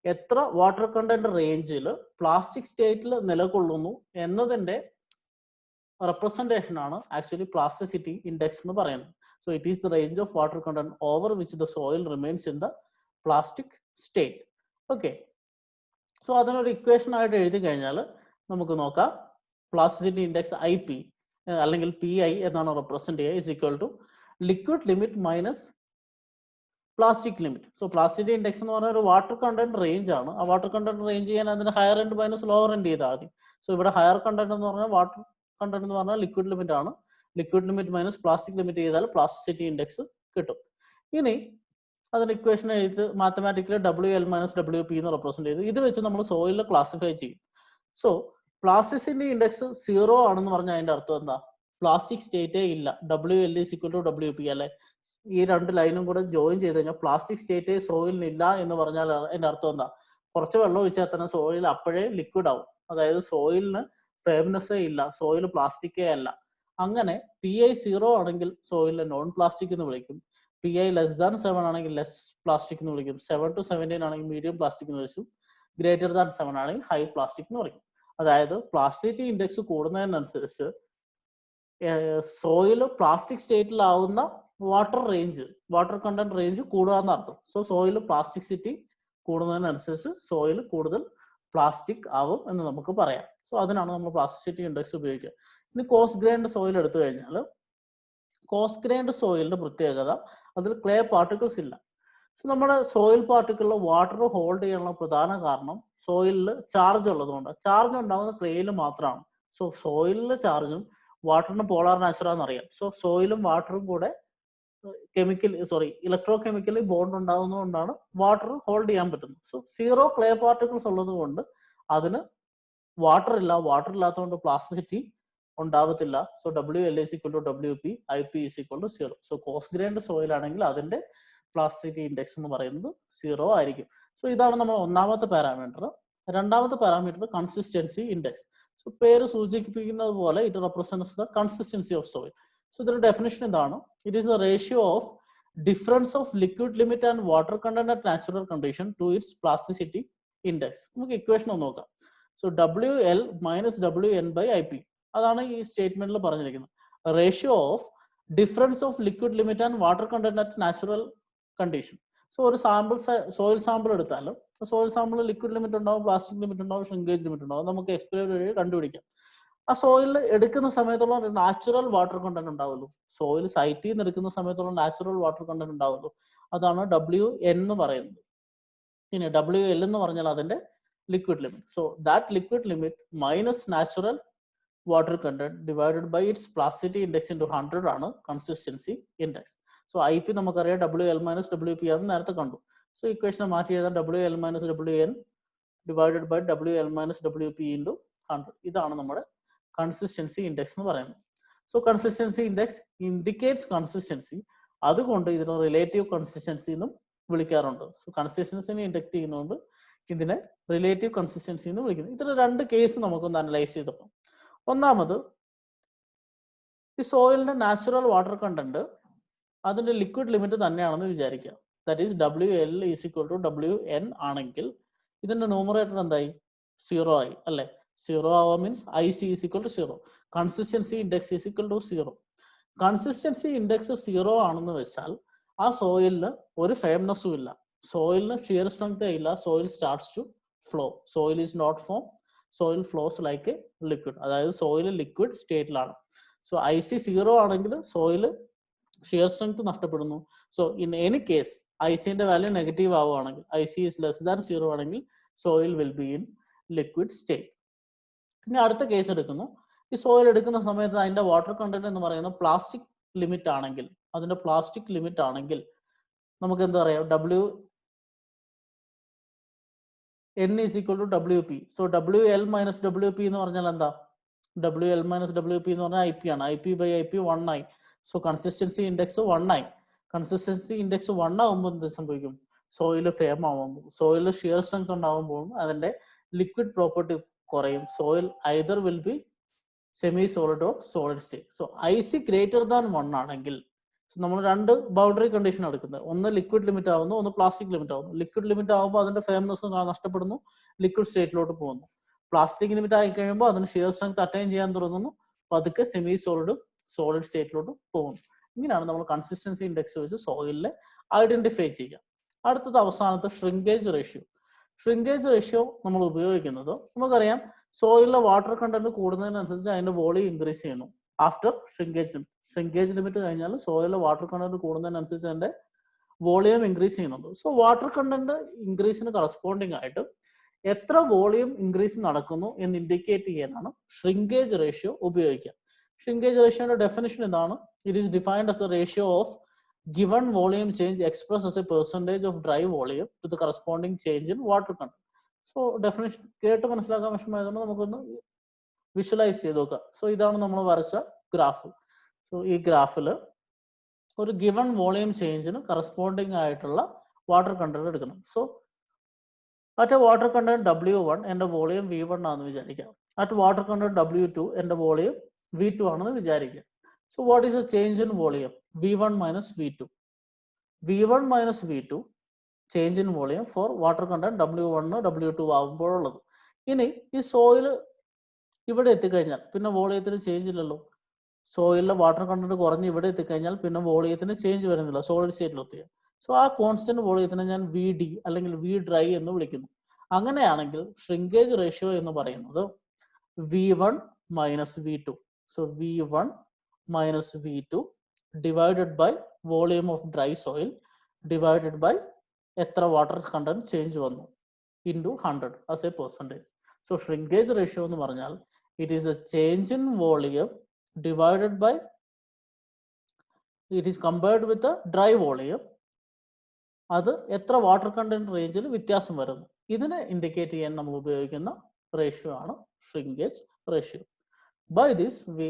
എത്ര വാട്ടർ കണ്ടന്റ് റേഞ്ചിൽ പ്ലാസ്റ്റിക് സ്റ്റേറ്റിൽ നിലകൊള്ളുന്നു എന്നതിന്റെ representation ആണ് ആക്ച്വലി പ്ലാസ്റ്റിസിറ്റി ഇൻഡെക്സ് എന്ന് പറയുന്നത്. So it is the range of water content over which the soil remains in the plastic state. Okay, so അതിനൊരു ഇക്വേഷൻ ആയിട്ട് എഴുതി കഴിഞ്ഞാൽ നമുക്ക് നോക്കാം. പ്ലാസ്റ്റിസിറ്റി ഇൻഡെക്സ് IP അല്ലെങ്കിൽ PI എന്നാണ് റെപ്രസെന്റ് ചെയ്യുക, is equal to liquid limit minus plastic limit. So plasticity index എന്ന് പറഞ്ഞാൽ ഒരു വാട്ടർ കണ്ടന്റ് റേഞ്ച് ആണ്. ആ വാട്ടർ കണ്ടന്റ് റേഞ്ച് ചെയ്യാൻ അതിന് higher end minus lower end ചെയ്താൽ മതി. സോ ഇവിടെ ഹയർ കണ്ടന്റ് എന്ന് പറഞ്ഞാൽ വാട്ടർ കണ്ടന്റ് എന്ന് പറഞ്ഞാൽ ലിക്വിഡ് ലിമിറ്റ് ആണ്. Liquid limit minus plastic limit ചെയ്താൽ പ്ലാസ്റ്റിസിറ്റി ഇൻഡെക്സ് കിട്ടും. ഇനി അതിന് ഇക്വേഷൻ എഴുതി മാത്തമാറ്റിക്കലി WL മൈനസ് WP എന്ന് റെപ്രസെന്റ് ചെയ്തു. ഇത് വെച്ച് നമ്മൾ സോയിലിൽ ക്ലാസിഫൈ ചെയ്യും. സോ പ്ലാസ്റ്റിസിറ്റി ഇൻഡെക്സ് 0 ആണെന്ന് പറഞ്ഞാൽ അതിന്റെ അർത്ഥം എന്താ? പ്ലാസ്റ്റിക് സ്റ്റേറ്റേ ഇല്ല. WL is equal to WP അല്ലെ? ഈ രണ്ട് ലൈനും കൂടെ ജോയിൻ ചെയ്ത് കഴിഞ്ഞാൽ പ്ലാസ്റ്റിക് സ്റ്റേറ്റേ സോയിലിന് ഇല്ല എന്ന് പറഞ്ഞാൽ അതിന്റെ അർത്ഥം എന്താ? കുറച്ച് വെള്ളം ഒഴിച്ചാൽ തന്നെ സോയിൽ അപ്പോഴേ ലിക്വിഡ് ആവും. അതായത് സോയിലിന് ഫേംനെസ്സേ ഇല്ല, സോയിൽ പ്ലാസ്റ്റിക്കേ അല്ല. അങ്ങനെ PI 0 ആണെങ്കിൽ സോയിലിനെ നോൺ പ്ലാസ്റ്റിക് എന്ന് വിളിക്കും. PI ലെസ് ദാൻ 7 ആണെങ്കിൽ ലെസ് പ്ലാസ്റ്റിക് എന്ന് വിളിക്കും. 7 to 17 ആണെങ്കിൽ മീഡിയം പ്ലാസ്റ്റിക് എന്ന് വിളിച്ചു. ഗ്രേറ്റർ ദാൻ 7 ആണെങ്കിൽ ഹൈ പ്ലാസ്റ്റിക് എന്ന് പറയും. അതായത് പ്ലാസ്റ്റിസിറ്റി ഇൻഡെക്സ് കൂടുന്നതിനനുസരിച്ച് സോയിൽ പ്ലാസ്റ്റിക് സ്റ്റേറ്റിലാവുന്ന water range, water content range കൂടുകയെന്ന് അർത്ഥം. സോ സോയിൽ പ്ലാസ്റ്റിസിറ്റി കൂടുന്നതിനനുസരിച്ച് സോയിൽ കൂടുതൽ പ്ലാസ്റ്റിക് ആവും എന്ന് നമുക്ക് പറയാം. സോ അതിനാണ് നമ്മൾ പ്ലാസ്റ്റിസിറ്റി ഇൻഡെക്സ് ഉപയോഗിക്കുക. ഇനി കോസ്റ്റ് ഗ്രൈൻഡ് സോയിൽ എടുത്തു കഴിഞ്ഞാൽ കോസ്റ്റ് ഗ്രൈൻഡ് സോയിലിന്റെ പ്രത്യേകത അതിൽ ക്ലേ പാർട്ടിക്കിൾസ് ഇല്ല. സോ നമ്മുടെ സോയിൽ പാർട്ടിക്കിളിൽ വാട്ടർ ഹോൾഡ് ചെയ്യാനുള്ള പ്രധാന കാരണം സോയിലിൽ ചാർജ് ഉള്ളതുകൊണ്ട്. ചാർജ് ഉണ്ടാകുന്ന ക്ലേയിൽ മാത്രമാണ്. സോ സോയിലിലെ ചാർജും വാട്ടറിന് പോളാർ നാച്ചുറാന്ന് അറിയാം. സോ സോയിലും വാട്ടറും കൂടെ ഇലക്ട്രോ കെമിക്കലി ബോണ്ട് ഉണ്ടാകുന്നതുകൊണ്ടാണ് വാട്ടർ ഹോൾഡ് ചെയ്യാൻ പറ്റുന്നത്. സോ 0 ക്ലേ പാർട്ടിക്കിൾസ് ഉള്ളത് കൊണ്ട് അതിന് വാട്ടർ ഇല്ല. വാട്ടർ ഇല്ലാത്തതുകൊണ്ട് പ്ലാസ്റ്റിസിറ്റി ഉണ്ടാവത്തില്ല. So WL is equal to WP, IP is equal to 0. So കോസ്റ്റ് ഗ്രൈൻഡ് സോയിൽ ആണെങ്കിൽ അതിന്റെ പ്ലാസ്റ്റിസിറ്റി ഇൻഡെക്സ് എന്ന് പറയുന്നത് 0 ആയിരിക്കും. സോ ഇതാണ് നമ്മൾ ഒന്നാമത്തെ പാരാമീറ്റർ. രണ്ടാമത്തെ പാരാമീറ്റർ കൺസിസ്റ്റൻസി ഇൻഡെക്സ്. സോ പേര് സൂചിപ്പിക്കുന്നത് പോലെ it represents the consistency of soil. So ഇതിന്റെ ഡെഫിനിഷൻ എന്താണ്? It is the ratio of difference of liquid limit and water content at natural condition to its plasticity index. നമുക്ക് ഇക്വേഷൻ ഒന്ന് നോക്കാം. So WL minus WN by IP അതാണ് ഈ സ്റ്റേറ്റ്മെന്റിൽ പറഞ്ഞിരിക്കുന്നത്. Ratio of difference of liquid limit and water content at natural condition. So ഒരു സാമ്പിൾ സോയിൽ സാമ്പിൾ എടുത്താലും സോയിൽ സാമ്പിൾ ലിക്വിഡ് ലിമിറ്റ് ഉണ്ടാവും, പ്ലാസ്റ്റിക് ലിമിറ്റ് ഉണ്ടാവും, ഷ്രിങ്കേജ് ലിമിറ്റ് ഉണ്ടാവും. നമുക്ക് എക്സ്പെരിമെന്റ് വഴി കണ്ടുപിടിക്കാം. ആ സോയിൽ എടുക്കുന്ന സമയത്തോളം നാച്ചുറൽ വാട്ടർ കണ്ടന്റ് ഉണ്ടാവുള്ളൂ. സോയിൽ സൈറ്റിൽ നിന്ന് എടുക്കുന്ന സമയത്തോളം നാച്ചുറൽ വാട്ടർ കണ്ടന്റ് ഉണ്ടാവുള്ളൂ. അതാണ് WN എന്ന് പറയുന്നത്. ഇനി WL എന്ന് പറഞ്ഞാൽ അതിന്റെ liquid limit. So that liquid limit minus natural water content divided by its plasticity index into 100 ആണ് കൺസിസ്റ്റൻസി ഇൻഡെക്സ്. സോ IP നമുക്കറിയാം WL മൈനസ് WP ആണെന്ന് നേരത്തെ കണ്ടു. സോ ഇക്വേഷനെ മാറ്റി എഴുതാൻ WL minus WN divided by WL minus WP into 100. ഇതാണ് നമ്മുടെ കൺസിസ്റ്റൻസി ഇൻഡെക്സ് എന്ന് പറയുന്നത്. So consistency index indicates consistency. അതുകൊണ്ട് ഇതിനെ റിലേറ്റീവ് കൺസിസ്റ്റൻസി എന്നും വിളിക്കാറുണ്ട്. സോ കൺസിസ്റ്റൻസിനെ ഇൻഡെക്ട് ചെയ്യുന്നതുകൊണ്ട് ഇതിനെ റിലേറ്റീവ് കൺസിസ്റ്റൻസി എന്ന് വിളിക്കുന്നു. ഇതിന് രണ്ട് കേസ് നമുക്കൊന്ന് അനലൈസ് ചെയ്തപ്പോൾ, ഒന്നാമത് ഈ സോയിലിന്റെ നാച്ചുറൽ വാട്ടർ കണ്ടന്റ് അതിന്റെ ലിക്വിഡ് ലിമിറ്റ് തന്നെയാണെന്ന് വിചാരിക്കുക. That is WL is equal to WN ആണെങ്കിൽ ഇതിന്റെ ന്യൂമറേറ്റർ എന്തായി? 0 ആയി അല്ലെ? 0 ആവുക means IC is equal to 0. Consistency index is equal to 0. Consistency index 0 ആണെന്ന് വെച്ചാൽ ആ സോയിലിന് ഒരു ഫേംനെസ്സും ഇല്ല, സോയിലിന് ഷിയർ സ്ട്രെങ്ത് ഇല്ല. Soil starts to flow. Soil is not firm, soil flows like a liquid. അതായത് സോയിൽ ലിക്വിഡ് സ്റ്റേറ്റിലാണ്. സോ IC 0 ആണെങ്കിൽ സോയിൽ ഷിയർ സ്ട്രെങ്ത് നഷ്ടപ്പെടുന്നു. സോ ഇൻ എനി കേസ് ICന്റെ വാല്യൂ നെഗറ്റീവ് ആവുകയാണെങ്കിൽ, IC ഈസ് ലെസ് ദാൻ 0 ആണെങ്കിൽ soil will be in liquid state. ഇനി അടുത്ത കേസ് എടുക്കുന്നു. ഈ സോയിൽ എടുക്കുന്ന സമയത്ത് അതിന്റെ വാട്ടർ കണ്ടന്റ് എന്ന് പറയുന്നത് പ്ലാസ്റ്റിക് ലിമിറ്റ് ആണെങ്കിൽ, അതിന്റെ പ്ലാസ്റ്റിക് ലിമിറ്റ് ആണെങ്കിൽ നമുക്ക് എന്താ പറയാം? WN is equal to WP. So WL minus WP എന്ന് പറഞ്ഞാൽ എന്താ? WL മൈനസ് WP എന്ന് പറഞ്ഞാൽ IP ആണ്. IP ബൈ IP 1 ആയി. സോ കൺസിസ്റ്റൻസി ഇൻഡെക്സ് 1 ആയി. കൺസിസ്റ്റൻസി ഇൻഡെക്സ് 1 ആകുമ്പോൾ എന്ത് സംഭവിക്കും? സോയിൽ ഫേം ആവുമ്പോൾ, സോയിൽ ഷിയർ സ്ട്രെങ്ത് ഉണ്ടാകുമ്പോൾ അതിന്റെ ലിക്വിഡ് പ്രോപ്പർട്ടി കുറയും. Soil either will be semi solid or solid state. So IC greater than 1 ആണെങ്കിൽ നമ്മൾ രണ്ട് ബൗണ്ടറി കണ്ടീഷൻ എടുക്കുന്നത്, ഒന്ന് ലിക്വിഡ് ലിമിറ്റ് ആവുന്നു, ഒന്ന് പ്ലാസ്റ്റിക് ലിമിറ്റ് ആവുന്നു. ലിക്വിഡ് ലിമിറ്റ് ആകുമ്പോൾ അതിന്റെ ഫേംനെസ് നഷ്ടപ്പെടുന്നു, ലിക്വിഡ് സ്റ്റേറ്റിലോട്ട് പോകുന്നു. പ്ലാസ്റ്റിക് ലിമിറ്റ് ആയി കഴിയുമ്പോൾ അതിന് ഷിയർ സ്ട്രെങ്ത് അറ്റൈൻ ചെയ്യാൻ തുടങ്ങുന്നു, പതുക്കെ സെമി സോളിഡും സോളിഡ് സ്റ്റേറ്റിലോട്ട് പോകുന്നു. ഇങ്ങനെയാണ് നമ്മൾ കൺസിസ്റ്റൻസി ഇൻഡെക്സ് വെച്ച് സോയിലിനെ ഐഡന്റിഫൈ ചെയ്യുക. അടുത്തത് അവസാനത്തെ ഷ്രിങ്കേജ് റേഷ്യോ. ഷ്രിങ്കേജ് റേഷ്യോ നമ്മൾ ഉപയോഗിക്കുന്നത്, നമുക്കറിയാം സോയിലിലെ വാട്ടർ കണ്ടന്റ് കൂടുന്നതിനനുസരിച്ച് അതിന്റെ വോളിയം ഇൻക്രീസ് ചെയ്യുന്നു. ആഫ്റ്റർ ഷ്രിങ്കേജ് ലിമിറ്റ് കഴിഞ്ഞാൽ സോയിലിലെ വാട്ടർ കണ്ടന്റ് കൂടുന്നതിനനുസരിച്ച് അതിന്റെ വോളിയം ഇൻക്രീസ് ചെയ്യുന്നുണ്ട്. സോ വാട്ടർ കണ്ടന്റ് ഇൻക്രീസിന് കറസ്പോണ്ടിങ് ആയിട്ട് എത്ര വോളിയം ഇൻക്രീസ് നടക്കുന്നു എന്ന് ഇൻഡിക്കേറ്റ് ചെയ്യാനാണ് ഷ്രിങ്കേജ് റേഷ്യോ ഉപയോഗിക്കുക. ഷ്രിങ്കേജ് റേഷ്യോയുടെ ഡെഫിനിഷൻ ഇതാണ്: it is defined as the ratio of given volume change expressed as a percentage of dry volume to the corresponding change in water content. So definition കേട്ട് മനസ്സിലാക്കാൻ വിഷമമായതുകൊണ്ട് നമുക്കൊന്ന് വിഷ്വലൈസ് ചെയ്ത് നോക്കാം. സോ ഇതാണ് നമ്മൾ വരച്ച ഗ്രാഫ്. സോ ഈ ഗ്രാഫിൽ ഒരു ഗിവൺ വോളിയം ചേഞ്ചിന് കറസ്പോണ്ടിങ് ആയിട്ടുള്ള വാട്ടർ കണ്ടന്റ് എടുക്കണം. So at water content W1 എൻ്റെ വോളിയം V1 ആണെന്ന് വിചാരിക്കാം. അറ്റ് വാട്ടർ കണ്ടന്റ് W2 എൻ്റെ വോളിയം V2 ആണെന്ന് വിചാരിക്കാം. So what is the change in volume? V1 minus V2. V1 minus V2 change in volume for water content W1 W2 ആകുമ്പോഴുള്ളത്. ഇനി ഈ സോയിൽ ഇവിടെ എത്തിക്കഴിഞ്ഞാൽ പിന്നെ വോളിയത്തിന് ചേഞ്ച് ഇല്ലല്ലോ. സോയിലിലെ വാട്ടർ കണ്ടന്റ് കുറഞ്ഞ് ഇവിടെ എത്തിക്കഴിഞ്ഞാൽ പിന്നെ വോളിയത്തിന് ചേഞ്ച് വരുന്നില്ല, സോളിഡ് സ്റ്റേറ്റിലെത്തിയ. സോ ആ കോൺസ്റ്റന്റ് വോളിയത്തിനെ ഞാൻ VD അല്ലെങ്കിൽ V ഡ്രൈ എന്ന് വിളിക്കുന്നു. അങ്ങനെയാണെങ്കിൽ ഷ്രിങ്കേജ് റേഷ്യോ എന്ന് പറയുന്നത് V1 minus V2. So V1 minus V2 divided by volume of dry soil divided by എത്ര water content change വന്നു into 100 as a percentage. So shrinkage ratio എന്ന് പറഞ്ഞാൽ it is a change in volume divided by, it is compared with the dry volume, അത് എത്ര വാട്ടർ കണ്ടന്റ് റേഞ്ചിൽ വ്യത്യാസം വരുന്നു ഇതിനെ ഇൻഡിക്കേറ്റ് ചെയ്യാൻ നമ്മൾ ഉപയോഗിക്കുന്ന റേഷ്യോ ആണ് shrinkage ratio. By this we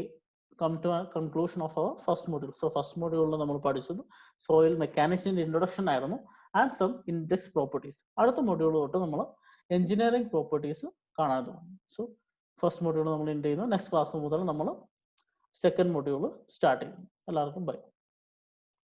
come to a conclusion of our first module. So first module നമ്മൾ പഠിച്ചത് സോയിൽ മെക്കാനിക്സിന്റെ ഇൻട്രൊഡക്ഷൻ ആയിരുന്നു ആൻഡ് സം ഇൻഡെക്സ് പ്രോപ്പർട്ടീസ്. അടുത്ത മൊഡ്യൂൾ തൊട്ട് നമ്മൾ എഞ്ചിനീയറിംഗ് പ്രോപ്പർട്ടീസ് കാണാൻ തുടങ്ങും. സോ ഫസ്റ്റ് മൊഡ്യൂൾ നമ്മൾ എൻഡ് ചെയ്യുന്നു. നെക്സ്റ്റ് ക്ലാസ് മുതൽ നമ്മൾ സെക്കൻഡ് മൊഡ്യൂൾ സ്റ്റാർട്ട് ചെയ്യുന്നു. എല്ലാവർക്കും ബൈ.